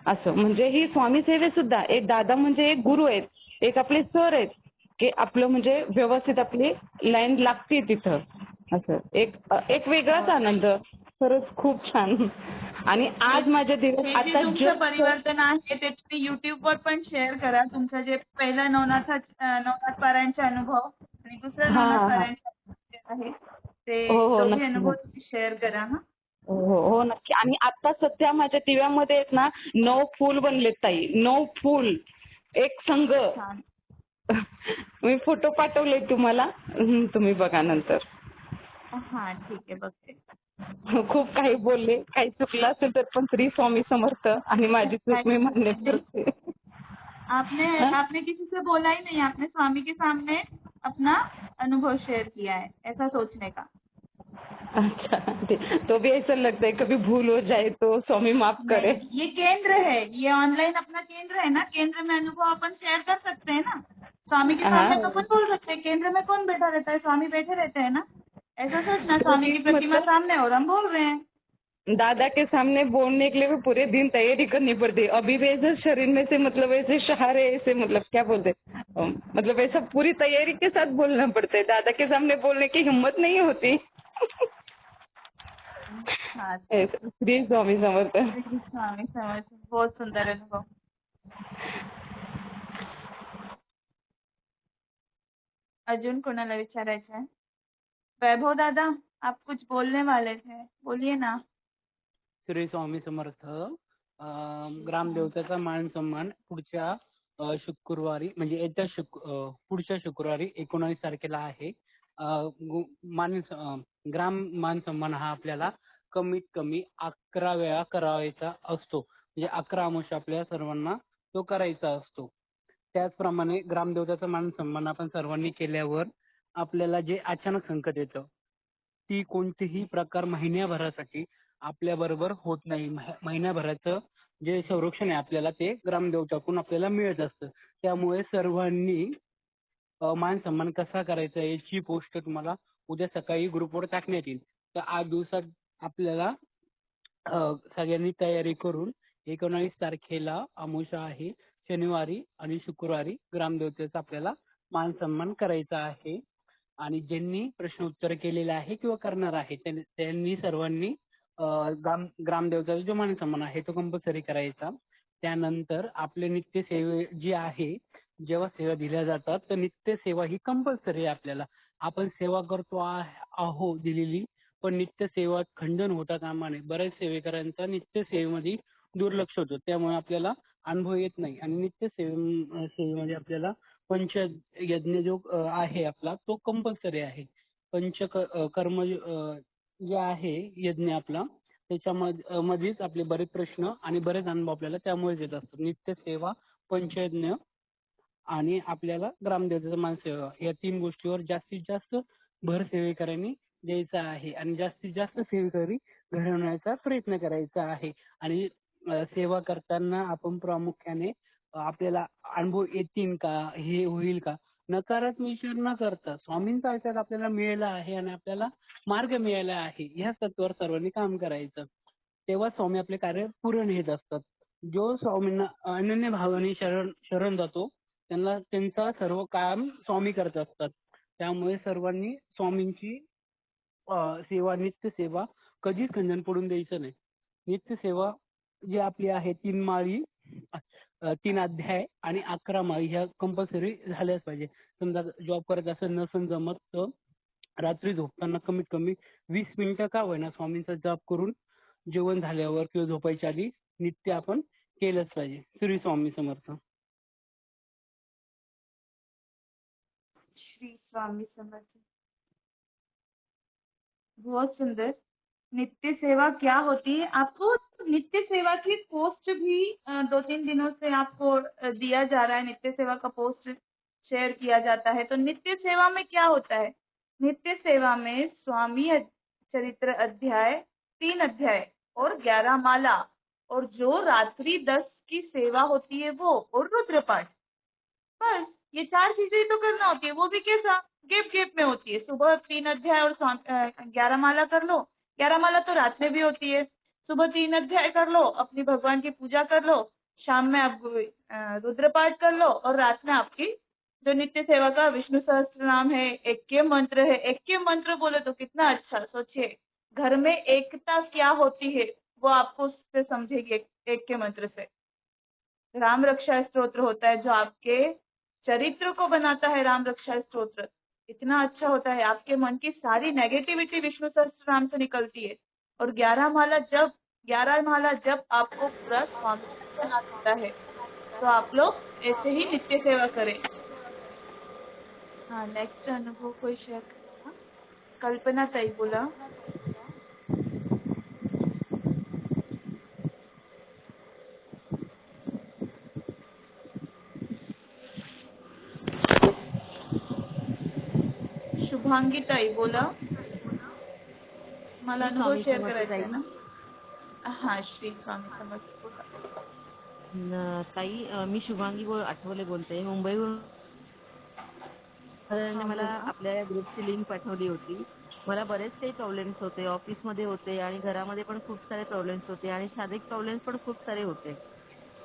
असं. म्हणजे ही स्वामी सेवे सुद्धा एक दादा म्हणजे एक गुरु आहेत, एक आपले सर आहेत की आपलं म्हणजे व्यवस्थित आपली लाईन लागते तिथं असं. एक वेगळाच आनंद. खरंच खूप छान. आणि आज माझ्या दिवस आता तुमचं परिवर्तन आहे ते तुम्ही युट्यूबवर पण शेअर करा. तुमचं जे पहिलं नवनाथ पारायणचे अनुभव आणि दुसरं नवनाथ पारायणचे आहे ते दोन्ही अनुभव तुम्ही शेअर करा. हो नक्की. आणि आता सध्या माझ्या दिव्यामध्ये आहेत ना 9 फूल बनलेत ताई, 9 फूल एक संघ. मी फोटो पाठवले तुम्हाला, तुम्ही बघा नंतर. ठीक आहे बघते. खूप काही बोलले, काही चुकलं असेल तर पण श्री स्वामी समर्थ आणि माझी चूक मी मान्य करते. आपने किसी से बोला ही नहीं, आपने स्वामी के सामने अपना अनुभव शेयर किया है, ऐसा सोचने का. अच्छा, तो भी ऐसा लगता है कभी भूल हो जाए तो स्वामी माफ करे. ये केंद्र है, ये ऑनलाइन अपना केंद्र है ना, केंद्र में अनुभव अपन शेयर कर सकते हैं ना. स्वामी के सामने तो अपन बोल सकते हैं. केंद्र में कौन बैठा रहता है? स्वामी बैठे रहते हैं ना. ऐसा सोचना स्वामी की प्रतिमा सामने और हम बोल रहे हैं. दादा के सामने बोलने के लिए भी पूरे दिन तैयारी करनी पड़ती है. अभी वैसे शरीर में से मतलब ऐसे शहारे ऐसे मतलब क्या बोलते मतलब ऐसा पूरी तैयारी के साथ बोलना पड़ता है. दादा के सामने बोलने की हिम्मत नहीं होती. श्री स्वामी समर्थ. स्वामी समर्थ. बहुत सुंदर अनुभव. अजून कोणाला विचारायचं आहे? वैभव दादा, आप कुछ बोलने वाले थे, बोलिए ना. श्री स्वामी समर्थ. ग्रामदेवतेचा मान सन्मान पुढच्या शुक्रवारी म्हणजे पुढच्या शुक्रवारी 19 तारखेला आहे. ग्राम मान सन्मान हा आपल्याला कमीत कमी 11 वेळा करायचा असतो. म्हणजे 11 अमावस्या आपल्या सर्वांना तो करायचा असतो. त्याचप्रमाणे ग्रामदेवताचा मान सन्मान आपण सर्वांनी केल्यावर आपल्याला जे अचानक संकट येतं ती कोणतेही प्रकार महिन्याभरासाठी आपल्या बरोबर होत नाही. महिन्याभराचं जे संरक्षण आहे आपल्याला ते ग्रामदेवताकडून आपल्याला मिळत असतं. त्यामुळे सर्वांनी मान सन्मान कसा करायचा याची पोस्ट तुम्हाला उद्या सकाळी ग्रुपवर टाकण्यात येईल. तर 8 दिवसात आपल्याला सगळ्यांनी तयारी करून 19 तारखेला अमावस्या आहे, शनिवारी आणि शुक्रवारी ग्रामदेवतेचा आपल्याला मान सन्मान करायचा आहे. आणि ज्यांनी प्रश्न उत्तर केलेले आहे किंवा करणार आहे त्यांनी सर्वांनी ग्रामदेवताचा जो मान सन्मान आहे तो कंपल्सरी करायचा. त्यानंतर आपले नित्य सेवे जी आहे, जेव्हा सेवा दिल्या जातात तर नित्य सेवा ही कंपल्सरी आहे आपल्याला. आपण सेवा करतो आहो दिलेली, पण नित्य सेवा खंडन होता कामा नये. बऱ्याच सेवेकरांचा नित्य सेवेमध्ये दुर्लक्ष होतं, त्यामुळे आपल्याला अनुभव येत नाही. आणि नित्य सेवेमध्ये आपल्याला पंचयज्ञ जो आहे आपला तो कंपल्सरी आहे. कर्म जे आहे यज्ञ आपला त्याच्यामध्येच आपले बरेच प्रश्न आणि बरेच अनुभव आपल्याला त्यामुळेच येत असतात. नित्य सेवा, पंचयज्ञ आणि आपल्याला ग्रामदेवतेचा मान सेवा या 3 गोष्टीवर जास्तीत जास्त भर सेवेकरांनी द्यायचा आहे आणि जास्तीत जास्त सेवेकरी घडवण्याचा प्रयत्न करायचा आहे. आणि सेवा करताना आपण प्रामुख्याने आपल्याला अनुभव येतील का, हे होईल का, नकारात्मक विचार न करता स्वामींचा आशीर्वाद आपल्याला मिळाला आहे आणि आपल्याला मार्ग मिळाला आहे ह्या तत्वावर सर्वांनी काम करायचं. तेव्हा स्वामी आपले कार्य पूर्ण येत असतात. जो स्वामींना अनन्य भावाने शरण जातो त्यांना त्यांचा सर्व काम स्वामी करत असतात. त्यामुळे सर्वांनी स्वामींची सेवा, नित्य सेवा कधीच खंडन पडून द्यायचं नाही. नित्य सेवा जी आपली आहे 3 माळी, 3 अध्याय आणि 11 माळी ह्या कंपल्सरी झाल्याच पाहिजे. समजा जॉब करत असेल नसेल जमत तर रात्री झोपताना कमीत कमी 20 मिनिटं का होईना स्वामींचा जप करून जेवण झाल्यावर किंवा झोपायच्या आधी नित्य आपण केलंच पाहिजे. श्री स्वामी समर्थ. श्री स्वामी समर्थ. बहुत सुंदर. नित्य सेवा क्या होती है? आपको नित्य सेवा की पोस्ट भी 2-3 दिनों से आपको दिया जा रहा है, नित्य सेवा का पोस्ट शेयर किया जाता है. तो नित्य सेवा में क्या होता है? नित्य सेवा में स्वामी चरित्र अध्याय, 3 अध्याय और 11 माला, और जो रात्रि 10 की सेवा होती है वो, और रुद्रपाठ. बस ये 4 चीजें ही तो करना होती है. वो भी कैसा? गैप में होती है. सुबह 3 अध्याय और 11 माला कर लो. 11 माला तो रात में भी होती है. सुबह 3 अध्याय कर लो, अपनी भगवान की पूजा कर लो, शाम में आप रुद्रपाठ कर लो, और रात में आपकी जो नित्य सेवा का विष्णु सहस्त्र नाम है, ऐक्य मंत्र है. ऐक्य मंत्र बोले तो कितना अच्छा. सोचिए घर में एकता क्या होती है वो आपको उससे समझेगी ऐक्य मंत्र से. राम रक्षा स्तोत्र होता है जो आपके चरित्र को बनाता है. राम रक्षा स्तोत्र इतना अच्छा होता है, आपके मन की सारी नेगेटिविटी विष्णु सहस्त्र नाम से निकलती है. और 11 माला जब आपको पूरा स्वामी बना देता है, तो आप लोग ऐसे ही नित्य सेवा करें. हाँ, नेक्स्ट अनुभव कोई शेयर करेगा? कल्पना ताई बोला. शुभांगी ताई बोला. मला अनुभव शेअर करायचा आहे ना. हा, श्री स्वामी समर्थ बोला. ताई, मी शुभांगी आठवले बोलते मुंबईवरून. मला आपल्या ग्रुपची लिंक पाठवली होती. मला बरेच काही प्रॉब्लेम्स होते, ऑफिसमध्ये होते आणि घरामध्ये पण खूप सारे प्रॉब्लेम्स होते आणि शारीरिक प्रॉब्लेम्स पण खूप सारे होते.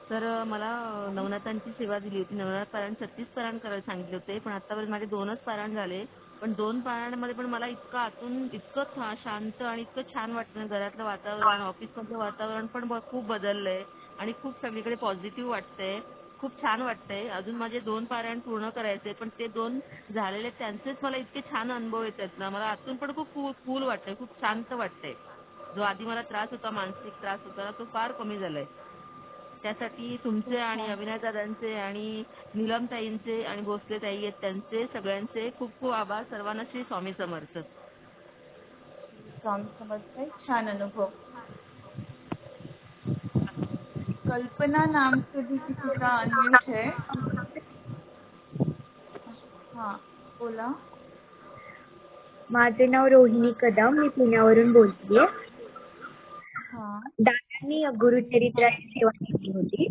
तर मला नवनाथांची सेवा दिली होती. नवनाथ पारायण 36 पारायण करायला सांगितले होते, पण आतापर्यंत माझे 2च पारायण झाले. पण 2 पारायणामध्ये पण मला इतकं आतून इतकं शांत आणि इतकं छान वाटतं. घरातलं वातावरण, ऑफिसमधलं वातावरण पण खूप बदललंय आणि खूप सगळीकडे पॉझिटिव्ह वाटतंय. खूप छान वाटतंय. अजून माझे 2 पारायण पूर्ण करायचे, पण ते 2 झालेले त्यांचेच मला इतके छान अनुभव येतात ना. मला आतून पण खूप कूल वाटतंय, खूप शांत वाटतंय. जो आधी मला त्रास होता, मानसिक त्रास होता, तो फार कमी झालाय. त्यासाठी तुमचे आणि अविनाश दादांचे आणि नीलमताईंचे आणि भोसले ताई आहेत त्यांचे सगळ्यांचे खूप खूप आभार. सर्वांना श्री स्वामी समर्थ. स्वामी समर्थ. छान अनुभव. कल्पना नाम से भी किसी का अनम्यूट है. हाँ बोला. माझे नाव रोहिणी कदम, मी पुण्यावरून बोलतेय. हाँ दादांनी गुरुचरित्राची सेवा केली होती.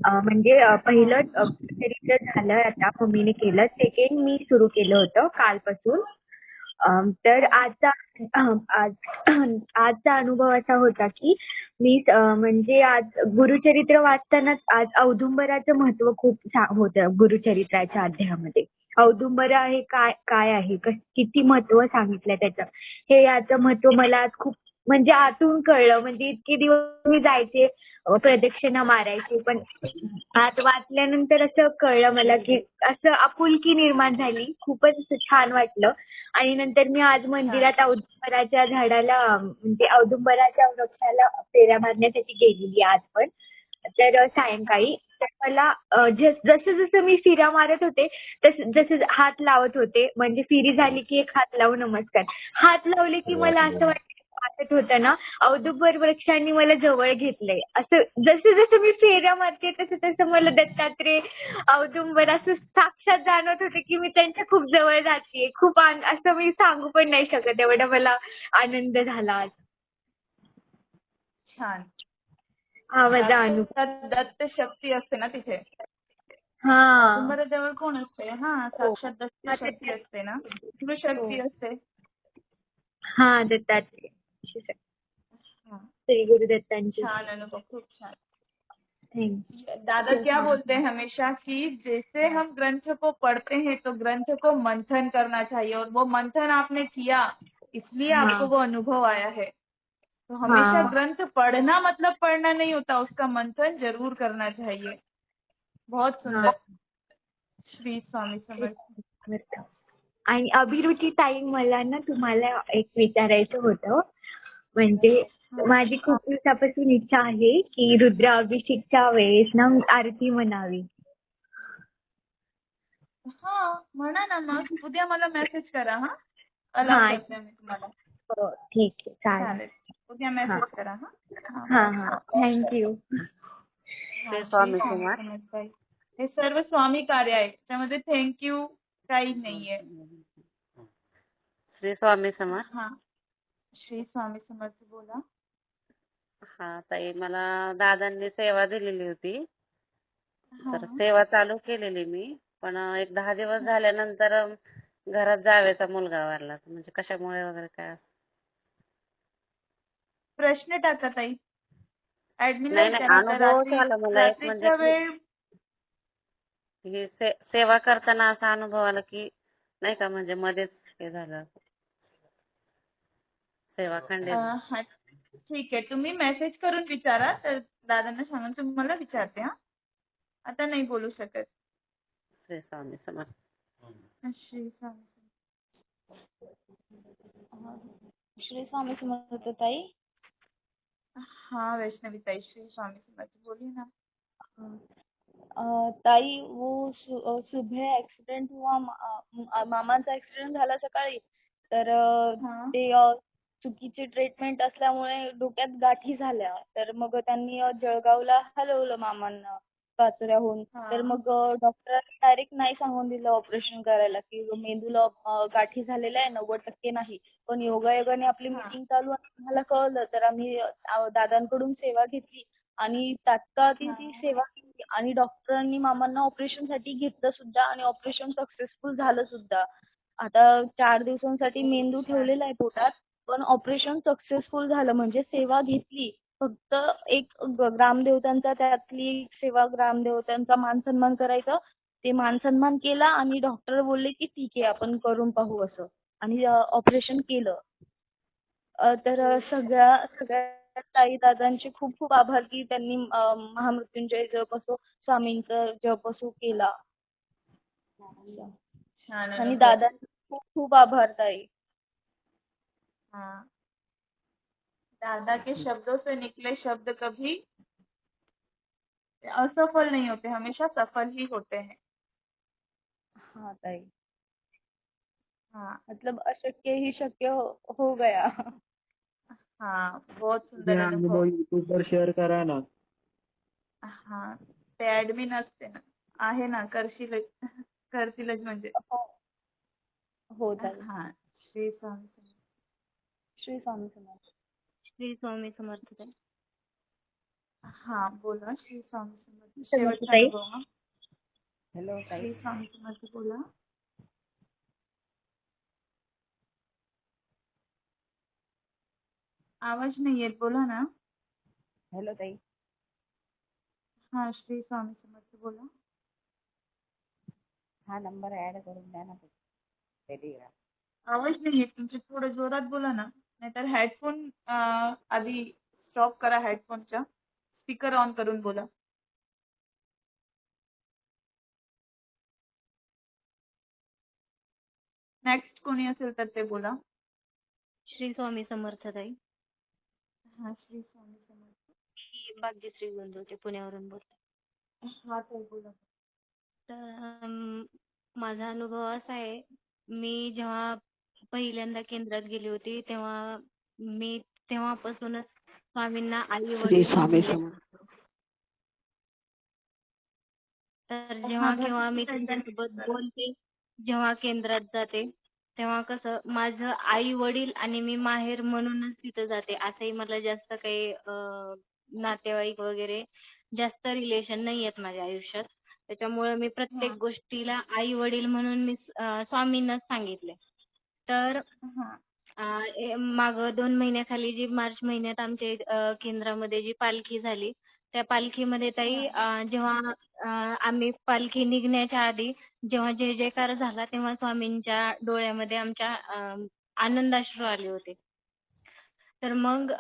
म्हणजे पहिलं गुरुचरित्र झालं आता मम्मीने केलं. सेकंड मी सुरू केलं होतं कालपासून. तर आजचा अनुभव असा होता की मी म्हणजे आज गुरुचरित्र वाचताना आज औदुंबराचं महत्व खूप होतं गुरुचरित्राच्या अध्यायामध्ये. औदुंबरा हे काय आहे, किती महत्व सांगितलंय त्याचं, हे याचं महत्व मला आज खूप म्हणजे आतून कळलं. म्हणजे इतके दिवस मी जायचे प्रदक्षिणा मारायचे, पण आज वाचल्यानंतर असं कळलं मला की असं आपुलकी निर्माण झाली. खूपच असं छान वाटलं. आणि नंतर मी आज मंदिरात औदुंबराच्या झाडाला म्हणजे औदुंबराच्या वृक्षाला फेऱ्या मारण्यासाठी गेलेली आज पण. तर सायंकाळी तर मला जसं जसं मी फेऱ्या मारत होते जसं हात लावत होते, म्हणजे फेरी झाली की एक हात लावून नमस्कार. हात लावले की मला असं वाटत होतं ना औदुंबर वृक्षांनी मला जवळ घेतलंय. असं जसं जसं मी फेऱ्या मारते तसं तसं मला दत्तात्रय औदुंबर असं साक्षात जाणवत होतं की मी त्यांच्या खूप जवळ जातेय. खूप असं मी सांगू पण नाही शकत एवढा मला आनंद झाला आज. छान. हा माझा अनुभव. साक्षात दत्त शक्ती असते ना तिथे. हा औदुंबराजवळ कोण असते? हा साक्षात दत्त शक्ती असते ना, शक्ती असते. हा दत्तात्रय श्री गुरु दत्तांची. छान अनुभव, खूप छान. थैंक दादा क्या बोलते हैं हमेशा कि जैसे हम ग्रंथ को पढ़ते हैं तो ग्रंथ को मंथन करना चाहिए, और वो मंथन आपने किया इसलिए आपको वो अनुभव आया है. तो हमेशा ग्रंथ पढ़ना मतलब पढ़ना नहीं होता, उसका मंथन जरूर करना चाहिए. बहुत सुंदर. श्री स्वामी समर्थ. आणि अभिरुची ताई, मला ना तुम्हाला एक विचारायचं होतं. म्हणजे माझी खूप दिवसापासून इच्छा आहे की रुद्राभिषेकच्या वेळेस ना आरती म्हणावी. हा म्हणा ना, मग उद्या मला मेसेज करा. हा अलाउ करते मी तुम्हाला. हो ठीक आहे चालेल. उद्या मेसेज करा. हा थँक्यू. स्वामी समर्थ. हे सर्व स्वामी कार्य आहे, त्यामध्ये थँक्यू काही नाहीये. श्री स्वामी समर्थ. हा श्री स्वामी समर्थ. बोला. हा ताई, मला दादांनी सेवा दिलेली होती, तर सेवा चालू केलेली मी, पण एक 10 दिवस झाल्यानंतर घरात जावेचा मुलगा वारला. म्हणजे कशामुळे वगैरे काय? प्रश्न टाका ताई. ऍडमिनला नाही विचारा. अनुभव झाला मला एक, म्हणजे वेळ ही सेवा करताना असा अनुभव आला की नाही का, म्हणजे मध्येच हे झालं, सेवा खंडित. ठीक आहे, तुम्ही मेसेज करून विचारा, तर दादांना सांगून तुम्हाला विचारते. हा आता नाही बोलू शकत. श्री स्वामी समर्थ. श्री स्वामी श्री स्वामी समर्थ ताई. हाँ वैष्णवी ताई, श्री स्वामी समर्थ. बोलिए ना. ताई वो सुबह एक्सीडेंट हुआ, मामांचा एक्सीडेंट झाला सकाळी. तर ते चुकीची ट्रीटमेंट असल्यामुळे डोक्यात गाठी झाल्या. तर मग त्यांनी जळगावला हलवलं मामांना पाचोऱ्याहून. तर मग डॉक्टरांनी डायरेक्ट नाही सांगून दिलं ऑपरेशन करायला, की मेंदूला गाठी झालेल्या आहे, 90% नाही. पण योगायोगाने आपली मीटिंग चालू आम्हाला कळलं, तर आम्ही दादांकडून सेवा घेतली आणि तात्काळ ती सेवा केली आणि डॉक्टरांनी मामांना ऑपरेशनसाठी घेतलं सुद्धा आणि ऑपरेशन सक्सेसफुल झालं सुद्धा. आता 4 दिवसांसाठी मेंदू ठेवलेला आहे पोटात, पण ऑपरेशन सक्सेसफुल झालं. म्हणजे सेवा घेतली. फक्त एक ग्रामदेवतांचा, त्यातली एक सेवा ग्रामदेवतांचा मान सन्मान करायचा. ते मान सन्मान केला आणि डॉक्टर बोलले की ठीक आहे आपण करून पाहू असं, आणि ऑपरेशन केलं. तर सगळ्या ताई दादांचे खूप खूप आभार की त्यांनी महामृत्युंजय जप असो, स्वामींचा जप असो केला. आणि दादांचे खूप खूप आभार ताई. हाँ, दादा के शब्दों से निकले शब्द कभी असफल नहीं होते, हमेशा सफल ही होते हैं। हाँ ताई, हाँ मतलब अशक्य ही शक्य हो गया. हाँ, बहुत सुंदर तुम्ही हा अनुभव. अनुभव युट्यूबवर शेअर करा ना. हाँ, ते ऍडमिन असते ना, आहे ना, करतीलच म्हणजे. हो हो ताई. हाँ, श्री स्वामी समर्थ. श्री स्वामी समर्थ. श्री स्वामी समर्थ ताई. हाँ, बोला श्री स्वामी समर्थ. समर्थ शेवटचा ताई. अनुभव हा. हॅलो ताई. श्री स्वामी समर्थ बोला. आवाज नाही येत, बोला ना. हॅलो ताई. हाँ, श्री स्वामी समर्थ बोला. हा नंबर ऍड करून द्या ना टेलिग्राम. आवाज नाही येत तुमचे, थोडं जोरात बोला ना, नाहीतर हेडफोन आधी स्टॉप करा हेडफोनच्या, स्पीकर ऑन करून बोला. नेक्स्ट कोणी असेल तर ते बोला. श्री स्वामी समर्थ ताई. हा, श्री स्वामी समर्थ. मी भाग्यश्री गुंजोटे पुण्यावरून बोलते. हा ताई बोला. तर माझा अनुभव असा आहे, मी जेव्हा पहिल्यांदा केंद्रात गेली होती मी तेव्हापासूनच स्वामींना आई वडील तर जेव्हा केव्हा मी त्यांच्यासोबत बोलते, जेव्हा केंद्रात जाते, तेव्हा कसं माझं आई वडील आणि मी माहेर म्हणूनच तिथं जाते. असंही मला जास्त काही नातेवाईक वगैरे जास्त रिलेशन नाही आहेत माझ्या आयुष्यात. त्याच्यामुळे मी प्रत्येक गोष्टीला आई वडील म्हणून मी स्वामींनाच सांगितले. तर मागं 2 महिन्याखाली जी मार्च महिन्यात आमच्या केंद्रामध्ये जी पालखी झाली, त्या पालखीमध्ये ताई जेव्हा आम्ही पालखी निघण्याच्या आधी जेव्हा जय जयकार झाला, तेव्हा स्वामींच्या डोळ्यामध्ये आमच्या आनंदाश्रू आले होते. तर मग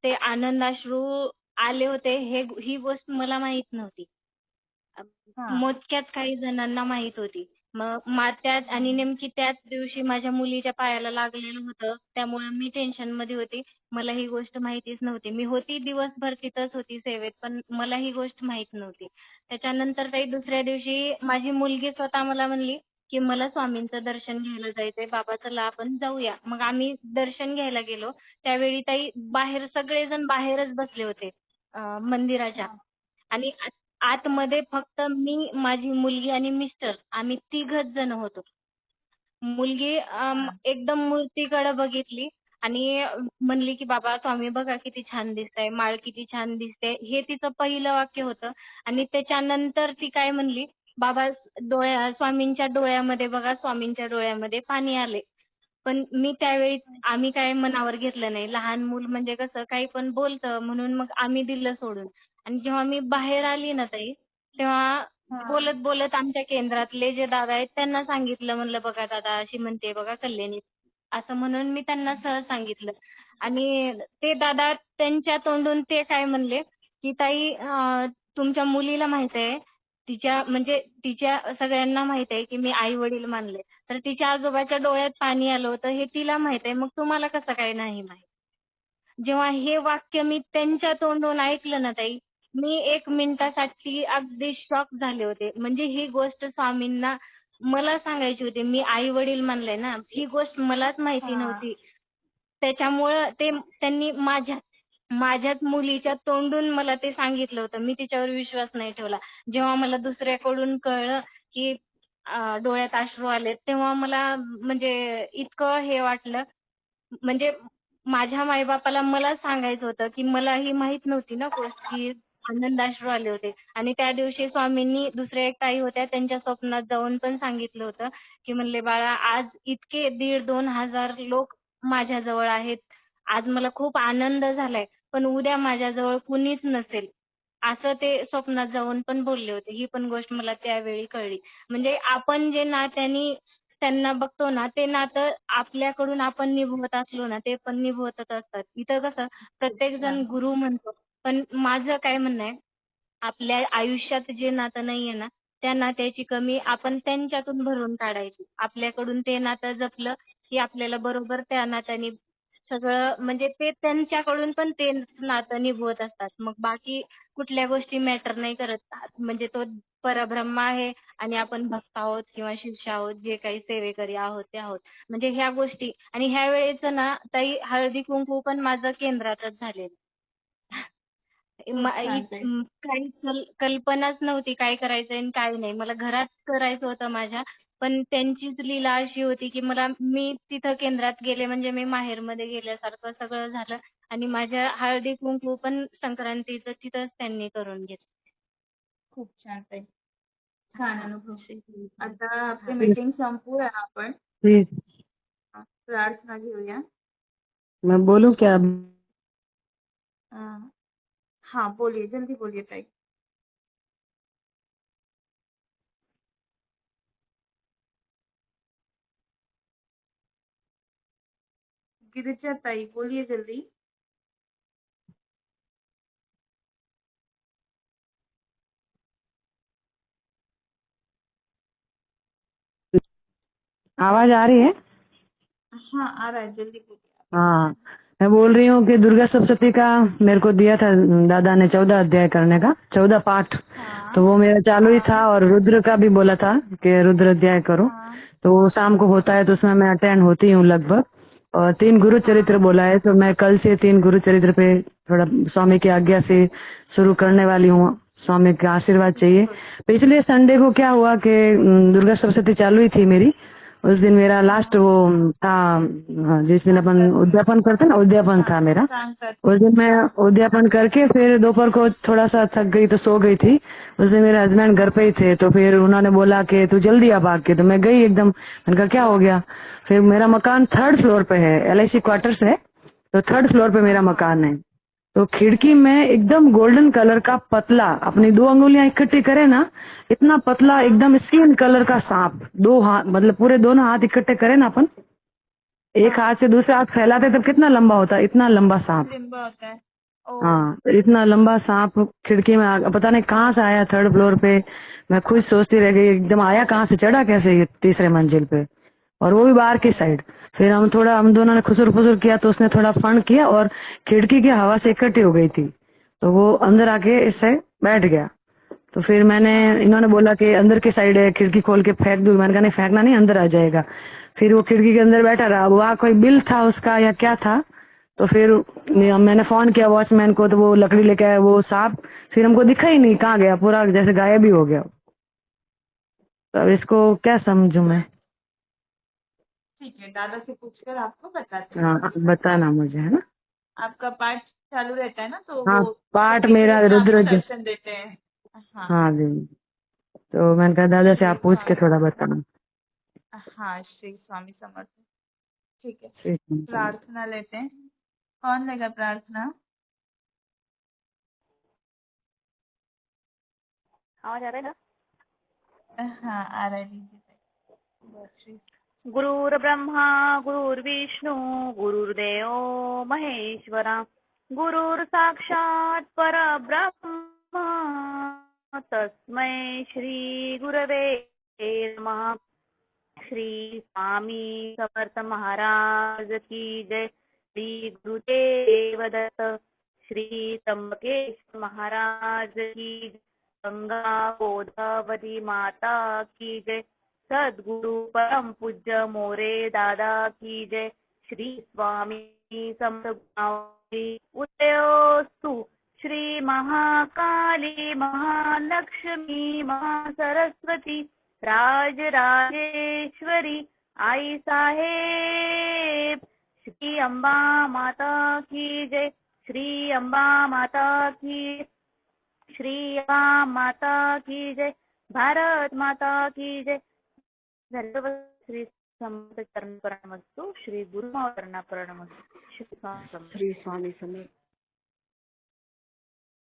ते आनंदाश्रू आले होते ही गोष्ट मला माहित नव्हती. मोजक्याच काही जणांना माहित होती. मग त्यात आणि नेमकी त्याच दिवशी माझ्या मुलीच्या पायाला लागलेलं होतं. त्यामुळे मी टेन्शनमध्ये होते. मला ही गोष्ट माहितीच नव्हती. मी होती दिवसभर तिथंच होती सेवेत, पण मला ही गोष्ट माहित नव्हती. त्याच्यानंतर ताई दुसऱ्या दिवशी माझी मुलगी स्वतः मला म्हणली, की मला स्वामींचं दर्शन घ्यायला जायचंय. बाबा चला आपण जाऊया. मग आम्ही दर्शन घ्यायला गेलो. त्यावेळी ताई बाहेर सगळेजण बाहेरच बसले होते मंदिराच्या. आणि आतमध्ये फक्त मी, माझी मुलगी आणि मिस्टर आम्ही तिघच जण होतो. मुलगी एकदम मूर्तीकडे बघितली आणि म्हणली की बाबा स्वामी बघा किती छान दिसताय, माळ किती छान दिसते. हे तिचं पहिलं वाक्य होतं. आणि त्याच्यानंतर ती काय म्हणली, बाबा स्वामींच्या डोळ्यामध्ये बघा, स्वामींच्या डोळ्यामध्ये पाणी आले. पण मी त्यावेळी आम्ही काय मनावर घेतलं नाही. लहान मूल म्हणजे कसं काही पण बोलतं, म्हणून मग आम्ही दिलं सोडून. आणि जेव्हा मी बाहेर आली ना ताई, तेव्हा बोलत बोलत आमच्या केंद्रातले जे दादा आहेत त्यांना सांगितलं, म्हणलं बघा दादा अशी म्हणते बघा कल्याणी, असं म्हणून मी त्यांना सहज सांगितलं. आणि ते दादा त्यांच्या तोंडून ते काय म्हणले, की ताई तुमच्या मुलीला माहित आहे, तिच्या सगळ्यांना माहित आहे की मी आई वडील मानले, तर तिच्या आजोबाच्या डोळ्यात पाणी आलं होतं हे तिला माहित आहे, मग तुम्हाला कसं काय नाही माहित. जेव्हा हे वाक्य मी त्यांच्या तोंडून ऐकलं ना ताई, मी 1 मिनिटासाठी अगदी शॉक झाले होते. म्हणजे ही गोष्ट स्वामींना मला सांगायची होती. मी आई वडील मानलंय ना, ही गोष्ट मलाच माहिती नव्हती. त्याच्यामुळं त्यांनी माझ्याच मुलीच्या तोंडून मला ते सांगितलं होतं. मी तिच्यावर विश्वास नाही ठेवला. जेव्हा मला दुसऱ्याकडून कळलं की डोळ्यात अश्रू आले, तेव्हा मला म्हणजे इतकं हे वाटलं. म्हणजे माझ्या मायबापाला मला सांगायचं होतं की मला ही माहित नव्हती ना गोष्ट, की आनंदाश्रू आले होते. आणि त्या दिवशी स्वामींनी दुसऱ्या एक ताई होत्या त्यांच्या स्वप्नात जाऊन पण सांगितलं होतं, की म्हणले बाळा आज इतके 1,500-2 हजार लोक माझ्याजवळ आहेत. आज मला खूप आनंद झालाय, पण उद्या माझ्याजवळ कुणीच नसेल. असं ते स्वप्नात जाऊन पण बोलले होते. ही पण गोष्ट मला त्यावेळी कळली. म्हणजे आपण जे नात्याने त्यांना बघतो ना, ते नातं आपल्याकडून आपण निभवत असलो ना, ते पण निभवतच असतात. इथं कसं प्रत्येकजण गुरु म्हणतो, पण माझं काय म्हणणं आहे, आपल्या आयुष्यात जे नातं नाहीये ना, त्या नात्याची कमी आपण त्यांच्यातून भरून काढायची. आपल्याकडून ते नातं जपलं की आपल्याला बरोबर त्या नात्याने सगळं म्हणजे ते त्यांच्याकडून पण ते नातं निभवत असतात. मग बाकी कुठल्या गोष्टी मॅटर नाही करत. म्हणजे तो परब्रह्म आहे आणि आपण भक्त आहोत किंवा शिष्य आहोत, जे काही सेवेकरी आहोत ते आहोत. म्हणजे ह्या गोष्टी आणि ह्या वेळेचं ना ताई हळदी कुंकू पण माझं केंद्रातच झालेलं. काही कल्पनाच नव्हती काय करायचंय आणि काय नाही. मला घरात करायचं होतं माझ्या, पण त्यांचीच लीला अशी होती की मी तिथं केंद्रात गेले म्हणजे मी माहेरमध्ये गेल्यासारखं सगळं झालं आणि माझ्या हळदी कुंकू पण संक्रांतीचं तिथंच त्यांनी करून घेतलं. खूप छान ताई. छान अनुभव. आता आपली मीटिंग संपवूया आपण. जी, प्रार्थना घेऊया. मैं बोलूं क्या? हाँ बोलिए, जल्दी बोलिए ताई. गिरिजा ताई बोलिए जल्दी. आवाज आ रही है? हाँ आ रहा है, जल्दी बोलिए. हाँ, मैं बोल रही हूँ कि दुर्गा सप्तशती का मेरे को दिया था दादा ने 14 अध्याय करने का, 14 पाठ. तो वो मेरा चालू ही था और रुद्र का भी बोला था कि रुद्र अध्याय करो. तो वो शाम को होता है तो उसमें मैं अटेंड होती हूँ लगभग. और 3 गुरु चरित्र बोला है तो मैं कल से 3 गुरु चरित्र पे थोड़ा स्वामी की आज्ञा से शुरू करने वाली हूँ. स्वामी का आशीर्वाद चाहिए. पिछले संडे को क्या हुआ कि दुर्गा सप्तशती चालू ही थी मेरी. उस दिन मेरा लास्ट वो था जिस दिन अपन उद्यापन करते ना, उद्यापन था मेरा. उस दिन मैं उद्यापन करके फिर दोपहर को थोड़ा सा थक गई तो सो गई थी. उस दिन मेरे हस्बैंड घर पे ही थे तो फिर उन्होंने बोला कि तू जल्दी आ भाग के. तो मैं गई एकदम. मैंने कहा क्या हो गया. फिर मेरा मकान 3rd फ्लोर पे है, LIC क्वार्टर्स है तो 3rd फ्लोर पे मेरा मकान है. तो खिड़की में एकदम गोल्डन कलर का पतला, अपनी 2 अंगुलियां इकट्ठी करे ना, इतना पतला एकदम स्किन कलर का सांप. 2 हाथ मतलब पूरे दोनों हाथ इकट्ठे करे ना अपन, एक हाथ से दूसरे हाथ फैलाते तब कितना लंबा होता है, इतना लंबा सांप. लिंबा होता है. हाँ, तो इतना लंबा सांप खिड़की में पता नहीं कहाँ से आया 3rd फ्लोर पे. मैं खुद सोचती रह गई एकदम आया कहाँ से, चढ़ा कैसे ये 3रे मंजिल पे, और वो भी बाहर की साइड. फिर हम दोनों ने खुसुर फुसुर किया तो उसने थोड़ा फन किया और खिड़की की हवा से इकट्ठी हो गई थी तो वो अंदर आके इस साइड बैठ गया. तो फिर इन्होंने बोला कि अंदर की साइड है, खिड़की खोल के फेंक दूं. मैंने कहा नहीं फेंकना नहीं, अंदर आ जाएगा. फिर वो खिड़की के अंदर बैठा रहा. वहाँ कोई बिल था उसका या क्या था. तो फिर मैंने फोन किया वॉचमैन को तो वो लकड़ी लेके आया. वो सांप फिर हमको दिखा ही नहीं कहाँ गया, पूरा जैसे गायब ही हो गया. तो अब इसको क्या समझूं मैं. ठीक है, दादा से पूछकर आपको बताते हैं. हाँ, बताना मुझे, है ना. आपका पाठ चालू रहता है ना तो हाँ, वो पाठ सभी मेरा लोग आपको रुद्र दर्शन देते हैं. हाँ जी. तो मैंने कहा दादा से आप पूछ के थोड़ा बताना. हाँ, श्री स्वामी समर्थ. ठीक है, ठीक है. प्रार्थना लेते हैं. कौन लेगा प्रार्थना. आवाज आ रहा है ना. हाँ आ रहा है, लीजिए. गुरुर्ब्रह्मा गुरुर्विष्णू गुरुर्देव महेश्वरा गुरुर साक्षात परब्रह्म तस्मै श्री गुरवे नमः. श्री स्वामी समर्थ महाराज की जय. श्री गुरुदेव दत्त. श्री त्र्यंबकेश्वर महाराज की जय. गंगा गोदावरी माता की जय. सद्गुरु परम पूज्य मोरे दादा की जय. श्री स्वामी समर्थ उदयोस्तु. श्री महाकाली महालक्ष्मी महासरस्वती राजराजेश्वरी आई साहेब. श्री अंबा माता की जय. श्री अंबा माता की. श्री अंबा माता की जय. भारत माता की जय. श्री समर्थ चरण प्रणमस्तु. श्री गुरु चरण प्रणमस्तु. श्री स्वामी समर्थ.